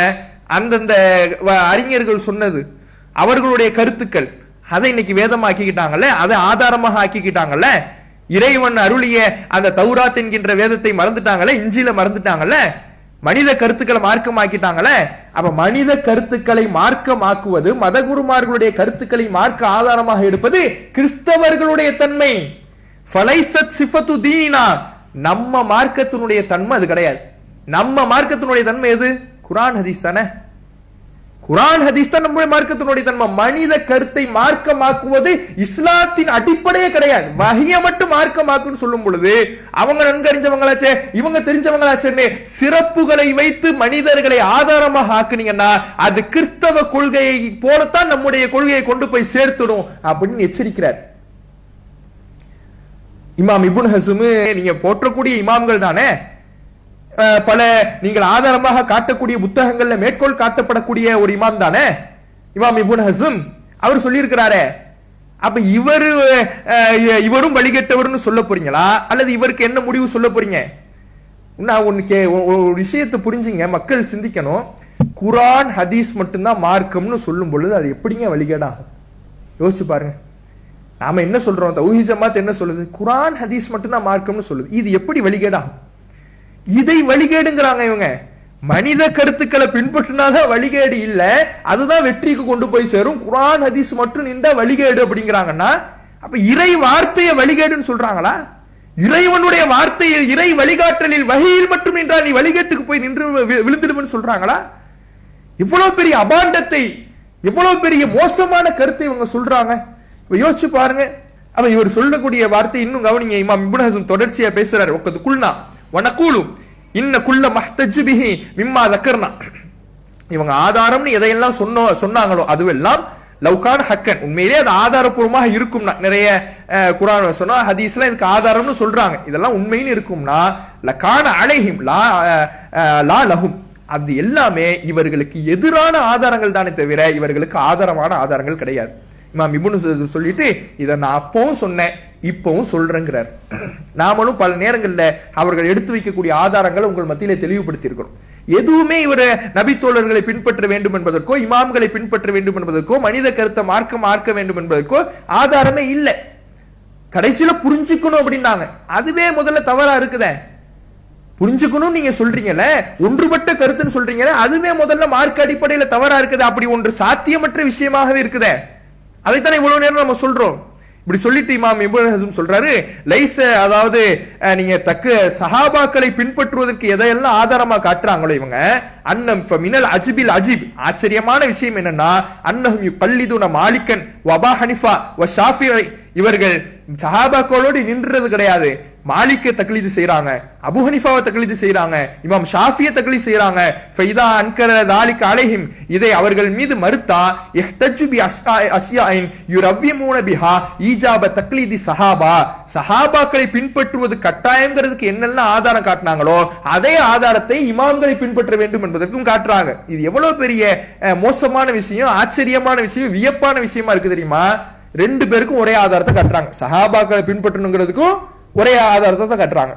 அந்தந்த அறிஞர்கள் சொன்னது, அவர்களுடைய கருத்துக்கள், அதை இன்னைக்கு வேதமாக்கிக்கிட்டாங்கல்ல, அதை ஆதாரமாக ஆக்கிக்கிட்டாங்கல்ல. இறைவன் அருளிய அந்த தௌராத் என்கின்ற வேதத்தை மறந்துட்டாங்கல்ல, இஞ்சில மறந்துட்டாங்கல்ல, மனித கருத்துக்களை மார்க்கமாக்கிட்டாங்கல்ல. அப்ப மனித கருத்துக்களை மார்க்கமாக்குவது, மதகுருமார்களுடைய கருத்துக்களை மார்க்க ஆதாரமாக எடுப்பது கிறிஸ்தவர்களுடைய தன்மை. ஃபலைசத் சிஃபத்து தீனா, நம்ம மார்க்கத்தினுடைய தன்மை அது கிடையாது. நம்ம மார்க்கத்தினுடைய தன்மை எது? குர்ஆன் ஹதீஸ் தானே. குர்ஆன் ஹதீஸ் தான் நம்முடைய மார்க்கத்தினுடைய தன்மை. மனித கருத்தை மார்க்கமாக்குவது இஸ்லாத்தின் அடிப்படையே கிடையாது. வஹிய மட்டும் மார்க்கமாக்குன்னு சொல்லும் பொழுது அவங்க நன்கறிஞ்சவங்களாச்சே, இவங்க தெரிஞ்சவங்களாச்சே சிறப்புகளை வைத்து மனிதர்களை ஆதாரமாக ஆக்குனீங்கன்னா அது கிறிஸ்தவ கொள்கையை போலத்தான் நம்முடைய கொள்கையை கொண்டு போய் சேர்த்துடும் அப்படின்னு எச்சரிக்கிறார் இமாம் இப்னு ஹஸம். நீங்க போற்றக்கூடிய இமாம்கள் தானே, பல நீங்கள் ஆதாரமாக காட்டக்கூடிய புத்தகங்கள்ல மேற்கோள் காட்டப்படக்கூடிய ஒரு இமாம் தானே இமாம் இப்னு ஹஸம். அவர் சொல்லியிருக்கிறாரே, அப்ப இவரும் வழிகட்டவர்னு சொல்ல போறீங்களா, அல்லது இவருக்கு என்ன முடிவு சொல்ல போறீங்க? ஒரு விஷயத்தை புரிஞ்சுங்க, மக்கள் சிந்திக்கணும். குர்ஆன் ஹதீஸ் மட்டும்தான் மார்க்கம்னு சொல்லும் பொழுது அது எப்படிங்க வழிகேடாகும்? யோசிச்சு பாருங்க. நாம என்ன சொல்றோம், தௌஹீத் ஜமாத் என்ன சொல்லுது? குர்ஆன் ஹதீஸ் மட்டும்தான் மார்க்கம்னு சொல்லுது. இது எப்படி வழிகேடாகும்? இதை வழிகேடுங்கிறாங்க இவங்க. மனித கருத்துக்களை பின்பற்றினாதான் வழிகேடு இல்ல, அதுதான் வெற்றிக்கு கொண்டு போய் சேரும். குர்ஆன் ஹதீஸ் மட்டும் நின்றா வழிகேடு அப்படிங்கிறாங்கன்னா அப்ப இறை வார்த்தையை வழிகேடுன்னு சொல்றாங்களா? இறைவனுடைய வார்த்தையை இறை வழிகாட்டலில் வஹீயில் மட்டும் நின்றால் நீ வழிகேட்டுக்கு போய் நின்று விழுந்துடுன்னு சொல்றாங்களா? இவ்வளவு பெரிய அபாண்டத்தை, இவ்வளவு பெரிய மோசமான கருத்தை இவங்க சொல்றாங்க. யோசிச்சு பாருங்க. அப்ப இவர் சொல்லக்கூடிய வார்த்தை இன்னும் கவனிங்க. இமாம் இப்னு ஹஸம் தொடர்ச்சியா பேசுறாரு. ஒக்கது குல்னா வனக்கூலு இன்ன குல்ல மஹ்தஜ் பிஹி மிம்மா தக்கர்னா. இவங்க ஆதாரம்னு எதையெல்லாம் சொன்னாங்களோ அதுவெல்லாம் லவ்கான் ஹக்கன், உண்மையிலே அது ஆதாரப்பூர்வமாக இருக்கும்னா, நிறைய குர்ஆன் சொன்னா ஹதீஸ்ல இதுக்கு ஆதாரம்னு சொல்றாங்க, இதெல்லாம் உண்மைன்னு இருக்கும்னா லகான அலைஹிம் லா லஹும், அது எல்லாமே இவர்களுக்கு எதிரான ஆதாரங்கள் தானே தவிர இவர்களுக்கு ஆதாரமான ஆதாரங்கள் கிடையாது. இமாம் இப்னு ஹஸம் சொல்லிட்டு இதை நான் அப்பவும் சொன்னேன் இப்பவும் சொல்றேங்கிறார். நாமளும் பல நேரங்கள்ல அவர்கள் எடுத்து வைக்கக்கூடிய ஆதாரங்களை உங்கள் மத்தியிலே தெளிவுபடுத்தி இருக்கிறோம். எதுவுமே இவர் நபித்தோழர்களை பின்பற்ற வேண்டும் என்பதற்கோ, இமாம்களை பின்பற்ற வேண்டும் என்பதற்கோ, மனித கருத்தை மார்க்க வேண்டும் என்பதற்கோ ஆதாரமே இல்லை. கடைசியில புரிஞ்சுக்கணும் அப்படின்னாங்க. அதுவே முதல்ல தவறா இருக்குதே. புரிஞ்சுக்கணும் நீங்க சொல்றீங்கல்ல, ஒன்றுபட்ட கருத்துன்னு சொல்றீங்கல்ல, அதுவே முதல்ல மார்க்க அடிப்படையில தவறா இருக்குது. அப்படி ஒன்று சாத்தியமற்ற விஷயமாகவே இருக்குதே. அதைத்தானே இவ்வளவு நேரம் நம்ம சொல்றோம். இப்படி சொல்லிட்டு இமாம் இப்னு ஹஸம் சொல்றாரு, லைஸ, அதாவது நீங்க சஹாபாக்களை பின்பற்றுவதற்கு எதையெல்லாம் ஆதாரமா காட்டுறாங்களோ இவங்க, அன்னம் மினல் அஜிபில் அஜிப், ஆச்சரியமான விஷயம் என்னன்னா அன்னஹும் யுகல்லிதுன மாலிகன் வ அபூ ஹனீஃபா வ ஷாஃபிஈ, இவர்கள் சஹாபாக்களோடு நின்றது கிடையாது, மாலிக்கை தக்லீது செய்றாங்க, அபூ ஹனீஃபாவை தக்லீது செய்றாங்க, இமாம் ஷாஃபியை தக்லீது செய்றாங்க. ஃபைதா அன்கர ذلك عليهم, இதை அவர்கள் மீது மறுத்தா இஹ்தஜு பி அஸ்யாஇன் யுரவ்விமூன பிஹா ஈஜாப தக்லீதி ஸஹாபா, சஹாபாக்களை பின்பற்றுவது கட்டாயம்ங்கிறதுக்கு என்னெல்லாம் ஆதாரம் காட்டினாங்களோ அதே ஆதாரத்தை இமாம்களை பின்பற்ற வேண்டும் என்பதற்கும் காட்டுறாங்க. இது எவ்வளவு பெரிய மோசமான விஷயம், ஆச்சரியமான விஷயம், வியப்பான விஷயமா இருக்கு தெரியுமா? ரெண்டு பேருக்கும் ஒரே ஆதாரத்தை காட்டுறாங்க. சஹாபாக்களை பின்பற்றணுங்கிறதுக்கும் ஒரே ஆதாரத்தை தான் காட்டுறாங்க,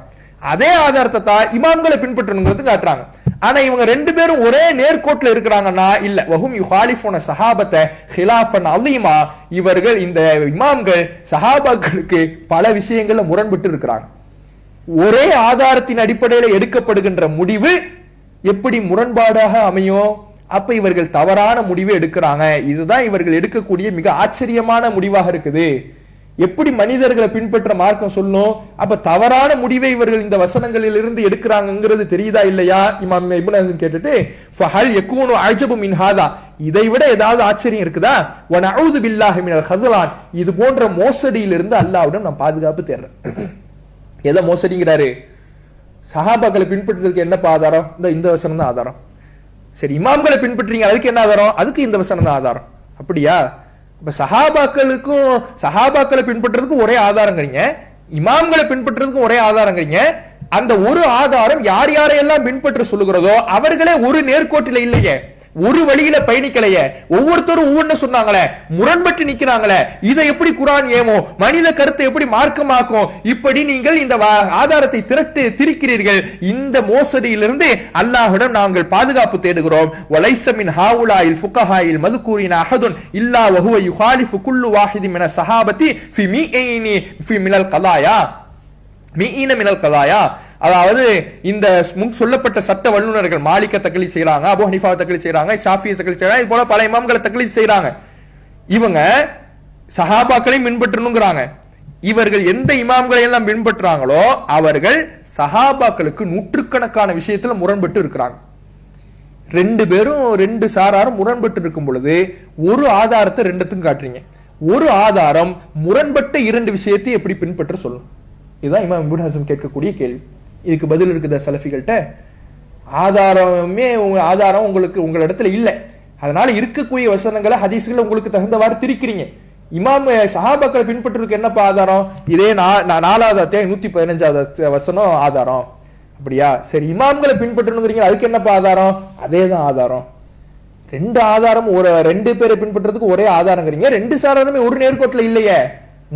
அதே ஆதாரத்தை தான் இமாம்களை பின்பற்றணுங்கிறது காட்டுறாங்க. ஆனா இவங்க ரெண்டு பேரும் ஒரே நேர்கோட்டில் இருக்கிறாங்கன்னா இல்ல. வஹும் யுஹாலிஃபுன ஸஹாபத ஹிலாஃபன் அஸீமா, இவர்கள் இந்த இமாம்கள் சஹாபாக்களுக்கு பல விஷயங்கள்ல முரண்பட்டு இருக்கிறாங்க. ஒரே ஆதாரத்தின் அடிப்படையில் எடுக்கப்படுகின்ற முடிவு எப்படி முரண்பாடாக அமையும்? அப்ப இவர்கள் தவறான முடிவை எடுக்கிறாங்க. இதுதான் இவர்கள் எடுக்கக்கூடிய மிக ஆச்சரியமான முடிவாக இருக்குது. எப்படி மனிதர்களை பின்பற்ற மார்க்கம் சொல்லும்? அப்ப தவறான முடிவை இவர்கள் இந்த வசனங்களில் இருந்து எடுக்கிறாங்கிறது தெரியுதா இல்லையா? இமாம் இப்னு ஹஸம் கேட்டுட்டு ஃபஹல் யகூனு அஜபு மின் ஹாதா, இதை விட ஏதாவது ஆச்சரியம் இருக்குதா? வ நஊது பில்லாஹி மினல் ஹஸலான், இது போன்ற மோசடியிலிருந்து அல்லாஹ்விடம் நான் பாதுகாப்பு தேடுறேன். எதை மோசடிங்கிறாரு? சஹாபாக்களை பின்பற்றுறதுக்கு என்ன ஆதாரம்? இந்த வசனம் தான் ஆதாரம். சரி, இமாம்களை பின்பற்றீங்க, அதுக்கு என்ன ஆதாரம்? அதுக்கு இந்த வசனம் தான் ஆதாரம். அப்படியா? இப்ப சஹாபாக்களை பின்பற்றுறதுக்கு ஒரே ஆதாரங்கிறீங்க, இமாம்களை பின்பற்றுறதுக்கு ஒரே ஆதாரங்கிறீங்க. அந்த ஒரு ஆதாரம் யார் யாரையெல்லாம் பின்பற்ற சொல்லுகிறதோ அவர்களே ஒரு நேர்கோட்டில இல்லையே, ஒரு வழியில பயணிக்கலையே, ஒவ்வொருத்தரும் ஒவ்வொன்னு சொன்னாங்களே, முரண்பட்டு நிக்கிறாங்களே. இதை எப்படி குர்ஆன் ஏமோ, மனித கருத்தை எப்படி மார்க்கமாக்கும்? இப்படி நீங்கள் இந்த ஆதாரத்தை திரிக்கிறீர்கள். இந்த மோசடியிலிருந்து அல்லாஹ்விடம் நாங்கள் பாதுகாப்பு தேடுகிறோம். வலைஸ மின் ஹாவுலாயில் ஃபுகஹாயில் மذ்கூரின அஹதுன் இல்லா வஹுவ யுஹாலிஃபு குல்லு வாஹிதி மின ஸஹாபத்தி ஃபி மீஇனி ஃபி மினல் கலாயா, மீஇன மினல் கலாயா. அதாவது இந்த முன் சொல்லப்பட்ட சட்ட வல்லுநர்கள் மாலிக்க தக்லீத் செய்றாங்க, அபூ ஹனீஃபா தக்லீத் செய்றாங்க, ஷாஃபியை தக்லீத் செய்றாங்க, இது போல பல இமாம்களை தக்லீத் செய்றாங்க. இவங்க சஹாபாக்களை பின்பற்றணுங்கிறாங்க. இவர்கள் எந்த இமாம்களை எல்லாம் பின்பற்றாங்களோ அவர்கள் சஹாபாக்களுக்கு நூற்றுக்கணக்கான விஷயத்துல முரண்பட்டு இருக்கிறாங்க. ரெண்டு பேரும் ரெண்டு சாராரும் முரண்பட்டு இருக்கும் பொழுது ஒரு ஆதாரத்தை ரெண்டுத்துக்கும் காட்டுறீங்க. ஒரு ஆதாரம் முரண்பட்ட இரண்டு விஷயத்தை எப்படி பின்பற்ற சொல்லும்? இதுதான் இமாம் இப்னு ஹஸம் கேட்கக்கூடிய கேள்வி. இதுக்கு பதில் இருக்குதா சலஃபிகள்கிட்ட? ஆதாரம் உங்களுக்கு உங்கள் இடத்துல இல்லை. அதனால இருக்கக்கூடிய வசனங்களை ஹதீஸ்களை உங்களுக்கு தகுந்தவாறு திரிக்கிறீங்க. இமாம் சஹாபாக்களை பின்பற்றுறதுக்கு என்னப்பா ஆதாரம்? இதே 4வது அத்தியாயம் 115வது வசனம் ஆதாரம். அப்படியா? சரி, இமாம்களை பின்பற்றணுங்கிறீங்க, அதுக்கு என்னப்பா ஆதாரம்? அதே தான் ஆதாரம். ரெண்டு ஆதாரம், ரெண்டு பேரை பின்பற்றுறதுக்கு ஒரே ஆதாரங்கிறீங்க, ரெண்டு சாராருமே ஒரு நேர்கோட்டில் இல்லையே,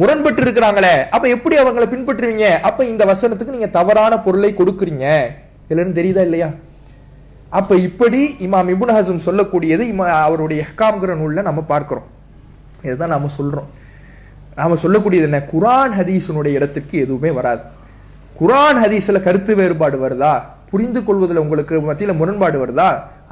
முரண்பட்டு இருக்கிறாங்களே. அப்ப எப்படி அவங்களை பின்பற்றுவீங்க? அப்ப இந்த வசனத்துக்கு நீங்க தவறான பொருளை கொடுக்குறீங்க. இதுல இருந்து தெரியுதா இல்லையா? அப்ப இப்படி இமாம் இப்னு ஹஸம் சொல்லக்கூடியது அவருடைய இஹ்காம்ங்கிற நூல்ல நம்ம பார்க்கிறோம். இதுதான் நாம சொல்றோம். நாம சொல்லக்கூடியது என்ன? குர்ஆன் ஹதீஸினுடைய இடத்திற்கு எதுவுமே வராது. குர்ஆன் ஹதீஸ்ல கருத்து வேறுபாடு வருதா, புரிந்து கொள்வதில் உங்களுக்கு மத்தியில முரண்பாடு வருதா,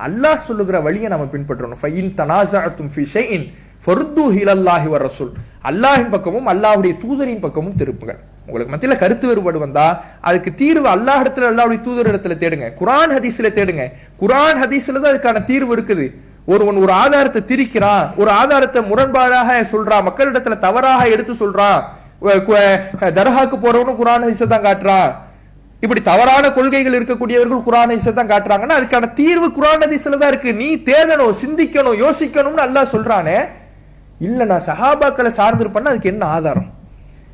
அல்லாஹ் சொல்லுகிற வழியை நம்ம பின்பற்றணும். ஃபஇன் தனாஸஅதும் ஃபீ ஷைஇன் ஃபர்து இலல்லாஹி வ ரசூல், அல்லாஹ்வின் பக்கமும் அல்லாஹ்வுடைய தூதரின் பக்கமும் திருப்புங்கள். உங்களுக்கு மத்தியில கருத்து வேறுபாடு வந்தா அதுக்கு தீர்வு அல்லாஹ் இடத்துல, அல்லாஹ்வுடைய தூதர் இடத்துல தேடுங்க, குர்ஆன் ஹதீஸ்ல தேடுங்க. குர்ஆன் ஹதீஸ்ல தான் அதுக்கான தீர்வு இருக்குது. ஒருவன் ஒரு ஆதாரத்தை திரிக்கிறான், ஒரு ஆதாரத்தை முரண்பாடாக சொல்றான், மக்களிடத்துல தவறாக எடுத்து சொல்றான், தர்காக்கு போறவனும் குர்ஆன் ஹதீஸை தான் காட்டுறான், இப்படி தவறான கொள்கைகள் இருக்கக்கூடியவர்கள் குர்ஆன் ஹதீஸை தான் காட்டுறாங்கன்னா அதுக்கான தீர்வு குர்ஆன் ஹதீஸ்ல தான் இருக்கு. நீ தேடணும், சிந்திக்கணும், யோசிக்கணும்னு அல்லாஹ் சொல்றானே. இல்ல நான் சஹாபாக்களை சார்ந்திருப்பேன்னா அதுக்கு என்ன ஆதாரம்?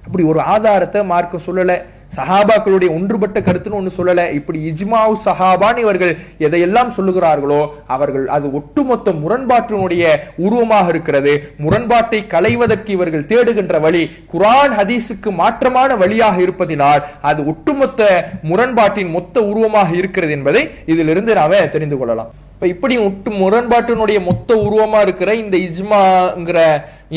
அப்படி ஒரு ஆதாரத்தை மார்க்க சொல்லல. சஹாபாக்களுடைய ஒன்றுபட்ட கருத்துன்னு ஒண்ணு சொல்லல. இப்படி இஜ்மாஉ சஹாபான்னு இவர்கள் எதையெல்லாம் சொல்லுகிறார்களோ அவர்கள் அது ஒட்டுமொத்த முரண்பாட்டினுடைய உருவமாக இருக்கிறது. முரண்பாட்டை களைவதற்கு இவர்கள் தேடுகின்ற வழி குர்ஆன் ஹதீஸுக்கு மாற்றமான வழியாக இருப்பதினால் அது ஒட்டுமொத்த முரண்பாட்டின் மொத்த உருவமாக இருக்கிறது என்பதை இதிலிருந்து நாம தெரிந்து கொள்ளலாம். இப்படி முரண்பாட்டினுடைய மொத்த உருவமா இருக்கிற இந்த இஜ்மாங்கிற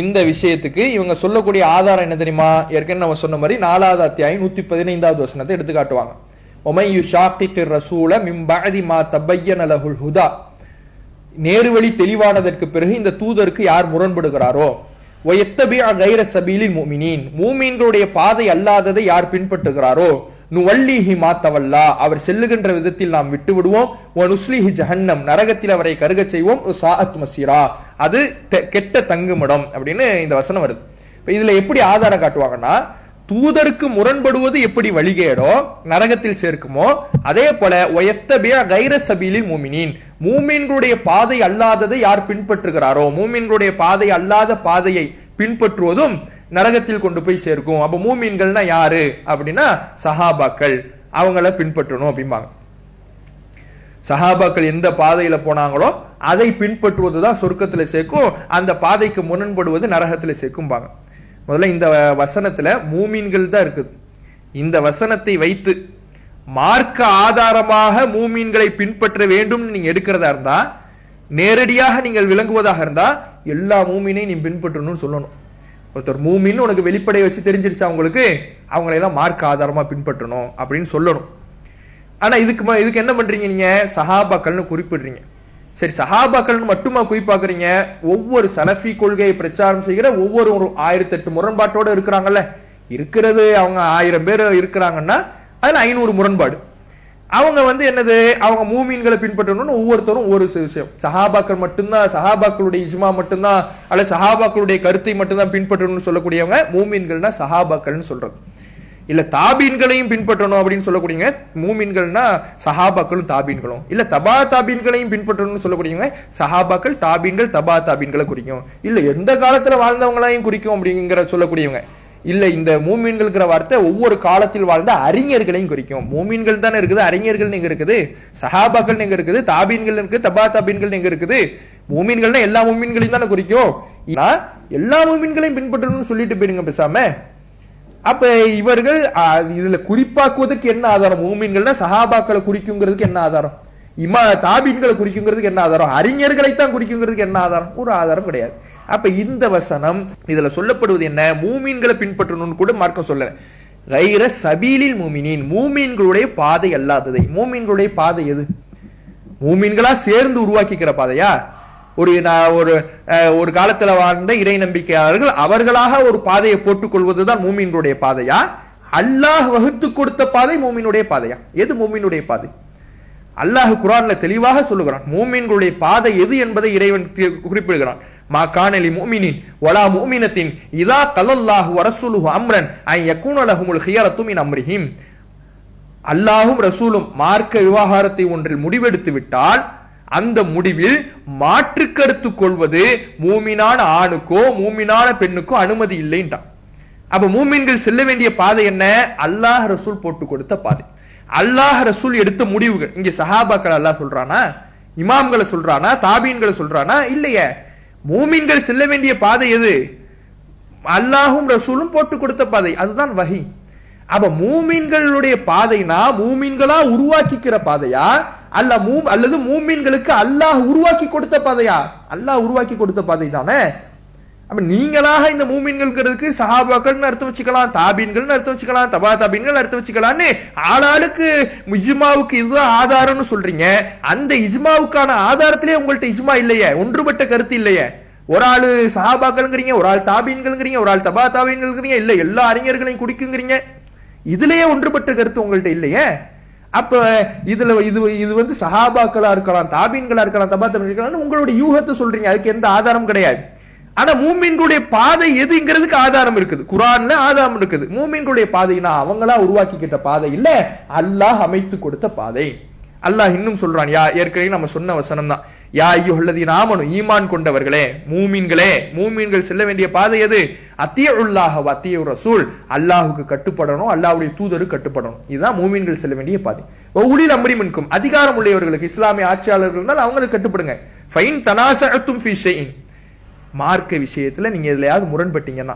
இந்த விஷயத்துக்கு இவங்க சொல்லக்கூடிய ஆதாரம் என்ன தெரியுமா? ஏற்கனவே நம்ம சொன்ன மாதிரி 4வது அத்தியாயம் 115வது வசனத்தை எடுத்து காட்டுவாங்க. ஒமை யுஷாக்கிர் ரசூல மின் பஅதி மா தபய்யன லஹுல் ஹுதா, நேர்வழி தெளிவானதற்கு பிறகு இந்த தூதருக்கு யார் முரண்படுகிறாரோ, வயத்தபிஅ கைர சபீலில் முஃமினீன், மூமின்களுடைய பாதை அல்லாததை யார் பின்பற்றுகிறாரோ, நுவல்லிஹி மா தவல்லா, அவர் செல்லுகின்ற விதத்தில் நாம் விட்டு விடுவோம், வ நுஸ்லிஹி ஜஹன்னம், நரகத்தில் அவரை கருகச் செய்வோம், சாஅத் மஸீரா, அது கெட்ட தங்குமிடம் அப்படின்னு இந்த வசனம் வருது. இப்ப இதுல எப்படி ஆதாரம் காட்டுவாங்கன்னா, தூதருக்கு முரண்படுவது எப்படி வழிகேடோ நரகத்தில் சேர்க்குமோ, அதே போல ஒயத்தபிய கைர சபீலில் மூமினின், மூமின்களுடைய பாதை அல்லாததை யார் பின்பற்றுகிறாரோ, மூமின்களுடைய பாதை அல்லாத பாதையை பின்பற்றுவதும் நரகத்தில் கொண்டு போய் சேர்க்கும். அப்ப மூமின்கள்னா யாரு அப்படின்னா சஹாபாக்கள், அவங்கள பின்பற்றணும் அப்படிம்பாங்க. சஹாபாக்கள் எந்த பாதையில போனாங்களோ அதை பின்பற்றுவதுதான் சொர்க்கத்துல சேர்க்கும், அந்த பாதைக்கு முரண்படுவது நரகத்துல சேர்க்கும்பாங்க. முதல்ல இந்த வசனத்துல மூமீன்கள் தான் இருக்குது. இந்த வசனத்தை வைத்து மார்க்க ஆதாரமாக மூமீன்களை பின்பற்ற வேண்டும் நீங்க எடுக்கிறதா இருந்தா, நேரடியாக நீங்கள் விளங்குவதாக இருந்தா எல்லா மூமீனையும் நீ பின்பற்றணும்னு சொல்லணும். ஒருத்தர் மூமின்னு உனக்கு வெளிப்படையை வச்சு தெரிஞ்சிருச்சா உங்களுக்கு, அவங்களையெல்லாம் மார்க்க ஆதாரமா பின்பற்றணும் அப்படின்னு சொல்லணும். ஆனா இதுக்கு என்ன பண்றீங்க, நீங்க சஹாபாக்கள்னு குறிப்பிடுறீங்க. சரி, சஹாபாக்கள்னு மட்டுமா குறிப்பாக்குறீங்க? ஒவ்வொரு சலஃபி கொள்கையை பிரச்சாரம் செய்கிற ஒவ்வொரு 1008 முரண்பாட்டோட இருக்கிறாங்கல்ல, இருக்கிறது அவங்க 1000 பேர் இருக்கிறாங்கன்னா அதுல 500 முரண்பாடு. அவங்க என்னது, அவங்க மூமீன்களை பின்பற்றணும்னு ஒவ்வொருத்தரும் ஒவ்வொரு விஷயம். சஹாபாக்கள் மட்டும்தான், சஹாபாக்களுடைய இஜ்மா மட்டும்தான் அல்ல சஹாபாக்களுடைய கருத்தை மட்டும்தான் பின்பற்றணும்னு சொல்லக்கூடியவங்க மூமீன்கள்னா சஹாபாக்கள்னு சொல்றது. இல்ல தாபீன்களையும் பின்பற்றணும் அப்படின்னு சொல்லக்கூடியவங்க மூமின்கள்னா சஹாபாக்களும் தாபீன்களும். இல்ல தபா தாபீன்களையும் பின்பற்றணும்னு சொல்லக்கூடியவங்க சஹாபாக்கள் தாபீன்கள் தபா தாபீன்களை குறிக்கும். இல்ல எந்த காலத்துல வாழ்ந்தவங்களையும் குறிக்கும் அப்படிங்கிற சொல்லக்கூடியவங்க. இல்ல இந்த மூமின்கள்ங்கிற வார்த்தை ஒவ்வொரு காலத்தில் வாழ்ந்த அறிஞர்களையும் குறிக்கும். மூமின்கள் தானே இருக்குது, அறிஞர்கள் எங்க இருக்குது, சஹாபாக்கள் எங்க இருக்குது, தாபீன்கள் இருக்குது, தபா தாபீன்கள் எங்க இருக்குது. மூமின்கள்னா எல்லா மூமின்களையும் தானே குறிக்கும். எல்லா மூமின்களையும் பின்பற்றணும்னு சொல்லிட்டு போயிருங்க பேசாம. அப்ப இவர்கள் இதுல குறிப்பாக்குவதற்கு என்ன ஆதாரம்? மூமின்கள்னா சஹாபாக்களை குறிக்குங்கிறதுக்கு என்ன ஆதாரம்? தாபீன்களை குறிக்குங்கிறதுக்கு என்ன ஆதாரம்? அறிஞர்களைத்தான் குறிக்குங்கிறதுக்கு என்ன ஆதாரம்? ஒரு ஆதாரம் கிடையாது. அப்ப இந்த வசனம் இதுல சொல்லப்படுவது என்ன, மூமீன்களை பின்பற்றணும்னு கூட மார்க்கம் சொல்லல. கைர சபீலில் மூமினின், மூமீன்களுடைய பாதை அல்லாததை. மூமீன்களுடைய பாதை எது? மூமீன்களா சேர்ந்து உருவாக்கிக்கிற பாதையா? ஒரு காலத்துல வாழ்ந்த இறை நம்பிக்கையாளர்கள் அவர்களாக ஒரு பாதையை போட்டுக் கொள்வதுதான் மூமீன்களுடைய பாதையா? அல்லாஹ் வகுத்து கொடுத்த பாதை மூமீனுடைய பாதையா? எது மூமீனுடைய பாதை? அல்லாஹ் குர்ஆன்ல தெளிவாக சொல்லுகிறான். மூமீன்களுடைய பாதை எது என்பதை இறைவன் குறிப்பிடுகிறான். மா கானலி முஃமினின் வலா முஃமினத்தின் இதா கலல்லாஹு வ ரசூலுஹு அம்ரன் அன் யகூன லஹுமுல் ஹியரத்து மின் அம்ரிஹிம். அல்லாஹும் ரசூலும் மார்க்க விவகாரத்தை ஒன்றில் முடிவெடுத்து விட்டால் அந்த முடிவில் மாற்று கருத்து கொள்வது மூமினான ஆணுக்கோ மூமினான பெண்ணுக்கோ அனுமதி இல்லைன்றான். அப்ப மூமின்கள் செல்ல வேண்டிய பாதை என்ன? அல்லாஹ் ரசூல் போட்டு கொடுத்த பாதை, அல்லாஹ் ரசூல் எடுத்த முடிவுகள். இங்க சஹாபாக்கள் அல்லாஹ் சொல்றானா, இமாம்களை சொல்றானா, தாபீன்களை சொல்றானா? இல்லையே. மூமின்கள் செல்ல வேண்டிய பாதை எது? அல்லாஹும் ரசூலும் போட்டு கொடுத்த பாதை, அதுதான் வஹி. அப்ப மூமின்களுடைய பாதைனா மூமின்களா உருவாக்கிக்கிற பாதையா அல்லது மூமின்களுக்கு அல்லாஹ் உருவாக்கி கொடுத்த பாதையா? அல்லாஹ் உருவாக்கி கொடுத்த பாதை தானே. அப்ப நீங்களாக இந்த மூமின்களுக்கு சஹாபாக்கள்னு அர்த்தம் வச்சுக்கலாம், தாபீன்கள்னு அர்த்தம் வச்சுக்கலாம், தபா தாபீன்கள் அர்த்தம் வச்சுக்கலான்னு ஆளாளுக்கு இஜ்மாவுக்கு இதுதான் ஆதாரம்னு சொல்றீங்க. அந்த இஜ்மாவுக்கான ஆதாரத்திலே உங்கள்ட்ட இஜ்மா இல்லையே, ஒன்றுபட்ட கருத்து இல்லையே. ஒரு ஆளு சஹாபாக்கள்ங்கிறீங்க, ஒரு ஆள் தாபீன்கள்ங்கிறீங்க, ஒரு ஆள் தபா தாபீன்கள்ங்கிறீங்க, இல்ல எல்லா அறிஞர்களையும் குடிக்குங்கிறீங்க. இதுலயே ஒன்றுபட்ட கருத்து உங்கள்ட்ட இல்லையே. அப்ப இது சஹாபாக்களா இருக்கலாம், தாபீன்களா இருக்கலாம், தபா தாபீன்களா இருக்கலாம், உங்களுடைய யூகத்தை சொல்றீங்க. அதுக்கு எந்த ஆதாரம் கிடையாது. ஆனா மூமின்களுடைய பாதை எதுங்கிறதுக்கு ஆதாரம் இருக்குது, குர்ஆன்ல ஆதாரம் இருக்குது. மூமின்களுடைய பாதைனா அவங்களா உருவாக்கிக்கிட்ட பாதை இல்ல, அல்லாஹ் அமைத்து கொடுத்த பாதை. அல்லாஹ் இன்னும் சொல்றான், ஏற்கனவே நம்ம சொன்ன வசனம் தான், யா அய்யுஹல்லதீன ஆமனு, ஈமான் கொண்டவர்களே, மூமின்களே, மூமின்கள் செல்ல வேண்டிய பாதை எது? அத்தியுல்லாஹ வ அத்தியு ரசூல், அல்லாஹ்வுக்கு கட்டுப்படணும், அல்லாஹ்வுடைய தூதருக்கு கட்டுப்படணும். இதுதான் மூமின்கள் செல்ல வேண்டிய பாதை. உலில் அம்ரி மின்கும், அதிகாரம் உள்ளவர்களுக்கு, இஸ்லாமிய ஆட்சியாளர்கள் இருந்தால் அவங்களுக்கு கட்டுப்படுங்க. ஃபைன் தனாஸஅத்தும் ஃபீ ஷைஇன், மார்க்க விஷயத்துல நீங்க எதுலயாவது முரண்பட்டீங்கன்னா,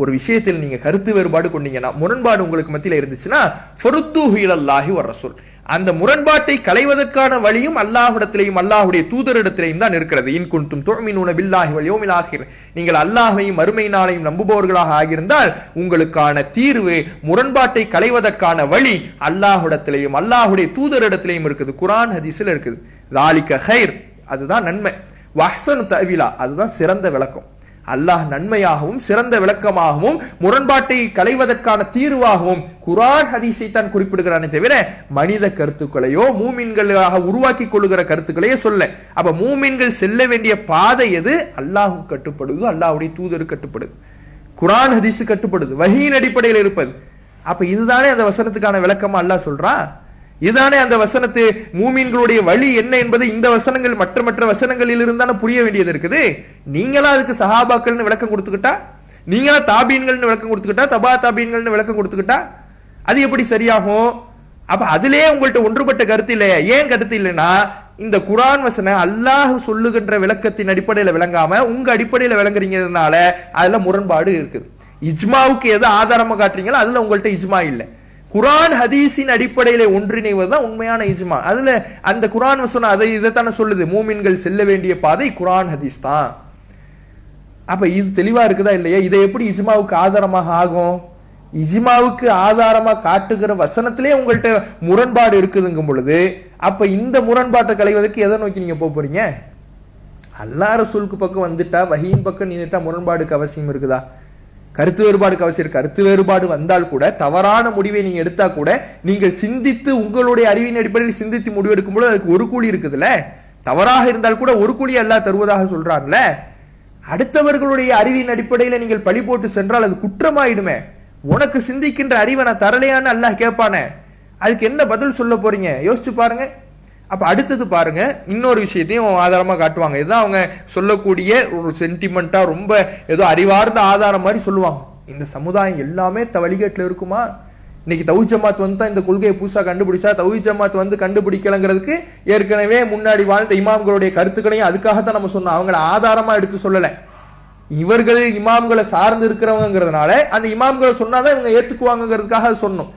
ஒரு விஷயத்தில் நீங்க கருத்து வேறுபாடு கொண்டீங்கன்னா, முரண்பாடு உங்களுக்கு மத்தியில இருந்துச்சுன்னா ஃபருத்தூஹு இலல்லாஹி வ ரசூல், அந்த முரண்பாட்டை களைவதற்கான வழியும் அல்லாஹ்விடத்திலேயும் அல்லாஹ்வுடைய தூதரிடத்திலேயும் தான் இருக்கிறது. இன் குன்தும் துஅமினூன பில்லாஹி வல் யௌமில் ஆகிர், நீங்கள் அல்லாஹ்வையும் மறுமை நாளையும் நம்புபவர்களாக ஆகியிருந்தால் உங்களுக்கான தீர்வு, முரண்பாட்டை களைவதற்கான வழி அல்லாஹ்விடத்திலேயும் அல்லாஹ்வுடைய தூதரிடத்திலேயும் இருக்குது. குர்ஆன் ஹதீஸ்ல இருக்குது. ذالிக கைர், அதுதான் நன்மை. வஹ்சனு தஅவீலா, அதுதான் சிறந்த விளக்கம். அல்லாஹ் நன்மையாகவும் சிறந்த விளக்கமாகவும் முரண்பாட்டை களைவதற்கான தீர்வாகவும் குர்ஆன் ஹதீஸை தான் குறிப்பிடுகிறானே தவிர மனித கருத்துக்களையோ மூமின்களாக உருவாக்கி கொள்ளுகிற கருத்துக்களையோ சொல்ல. அப்ப மூமின்கள் செல்ல வேண்டிய பாதை எது? அல்லாஹ்வுக்கு கட்டுப்படுது, அல்லாஹ்வுடைய தூதருக்கு கட்டுப்படுது. குர்ஆன் ஹதீஸ் கட்டுப்படுது, வஹீயின் அடிப்படையில் இருப்பது. அப்ப இதுதானே அந்த வசனத்துக்கான விளக்கமா அல்லாஹ் சொல்றான். இதுதானே அந்த வசனத்து மூமின்களுடைய வழி என்ன என்பதை இந்த வசனங்கள் மற்ற வசனங்களில் இருந்தான புரிய வேண்டியது இருக்குது. நீங்களா அதுக்கு சஹாபாக்கள்னு விளக்கம் கொடுத்துக்கிட்டா, நீங்களா தாபீன்கள்னு விளக்கம் கொடுத்துக்கிட்டா, தபா தாபீன்கள்னு விளக்கம் கொடுத்துக்கிட்டா அது எப்படி சரியாகும்? அப்ப அதிலே உங்கள்ட்ட ஒன்றுபட்ட கருத்து இல்லையா? ஏன் கருத்து இல்லைன்னா, இந்த குர்ஆன் வசனம் அல்லாஹ் சொல்லுகின்ற விளக்கத்தின் அடிப்படையில் விளங்காம உங்க அடிப்படையில் விளங்குறீங்கிறதுனால அதுல முரண்பாடு இருக்குது. இஜ்மாவுக்கு எது ஆதாரமா காட்டுறீங்களோ அதுல உங்கள்ட்ட இஜ்மா இல்லை. குர்ஆன் ஹதீஸின் அடிப்படையில ஒன்றிணைவதுதான் உண்மையான இஜ்மா. அதுல அந்த குர்ஆன் வசனம் இதைத்தானே சொல்லுது, மூமின்கள் செல்ல வேண்டிய பாதை குர்ஆன் ஹதீஸ் தான். அப்ப இது தெளிவா இருக்குதா இல்லையா? இதை எப்படி இஜ்மாவுக்கு ஆதாரமாக ஆகும்? இஜ்மாவுக்கு ஆதாரமா காட்டுகிற வசனத்திலே உங்கள்ட்ட முரண்பாடு இருக்குதுங்கும் பொழுது அப்ப இந்த முரண்பாட்டை களைவதற்கு எதை நோக்கி நீங்க போறீங்க? அல்லாஹ் ரசூலுக்கு பக்கம் வந்துட்டா, வஹீயின் பக்கம் நின்னுட்டா முரண்பாடுக்கு அவசியம் இருக்குதா? கருத்து வேறுபாடுக்கு அவசியம். கருத்து வேறுபாடு வந்தால் கூட, தவறான முடிவை நீங்க எடுத்தா கூட, நீங்கள் சிந்தித்து உங்களுடைய அறிவின் அடிப்படையில் சிந்தித்து முடிவெடுக்கும் போது அதுக்கு ஒரு கூலி இருக்குதுல்ல. தவறாக இருந்தால் கூட ஒரு கூலி அல்லாஹ் தருவதாக சொல்றான்ல. அடுத்தவர்களுடைய அறிவின் அடிப்படையில நீங்கள் பழி போட்டு சென்றால் அது குற்றமாயிடுமே. உனக்கு சிந்திக்கின்ற அறிவை நான் தரலையான்னு அல்லாஹ் கேட்பானே, அதுக்கு என்ன பதில் சொல்ல போறீங்க? யோசிச்சு பாருங்க. அப்ப அடுத்தது பாருங்க, இன்னொரு விஷயத்தையும் ஆதாரமா காட்டுவாங்க. இதுதான் அவங்க சொல்லக்கூடிய ஒரு சென்டிமெண்டா, ரொம்ப ஏதோ அறிவார்ந்த ஆதாரம் மாதிரி சொல்லுவாங்க. இந்த சமுதாயம் எல்லாமே வழிகேட்டுல இருக்குமா? இன்னைக்கு தௌஹீத் ஜமாத் வந்து தான் இந்த கொள்கையை புதுசா கண்டுபிடிச்சா, தௌஹீத் ஜமாத் வந்து கண்டுபிடிக்கலங்கிறதுக்கு ஏற்கனவே முன்னாடி வாழ்ந்த இமாம்களுடைய கருத்துக்களையும் அதுக்காகத்தான் நம்ம சொன்னோம். அவங்கள ஆதாரமா எடுத்து சொல்லல. இவர்கள் இமாம்களை சார்ந்து இருக்கிறவங்கிறதுனால அந்த இமாம்களை சொன்னாதான் இவங்க ஏத்துக்குவாங்கிறதுக்காக சொன்னோம்.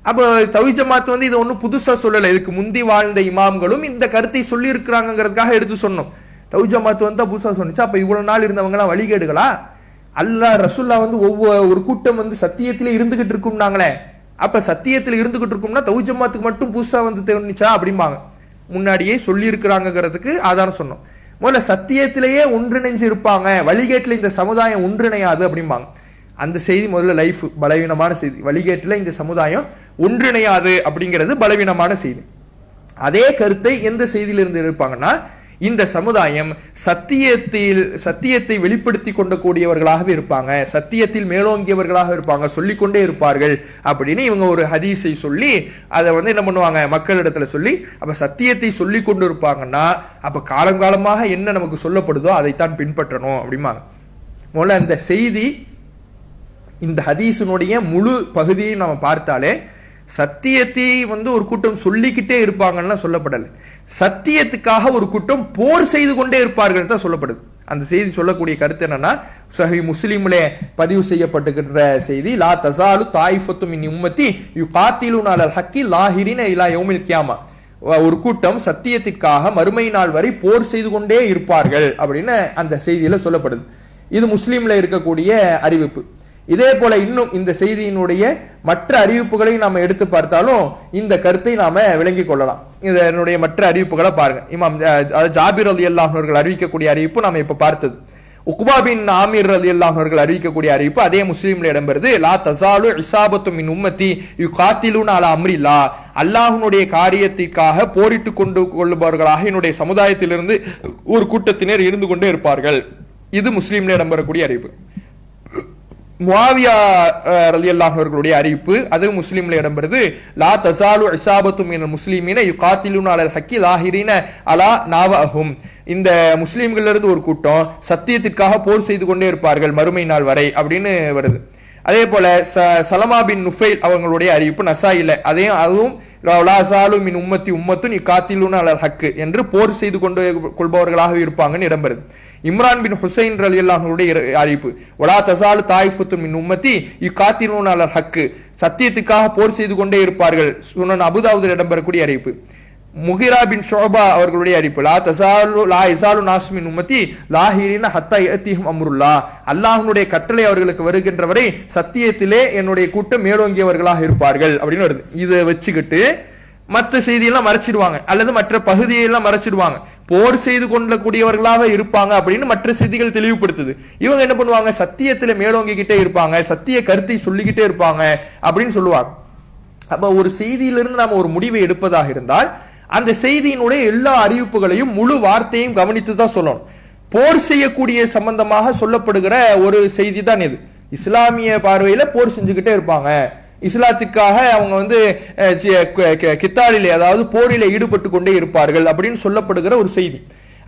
அப்ப தௌஹீத் ஜமாத் வந்து இது ஒன்னும் புதுசா சொல்லல. இதுக்கு முந்தி வாழ்ந்த இமாம்களும் இந்த கருத்தை சொல்லி இருக்கிறாங்கிறதுக்காக எடுத்து சொன்னோம். தௌஹீத் ஜமாத் வந்து புதுசா சொன்னிச்சு. அப்ப இவ்வளவு நாள் இருந்தவங்க எல்லாம் வழிகேடுகளா? அல்லாஹ் ரசூல்லா வந்து ஒரு கூட்டம் வந்து சத்தியத்திலே இருந்துகிட்டு இருக்கும்னாங்களே, அப்ப சத்தியத்தில் இருந்துகிட்டு இருக்கும்னா தௌஹீத் ஜமாத்துக்கு மட்டும் புதுசா வந்து தெரிஞ்சிச்சா அப்படிம்பாங்க. முன்னாடியே சொல்லி இருக்கிறாங்கிறதுக்கு ஆதாரம் சொன்னோம். முதல்ல சத்தியத்திலேயே ஒன்றிணைஞ்சு இருப்பாங்க, வழிகேட்டில் இந்த சமுதாயம் ஒன்றிணையாது அப்படிம்பாங்க. அந்த செய்தி முதல்ல லைஃப் பலவீனமான செய்தி. வழிகேட்டில் இந்த சமுதாயம் ஒன்றிணையாது அப்படிங்கிறது பலவீனமான செய்தி. அதே கருத்தை எந்த செய்தியிலிருந்து இருப்பாங்கன்னா, இந்த சமுதாயம் சத்தியத்தை வெளிப்படுத்தி கொண்டக்கூடியவர்களாகவே இருப்பாங்க, சத்தியத்தில் மேலோங்கியவர்களாக இருப்பாங்க, சொல்லிக்கொண்டே இருப்பார்கள் அப்படின்னு இவங்க ஒரு ஹதீஸை சொல்லி அதை வந்து என்ன பண்ணுவாங்க, மக்களிடத்துல சொல்லி, அப்ப சத்தியத்தை சொல்லி கொண்டு இருப்பாங்கன்னா அப்ப காலம் காலமாக என்ன நமக்கு சொல்லப்படுதோ அதைத்தான் பின்பற்றணும் அப்படிம்பாங்க. முதல்ல அந்த செய்தி, இந்த ஹதீஸினுடைய முழு பகுதியை நம்ம பார்த்தாலே சத்தியத்தை வந்து ஒரு கூட்டம் சொல்லிக்கிட்டே இருப்பாங்கன்னா சொல்லப்படலை, சத்தியத்துக்காக ஒரு கூட்டம் போர் செய்து கொண்டே இருப்பார்கள் தான் சொல்லப்படுது. அந்த செய்தி சொல்லக்கூடிய கருத்து என்னன்னா, சஹீஹ் முஸ்லிம்ல பதிவு செய்யப்பட்டிருக்கிற செய்தி, லா தஸாலு தாயிஃபத்து மின் உம்மத்தி யுகாத்திலூன அலல் ஹக்கி லாஹிரின இலா யௌமில் கியாமா. ஒரு கூட்டம் சத்தியத்திற்காக மறுமை நாள் வரை போர் செய்து கொண்டே இருப்பார்கள் அப்படின்னு அந்த செய்தியில சொல்லப்படுது. இது முஸ்லிம்ல இருக்கக்கூடிய அறிவிப்பு. இதே போல இன்னும் இந்த செய்தியினுடைய மற்ற அறிவிப்புகளை நாம எடுத்து பார்த்தாலும் இந்த கருத்தை நாம விளங்கிக் கொள்ளலாம். இதனுடைய மற்ற அறிவிப்புகளை பாருங்க. இமாம் ஜாபிர் ரலியல்லாஹு அன்ஹு அவர்கள் அறிவிக்கக்கூடிய அறிவிப்பு நாம இப்ப பார்த்தது. உக்பா பின் ஆமிர் ரலியல்லாஹு அன்ஹு அவர்கள் அறிவிக்கக்கூடிய அறிவிப்பு அதே முஸ்லிம்ல இடம்பெறுது. லா தஸாலு இஸாபத்து மின் உம்மத்தி யுகாத்திலூன அலா அம்ரில்லா. அல்லாஹ்வுடைய காரியத்திற்காக போரிட்டு கொள்ளுபவர்களாக என்னுடைய சமுதாயத்திலிருந்து ஒரு கூட்டத்தினர் இருந்து கொண்டே இருப்பார்கள். இது முஸ்லிம்ல இடம்பெறக்கூடிய அறிவிப்பு. முஆவியா ரலியல்லாஹு அவர்களுடைய அறிவிப்பு அது முஸ்லிம்ல இடம்பெறுது. லா தஸாலு இஸாபத்து மினல் முஸ்லிமீன யுகாத்திலூன அலல் ஹக்கி லாஹிரின அலா நாவஹும். இந்த முஸ்லிம்கள்ல இருந்து ஒரு கூட்டம் சத்தியத்திற்காக போர் செய்து கொண்டே இருப்பார்கள் மறுமை நாள் வரை அப்படின்னு வருது. அதே போல சலமா பின் நுஃபைல் அவங்களுடைய அறிவிப்பு நசாயில அதுவும் லா ஸாலு மின் உம்மத்தி உம்மத்துன் யுகாத்திலூன அலல் ஹக் என்று போர் செய்து கொள்பவர்களாக இருப்பாங்கன்னு இடம்பெறுது. இம்ரான் பின் ஹுசைன் ரலியல்லாஹு அன்ஹுடைய அறிவிப்பு, வலா தஸாலு தாயிஃபத்து மின் உம்மத்தி யுகாத்திலூன அலல் ஹக், சத்தியத்துக்காக போர் செய்து கொண்டே இருப்பார்கள். சுனன் அபூதாவூதில் இடம்பெறக்கூடிய அறிவிப்பு. முகிரா பின் ஷுபா அவர்களுடைய அறிவிப்பு, லா இஸாலு நாஸ் மின் உம்மத்தி லாஹிரின ஹத்தா யஅதிஹும் அம்ருல்லாஹ். அல்லாஹ்வுடைய கட்டளை அவர்களுக்கு வருகின்ற வரை சத்தியத்திலே என்னுடைய கூட்டம் மேலோங்கியவர்களாக இருப்பார்கள் அப்படின்னு வருது. இதை வச்சுக்கிட்டு மற்ற செய்தியெல்லாம் மறைச்சிடுவாங்க, அல்லது மற்ற பகுதியெல்லாம் மறைச்சிடுவாங்க. போர் செய்து கொள்ளக்கூடியவர்களாக இருப்பாங்க அப்படின்னு மற்ற செய்திகள் தெளிவுபடுத்துது. இவங்க என்ன பண்ணுவாங்க, சத்தியத்துல மேலோங்கிக்கிட்டே இருப்பாங்க, சத்திய கருத்தை சொல்லிக்கிட்டே இருப்பாங்க அப்படின்னு சொல்லுவாங்க. அப்ப ஒரு செய்தியிலிருந்து நாம ஒரு முடிவை எடுப்பதாக இருந்தால் அந்த செய்தியினுடைய எல்லா அறிவிப்புகளையும் முழு வார்த்தையும் கவனித்து தான் சொல்லணும். போர் செய்யக்கூடிய சம்பந்தமாக சொல்லப்படுகிற ஒரு செய்தி தான் இது. இஸ்லாமிய பார்வையில போர் செஞ்சுக்கிட்டே இருப்பாங்க, இஸ்லாத்துக்காக அவங்க வந்து கித்தாலிலே அதாவது போரிலே ஈடுபட்டு கொண்டே இருப்பார்கள் அப்படின்னு சொல்லப்படுகிற ஒரு செய்தி.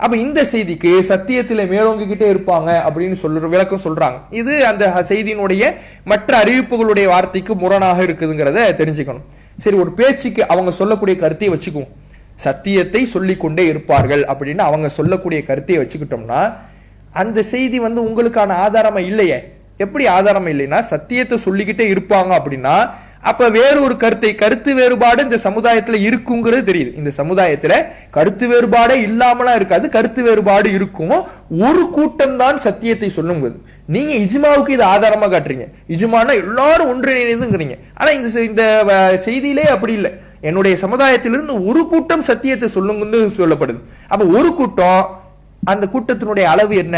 அப்ப இந்த செய்திக்கு சத்தியத்திலே மேலோங்கிக்கிட்டே இருப்பாங்க அப்படின்னு விளக்கம் சொல்றாங்க. இது அந்த செய்தியினுடைய மற்ற அறிவிப்புகளுடைய வார்த்தைக்கு முரணாக இருக்குதுங்கிறத தெரிஞ்சுக்கணும். சரி, ஒரு பேச்சுக்கு அவங்க சொல்லக்கூடிய கருத்தையை வச்சுக்குவோம். சத்தியத்தை சொல்லிக் கொண்டே இருப்பார்கள் அப்படின்னு அவங்க சொல்லக்கூடிய கருத்தையை வச்சுக்கிட்டோம்னா அந்த செய்தி வந்து உங்களுக்கான ஆதாரமா இல்லையே. எப்படி ஆதாரம் இல்லைன்னா, சத்தியத்தை சொல்லிக்கிட்டே இருப்பாங்க அப்படின்னா அப்ப வேறு ஒரு கருத்து வேறுபாடு இந்த சமுதாயத்துல இருக்குங்கிறது தெரியுது. இந்த சமுதாயத்துல கருத்து வேறுபாடே இல்லாமலாம் இருக்காது, கருத்து வேறுபாடு இருக்கும். ஒரு கூட்டம் தான் சத்தியத்தை சொல்லும்போது நீங்க இஜ்மாவுக்கு இது ஆதாரமா காட்டுறீங்க. இஜ்மானா எல்லாரும் ஒன்றிணைந்துங்கிறீங்க. ஆனா இந்த செய்தியிலே அப்படி இல்லை. என்னுடைய சமுதாயத்திலிருந்து ஒரு கூட்டம் சத்தியத்தை சொல்லுங்கன்னு சொல்லப்படுது. அப்ப ஒரு கூட்டம், அந்த கூட்டத்தினுடைய அளவு என்ன,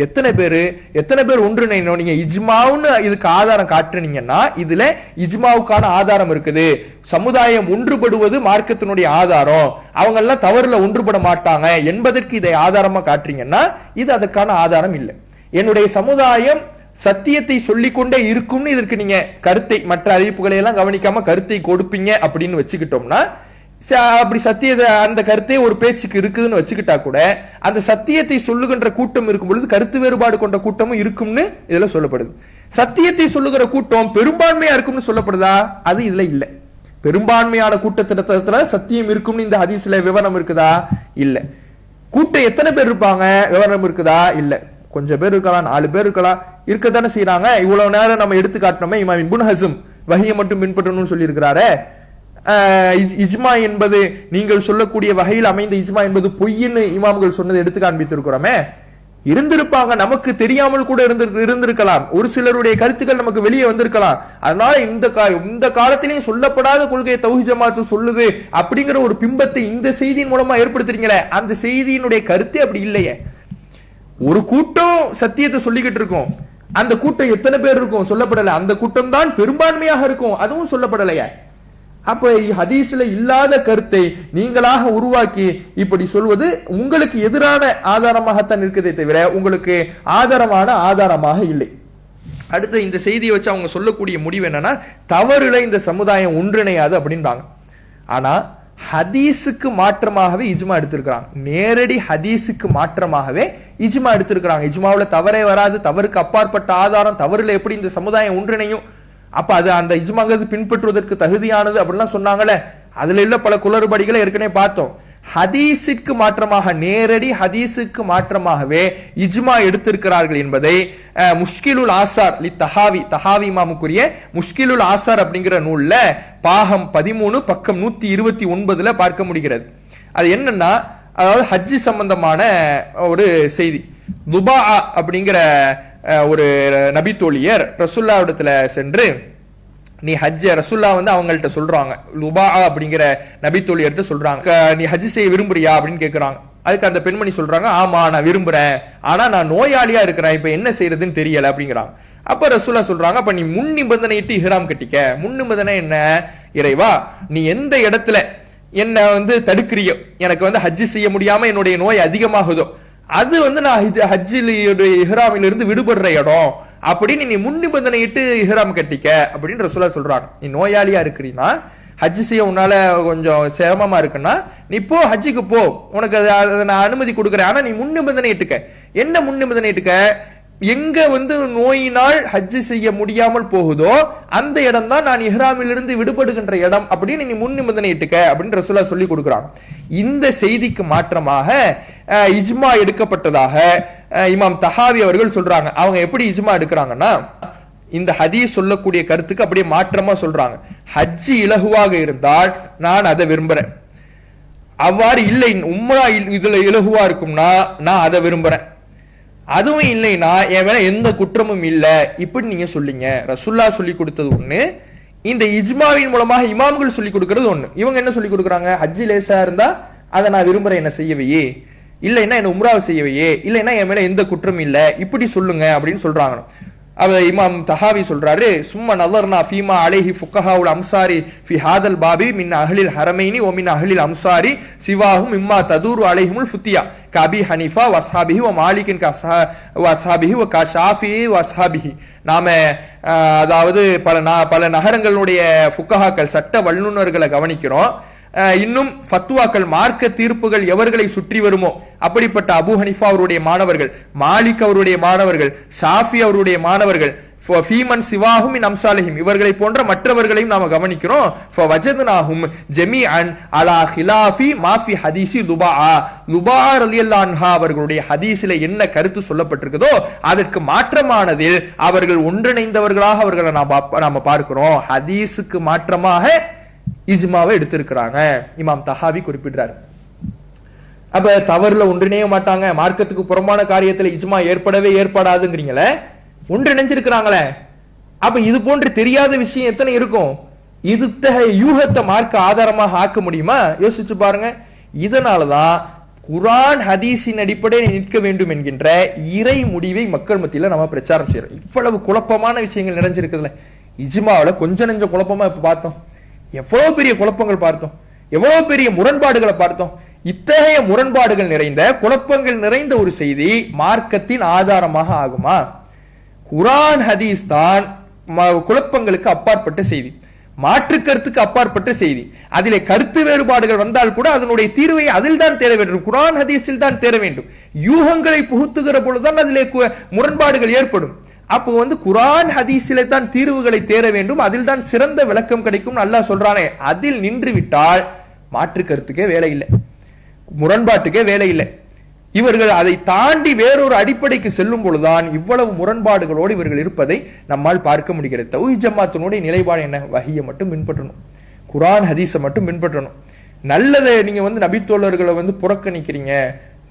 எத்தனை பேர் ஒன்றிணைனோம். நீங்க இஜ்மாவுன்னு இதுக்கு ஆதாரம் காட்டுனீங்கன்னா இதுல இஜ்மாவுக்கான ஆதாரம் இருக்குது. சமுதாயம் ஒன்றுபடுவது மார்க்கத்தினுடைய ஆதாரம், அவங்க எல்லாம் தவறுல ஒன்றுபட மாட்டாங்க என்பதற்கு இதை ஆதாரமா காட்டுறீங்கன்னா இது அதற்கான ஆதாரம் இல்லை. என்னுடைய சமுதாயம் சத்தியத்தை சொல்லிக்கொண்டே இருக்கும்னு இதற்கு நீங்க கருத்தை, மற்ற அறிவிப்புகளை எல்லாம் கவனிக்காம கருத்தை கொடுப்பீங்க அப்படின்னு வச்சுக்கிட்டோம்னா, அப்படி அந்த கருத்தே ஒரு பேச்சுக்கு இருக்குதுன்னு வச்சுக்கிட்டா கூட அந்த சத்தியத்தை சொல்லுகின்ற கூட்டம் இருக்கும் பொழுது கருத்து வேறுபாடு கொண்ட கூட்டமும் இருக்கும்னு இதுல சொல்லப்படுது. சத்தியத்தை சொல்லுகிற கூட்டம் பெரும்பான்மையா இருக்கும்னு சொல்லப்படுதா? அது இதுல இல்ல. பெரும்பான்மையான கூட்டத்திட்டத்துல சத்தியம் இருக்கும்னு இந்த ஹதீஸ்ல விவரம் இருக்குதா? இல்ல. கூட்டம் எத்தனை பேர் இருப்பாங்க விவரம் இருக்குதா? இல்ல. கொஞ்சம் பேர் இருக்கலாம், 4 பேர் இருக்கலாம், இருக்கத்தானே செய்யறாங்க. இவ்வளவு நேரம் நம்ம எடுத்து காட்டணுமே, இமாம் இப்னு ஹஸம் வஹியை மட்டும் பின்பற்றணும்னு சொல்லி இருக்கிறாரு. இஜ்மா என்பது நீங்கள் சொல்லக்கூடிய வகையில் அமைந்த இஜ்மா என்பது பொய்ன்னு இமாம்கள் சொன்னதை எடுத்து காண்பித்திருக்கிறோமே. இருந்திருப்பாங்க, நமக்கு தெரியாமல் கூட இருந்திருக்கலாம். ஒரு சிலருடைய கருத்துக்கள் நமக்கு வெளியே வந்திருக்கலாம். அதனால இந்த காலத்திலேயும் சொல்லப்படாத கொள்கையை தௌஹீத் ஜமாஅத் சொல்லுது அப்படிங்கிற ஒரு பிம்பத்தை இந்த செய்தியின் மூலமா ஏற்படுத்துறீங்களே, அந்த செய்தியினுடைய கருத்து அப்படி இல்லையே. ஒரு கூட்டம் சத்தியத்தை சொல்லிக்கிட்டு இருக்கும், அந்த கூட்டம் எத்தனை பேர் இருக்கும் சொல்லப்படல, அந்த கூட்டம் தான் பெரும்பான்மையாக இருக்கும், அதுவும் சொல்லப்படலையே. அப்ப ஹதீஸ்ல இல்லாத கருத்தை நீங்களாக உருவாக்கி இப்படி சொல்வது உங்களுக்கு எதிரான ஆதாரமாகத்தான் இருக்கிறதே தவிர உங்களுக்கு ஆதாரமாக இல்லை. அடுத்து இந்த செய்தியை வச்சு அவங்க சொல்லக்கூடிய முடிவு என்னன்னா, தவறுல இந்த சமுதாயம் ஒன்றிணையாது அப்படின்றாங்க. ஆனா ஹதீஸுக்கு மாற்றமாகவே இஜ்மா எடுத்திருக்கிறாங்க. நேரடி ஹதீஸுக்கு மாற்றமாகவே இஜ்மா எடுத்திருக்கிறாங்க. இஜ்மாவுல தவறே வராது, தவறுக்கு அப்பாற்பட்ட ஆதாரம், தவறுல எப்படி இந்த சமுதாயம் ஒன்றிணையும், அப்ப அது அந்த இஜ்மாங்கிறது பின்பற்றுவதற்கு தகுதியானது அப்படிலாம் சொன்னாங்களே, அதுல உள்ள பல குளறுபடிகளை ஏற்கனவே பார்த்தோம். ஹதீஸுக்கு மாற்றமாக, நேரடி ஹதீஸுக்கு மாற்றமாகவே இஜ்மா எடுத்திருக்கிறார்கள் என்பதை முஷ்கிலுல் ஆசார் தஹாவி இமாமுக்குரிய முஷ்கிலுல் ஆசார் அப்படிங்கிற நூல்ல பாகம் 13 பக்கம் 129 பார்க்க முடிகிறது. அது என்னன்னா, அதாவது ஹஜ்ஜி சம்பந்தமான ஒரு செய்தி. துபா அப்படிங்கிற ஒரு நபி தோழியர் ரசூல்லாவிடத்துல சென்று, நீ ஹஜ், ரசூல்லா வந்து அவங்கள்ட்ட சொல்றாங்க, லுபா அப்படிங்கிற நபி தோழியர்கிட்ட சொல்றாங்க, நீ ஹஜ் செய்ய விரும்புறியா அப்படின்னு கேட்கிறாங்க. அதுக்கு அந்த பெண்மணி சொல்றாங்க, ஆமா நான் விரும்புறேன், ஆனா நான் நோயாளியா இருக்கிறேன், இப்ப என்ன செய்யறதுன்னு தெரியல அப்படிங்கிறாங்க. அப்ப ரசூல்லா சொல்றாங்க, அப்ப நீ முன் நிபந்தனையிட்டு இஹ்ராம் கட்டிக்க. முன் நிபந்தனை என்ன? இறைவா, நீ எந்த இடத்துல என்ன வந்து தடுக்கிறியோ, எனக்கு வந்து ஹஜ் செய்ய முடியாம என்னுடைய நோய் அதிகமாகுதோ, அது வந்து நான் ஹஜ்ஜில் இஹ்ராமிலிருந்து விடுபடுற இடம் அப்படின்னு நீ முன் நிபந்தனையிட்டு இஹ்ராம் கட்டிக்க அப்படின்னு ரசூலா சொல்றாங்க. நீ நோயாளியா இருக்கிறீன்னா, ஹஜ் செய்ய உன்னால கொஞ்சம் சிரமமா இருக்குன்னா நீ போ, ஹஜ்ஜுக்கு போ, உனக்கு அதை நான் அனுமதி கொடுக்குறேன். ஆனா நீ முன் நிபந்தனை இட்டுக்க. என்ன முன் நிபந்தனை இட்டுக்க? எங்க வந்து நோயினால் ஹஜ் செய்ய முடியாமல் போகுதோ அந்த இடம் தான் நான் இஹ்ராமிலிருந்து விடுபடுகின்ற இடம் அப்படின்னு நீ முன் நிபந்தனை இட்டுக்க அப்படின்னு ரசூலா சொல்லி கொடுக்குறாங்க. இந்த செய்திக்கு மாற்றமாக இஜ்மா எடுக்கப்பட்டதாக இமாம் தஹாவி அவர்கள் சொல்றாங்க. அவங்க எப்படி இஜ்மா எடுக்கிறாங்கன்னா, இந்த ஹதீஸ் சொல்லக்கூடிய கருத்துக்கு அப்படியே மாற்றமா சொல்றாங்க. ஹஜ் இலகுவாக இருந்தால் நான் அதை விரும்புறேன், அவ்வாறு இல்லை உம்ரா இதுல இலகுவா இருக்கும்னா நான் அதை விரும்புறேன், அதுவும் இல்லைன்னா என் மேல எந்த குற்றமும் இல்லை இப்படி நீங்க சொல்லிங்க. ரசூல்லா சொல்லி கொடுத்தது ஒண்ணு, இந்த இஜ்மாவின் மூலமாக இமாம்கள் சொல்லி கொடுக்கிறது ஒண்ணு. இவங்க என்ன சொல்லி கொடுக்குறாங்க? ஹஜ்ஜி லேசா இருந்தா அதை நான் விரும்புறேன், என்ன செய்யவையே, இல்லைன்னா என்ன உம்ராவை செய்யவையே, இல்லைன்னா என் மேல எந்த குற்றம் இல்லை இப்படி சொல்லுங்க அப்படின்னு சொல்றாங்க. இமாம் தஹாவி சொல்றாரு, சும்மா நதர்னா ஃபீமா அலைஹி ஃபுகஹாவுல் அம்சாரி ஃபி ஹாதல் பாபி மின் அஹ்லில் ஹரமைனி வ மின் அஹ்லில் அம்சாரி சிவாஹும் இம்மா ததூரு அலைஹிமுல் ஃபுத்தியா கபி ஹனீஃபா வ அஸ்ஹாபிஹி வ மாலிகின் வ அஸ்ஹாபிஹி வ ஷாஃபிஈ வ அஸ்ஹாபிஹி. நாம அதாவது பல நகரங்களுடைய ஃபுகஹாக்கள் சட்ட வல்லுநர்களை கவனிக்கிறோம். இன்னும் ஃபத்வாக்கள் மார்க்க தீர்ப்புகள் எவர்களை சுற்றி வருமோ அப்படிப்பட்ட அபு ஹனிஃபா அவருடைய மாணவர்கள், மாலிக் அவருடைய மாணவர்கள், ஷாஃபி அவருடைய மாணவர்கள், ஃபீமன் சிவாஹும் மின் அம்சாலிஹிம் இவர்களை போன்ற மற்றவர்களையும் நாம கவனிக்கிறோம். ஃபவஜத்னாஹும் ஜமீஅன் அலா ஹிலாஃபி மா ஃபி ஹதீஸி லுபாஆ. லுபாஆ ரலியல்லாஹு அன்ஹா அவர்களுடைய ஹதீஸிலே என்ன கருத்து சொல்லப்பட்டிருக்குதோ அதற்கு மாற்றமானதில் அவர்கள் ஒன்றிணைந்தவர்களாக அவர்களை நாம பார்க்கிறோம். ஹதீஸுக்கு மாற்றமாக இஜ்மாவை எடுத்திருக்கிறாங்க இமாம் தஹாவி குறிப்பிடுறாரு. அப்ப தவறுல ஒன்றிணைய மாட்டாங்க, மார்க்கத்துக்கு புறமான காரியத்துல இஜ்மா ஏற்படவே ஏற்படாதுங்கிறீங்களே, ஒன்றிணைஞ்சிருக்கிறாங்களே. அப்ப இது போன்று தெரியாத விஷயம் எத்தனை இருக்கும்? இத்தகைய யூகத்தை மார்க்க ஆதாரமாக ஆக்க முடியுமா? யோசிச்சு பாருங்க. இதனாலதான் குர்ஆன் ஹதீஸின் அடிப்படையில் நிற்க வேண்டும் என்கின்ற இறை முடிவை மக்கள் மத்தியில நம்ம பிரச்சாரம் செய்யறோம். இவ்வளவு குழப்பமான விஷயங்கள் நிறைஞ்சிருக்குதுல. இஜ்மாவில கொஞ்சம் நெஞ்ச குழப்பமா இப்ப பார்த்தோம், எவ்வளவு பெரிய குழப்பங்கள் பார்த்தோம், எவ்வளவு பெரிய முரண்பாடுகளை பார்த்தோம். இத்தகைய முரண்பாடுகள் நிறைந்த குழப்பங்கள் நிறைந்த ஒரு செய்தி மார்க்கத்தின் ஆதாரமாக ஆகுமா? குர்ஆன் ஹதீஸ் தான் குழப்பங்களுக்கு அப்பாற்பட்ட செய்தி, மாற்று கருத்துக்கு அப்பாற்பட்ட செய்தி. அதிலே கருத்து வேறுபாடுகள் வந்தால் கூட அதனுடைய தீர்வை அதில் தான் தேட வேண்டும், குர்ஆன் ஹதீஸில் தான் தேட வேண்டும். யூகங்களை புகுத்துகிற பொழுதுதான் அதிலே முரண்பாடுகள் ஏற்படும். அப்போ குர்ஆன் ஹதீஸிலே தான் தீர்வுகளை தேட வேண்டும், அதில் தான் சிறந்த விளக்கம் கிடைக்கும் அல்லாஹ் சொல்றானே, அதில் நின்று விட்டால் மாற்று கருத்துக்கே வேலை இல்லை, முரண்பாட்டுக்கே வேலை இல்லை. இவர்கள் அதை தாண்டி வேறொரு அடிப்படைக்கு செல்லும் பொழுதுதான் இவ்வளவு முரண்பாடுகளோடு இவர்கள் இருப்பதை நம்மால் பார்க்க முடிகிறது. தௌஹீத் ஜமாத்தினுடைய நிலைப்பாடு என்ன? வஹியை மட்டும் பின்பற்றணும், குர்ஆன் ஹதீஸை மட்டும் பின்பற்றணும். நல்லதை நீங்க நபித்தோழர்களை புறக்கணிக்கிறீங்க,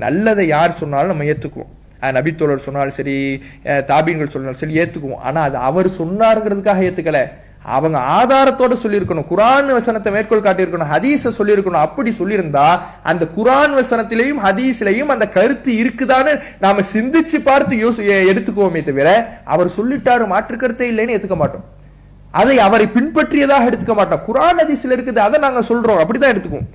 நல்லதை யார் சொன்னாலும் நம்ம ஏத்துக்குவோம். நபித்தோழர் சொன்னாலும் சரி, தாபீன்கள் சொன்னாலும் சரி ஏத்துக்குவோம். ஆனா அது அவர் சொன்னாருங்கிறதுக்காக ஏத்துக்கல, அவங்க ஆதாரத்தோட சொல்லியிருக்கணும், குர்ஆன் வசனத்தை மேற்கோள் காட்டியிருக்கணும், ஹதீஸை சொல்லியிருக்கணும். அப்படி சொல்லியிருந்தா அந்த குர்ஆன் வசனத்திலையும் ஹதீஸ்லையும் அந்த கருத்து இருக்குதான்னு நாம சிந்திச்சு பார்த்து எடுத்துக்குவோமே தவிர அவர் சொல்லிட்டாரு மாற்று கருத்தே இல்லைன்னு ஏத்துக்க மாட்டோம். அதை அவரை பின்பற்றியதாக எடுத்துக்க மாட்டோம். குர்ஆன் ஹதீஸ்ல இருக்குது அதை நாங்க சொல்றோம், அப்படிதான் எடுத்துக்குவோம்.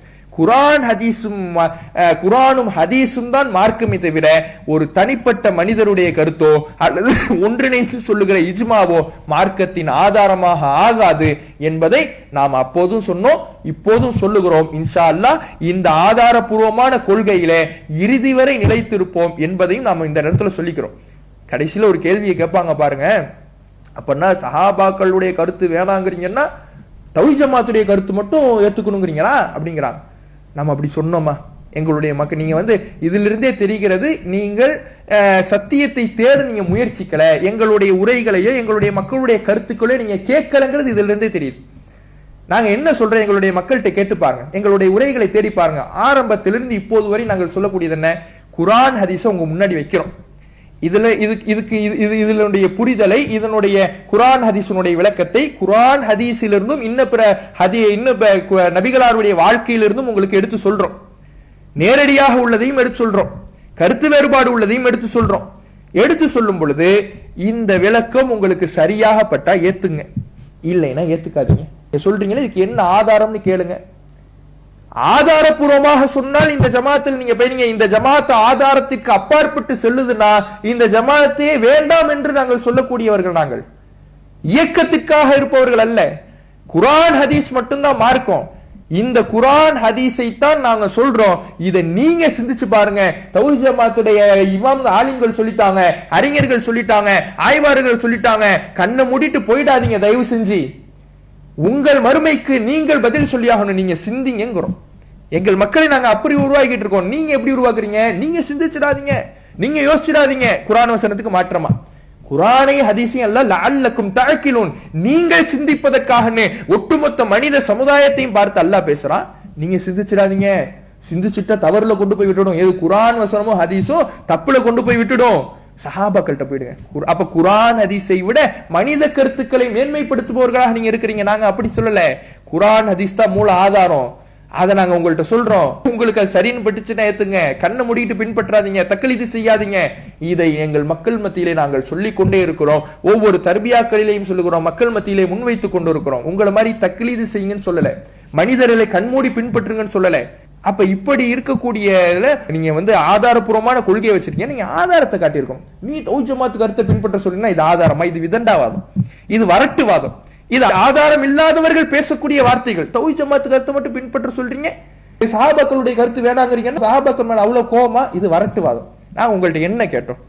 குர்ஆனும் ஹதீஸும் தான் மார்க்கமே தவிர ஒரு தனிப்பட்ட மனிதருடைய கருத்தோ அல்லது ஒன்றிணைந்து சொல்லுகிற இஜ்மாவோ மார்க்கத்தின் ஆதாரமாக ஆகாது என்பதை நாம் அப்போதும் சொன்னோம், இப்போதும் சொல்லுகிறோம். இன்ஷா அல்லாஹ் இந்த ஆதாரபூர்வமான கொள்கையிலே இறுதி வரை நிலைத்திருப்போம் என்பதையும் நாம் இந்த நேரத்தில் சொல்லிக்கிறோம். கடைசியில ஒரு கேள்வியை கேட்பாங்க பாருங்க, அப்படின்னா சஹாபாக்களுடைய கருத்து வேணாங்கிறீங்கன்னா தௌஹீத் ஜமாத்துடைய கருத்து மட்டும் ஏத்துக்கணுங்கிறீங்களா அப்படிங்கிறாங்க. நம்ம அப்படி சொன்னோமா? எங்களுடைய மக்கள் நீங்க இதிலிருந்தே தெரிகிறது, நீங்கள் சத்தியத்தை தேட நீங்க முயற்சிக்கல, எங்களுடைய உரைகளையோ எங்களுடைய மக்களுடைய கருத்துக்களையோ நீங்க கேட்கலங்கிறது இதுல இருந்தே தெரியுது. நாங்க என்ன சொல்றோம், எங்களுடைய மக்கள்கிட்ட கேட்டு பாருங்க, எங்களுடைய உரைகளை தேடி பாருங்க. ஆரம்பத்திலிருந்து இப்போது வரை நாங்கள் சொல்லக்கூடியது என்ன? குர்ஆன் ஹதீஸை உங்க முன்னாடி வைக்கிறோம். இதனுடைய புரிதலை, இதனுடைய குர்ஆன் ஹதீஸினுடைய விளக்கத்தை குர்ஆன் ஹதீஸிலிருந்தும் இன்ன நபிகளாருடைய வாழ்க்கையிலிருந்தும் உங்களுக்கு எடுத்து சொல்றோம். நேரடியாக உள்ளதையும் எடுத்து சொல்றோம், கருத்து வேறுபாடு உள்ளதையும் எடுத்து சொல்றோம். எடுத்து சொல்லும் பொழுது இந்த விளக்கம் உங்களுக்கு சரியாக பட்டா ஏத்துங்க, இல்லைன்னா ஏத்துக்காதீங்க. சொல்றீங்களா இதுக்கு என்ன ஆதாரம்னு கேளுங்க. ஆதாரபூர்வமாக சொன்னால் இந்த ஜமாத்தில் நீங்க போய் இந்த ஜமாத் ஆதாரத்திற்கு அப்பாற்பட்டு செல்லுதுன்னா இந்த ஜமாத்தையே வேண்டாம் என்று நாங்கள் சொல்லக்கூடியவர்கள். நாங்கள் இயக்கத்திற்காக இருப்பவர்கள் அல்ல. குர்ஆன் ஹதீஸ் மட்டும்தான் மார்க்கம். இந்த குர்ஆன் ஹதீஸை தான் நாங்க சொல்றோம். இதை நீங்க சிந்திச்சு பாருங்க. தௌஹீத் ஜமாத்துடைய இமாம் ஆலிம்கள் சொல்லிட்டாங்க, அறிஞர்கள் சொல்லிட்டாங்க, ஆய்வாளர்கள் சொல்லிட்டாங்க, கண்ணை மூடிட்டு போயிடாதீங்க தயவு செஞ்சு. உங்கள் மறுமைக்கு நீங்கள் பதில் சொல்லியாகணும். நீங்க சிந்திங்கிறோம். எங்கள் மக்களை நாங்க அப்படி உருவாக்கிட்டு இருக்கோம், நீங்க எப்படி உருவாக்குறீங்க? நீங்க சிந்திச்சிடாதீங்க, நீங்க யோசிச்சிடாதீங்க. குர்ஆன் வசனத்துக்கு மாற்றமா குர்ஆனை ஹதீஸையும் அல்ல லஅல்லக்கும் தஅக்கிலூன், நீங்கள் சிந்திப்பதற்காகவே ஒட்டுமொத்த மனித சமுதாயத்தையும் பார்த்து அல்லாஹ் பேசுறான். நீங்க சிந்திச்சிடாதீங்க. சிந்திச்சுட்டா தவறுல கொண்டு போய் விட்டுடும். எது குர்ஆன் வசனமோ ஹதீஸோ தப்புல கொண்டு போய் விட்டுடும். சஹாபாக்கள்கிட்ட போயிடுங்க. அப்ப குர்ஆன் ஹதீஸை விட மனித கருத்துக்களை மேன்மைப்படுத்துபவர்களாக நீங்க இருக்கிறீங்க. நாங்க அப்படி சொல்லல. குர்ஆன் ஹதீஸ் தான் மூல ஆதாரம். அதை நாங்க உங்கள்ட்ட சொல்றோம். உங்களுக்கு அது சரின்னு பட்டுச்சுன்னா ஏத்துங்க, கண்ணை மூடிட்டு பின்பற்றாதீங்க, தக்லீது செய்யாதீங்க. இதை எங்கள் மக்கள் மத்தியிலே நாங்கள் சொல்லிக் கொண்டே இருக்கிறோம். ஒவ்வொரு தர்பியாக்களிலேயும் சொல்லுகிறோம், மக்கள் மத்தியிலே முன்வைத்துக் கொண்டு இருக்கிறோம். உங்களை மாதிரி தக்லீது செய்யுங்கன்னு சொல்லல, மனிதர்களை கண்மூடி பின்பற்றுங்கன்னு சொல்லல. அப்ப இப்படி இருக்கக்கூடிய நீங்க ஆதாரபூர்வமான கொள்கையை வச்சிருக்கீங்க, நீங்க ஆதாரத்தை காட்டியிருக்கோம். நீ தௌஹீத் ஜமாத் கருத்தை பின்பற்ற சொல்றீங்கன்னா இது ஆதாரமா? இது விதண்டாவாதம், இது வரட்டுவாதம், இது ஆதாரம் இல்லாதவர்கள் பேசக்கூடிய வார்த்தைகள். தௌஹீத் ஜமாத் கருத்தை மட்டும் பின்பற்ற சொல்றீங்க, சஹாபாக்களுடைய கருத்து வேணாங்கிறீங்கன்னா சஹாபாக்கள் மேல அவ்வளவு கோபமா? இது வரட்டுவாதம். நான் உங்கள்ட்ட என்ன கேட்டோம்?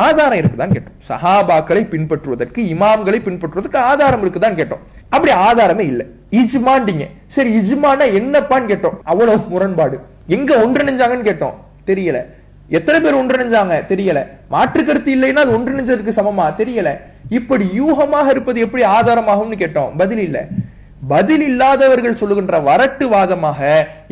ஆதாரம் இருக்குதான் கேட்டோம். சஹாபாக்களை பின்பற்றுவதற்கு, இமாம்களை பின்பற்றுவதற்கு ஆதாரம் இருக்குதான் கேட்டோம். அப்படி ஆதாரமே இல்லை. இஜ்மாண்டீங்க. சரி, இஜ்மானா என்னப்பான்னு கேட்டோம். அவ்வளவு முரண்பாடு. எங்க ஒன்றிணைஞ்சாங்கன்னு கேட்டோம், தெரியல. எத்தனை பேர் ஒன்றிணைஞ்சாங்க தெரியல. மாற்று கருத்து இல்லைன்னா அது ஒன்றிணைஞ்சதுக்கு சமமா தெரியல. இப்படி யூகமாக இருப்பது எப்படி ஆதாரமாகும்னு கேட்டோம், பதில் இல்லை. பதில் இல்லாதவர்கள் சொல்லுகின்ற வரட்டுவாதமாக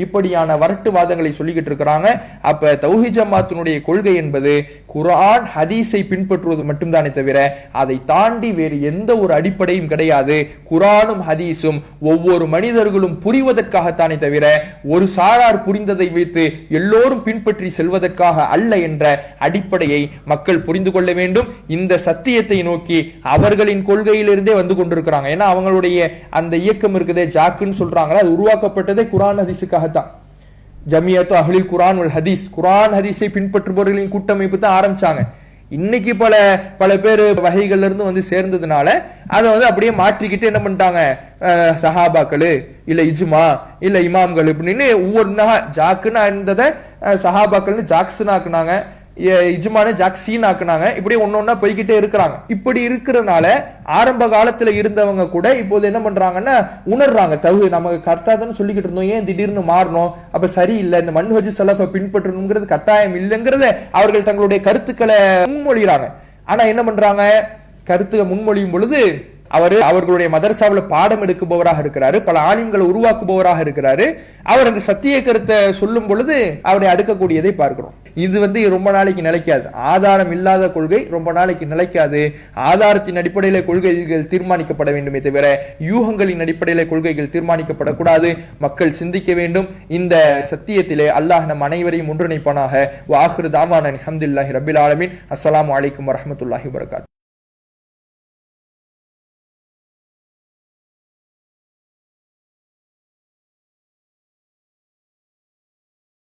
இப்படியான வரட்டுவாதங்களை சொல்லிக்கிட்டு இருக்கிறாங்க. அப்ப தௌஹீத் ஜமாத்தினுடைய கொள்கை என்பது குர்ஆன் ஹதீஸை பின்பற்றுவது மட்டும்தானே தவிர அதை தாண்டி வேறு எந்த ஒரு அடிப்படையும் கிடையாது. குர்ஆனும் ஹதீஸும் ஒவ்வொரு மனிதர்களும் புரிவதற்காகத்தானே தவிர ஒரு சாரார் புரிந்ததை வைத்து எல்லோரும் பின்பற்றி செல்வதற்காக அல்ல என்ற அடிப்படையை மக்கள் புரிந்து கொள்ள வேண்டும். இந்த சத்தியத்தை நோக்கி அவர்களின் கொள்கையிலிருந்தே வந்து கொண்டிருக்கிறாங்க. ஏன்னா அவங்களுடைய அந்த இயக்கம் இருக்குதே, ஜாக்குன்னு சொல்றாங்களா, அது உருவாக்கப்பட்டதே குர்ஆன் ஹதீஸுக்காகத்தான். ஜமியத்து அஹ்லில் குர்ஆன் வல் ஹதீஸ், குர்ஆன் ஹதீஸை பின்பற்றுபவர்களின் கூட்டமைப்பு தான் ஆரம்பிச்சாங்க. இன்னைக்கு பல பேர் வகைகள்ல இருந்து சேர்ந்ததுனால அதை அப்படியே மாற்றிக்கிட்டு என்ன பண்ணிட்டாங்க, சஹாபாக்களு இல்ல இஜ்மா இல்ல இமாம்கள் அப்படின்னு ஒவ்வொரு ஜாக்குன்னு இருந்ததை சஹாபாக்கள்னு ஜாக்ஸ்ன்னு ஆக்குனாங்க, இஜ்மான ஜாக்சீன் ஆக்குனாங்க. இப்படி ஒன்னொன்னா போய்கிட்டே இருக்கிறாங்க. இப்படி இருக்கிறதுனால ஆரம்ப காலத்துல இருந்தவங்க கூட இப்போது என்ன பண்றாங்கன்னா உணர்றாங்க, நமக்கு கரெக்டா தானே சொல்லிக்கிட்டு இருந்தோம், ஏன் திடீர்னு மாறணும், அப்ப சரியில்லை, இந்த மன்ஹஜ் ஸலஃபை பின்பற்றணுங்கிறது கட்டாயம் இல்லைங்கிறத அவர்கள் தங்களுடைய கருத்துக்களை முன்மொழிகிறாங்க. ஆனா என்ன பண்றாங்க, கருத்துக்களை முன்மொழியும் பொழுது அவர்களுடைய மதரசாவில் பாடம் எடுக்குபவராக இருக்கிறாரு, பல ஆலிம்களை உருவாக்குபவராக இருக்கிறாரு. அவர் அந்த சத்திய கருத்தை சொல்லும் பொழுது அவரை அடுக்கக்கூடியதை பார்க்கிறோம். இது ரொம்ப நாளைக்கு நிலைக்காது. ஆதாரம் இல்லாத கொள்கை ரொம்ப நாளைக்கு நிலைக்காது. ஆதாரத்தின் அடிப்படையில கொள்கைகள் தீர்மானிக்கப்பட வேண்டுமே தவிர யூகங்களின் அடிப்படையில கொள்கைகள் தீர்மானிக்கப்படக்கூடாது. மக்கள் சிந்திக்க வேண்டும். இந்த சத்தியத்திலே அல்லாஹ் நம் அனைவரையும் ஒன்றிணைப்பானாக. வ ஆகிரு தாவானா அல்ஹம்துலில்லாஹி ரப்பில் ஆலமீன். அஸ்ஸலாமு அலைக்கும் வரஹ்மத்துல்லாஹி வபரகாத்துஹு.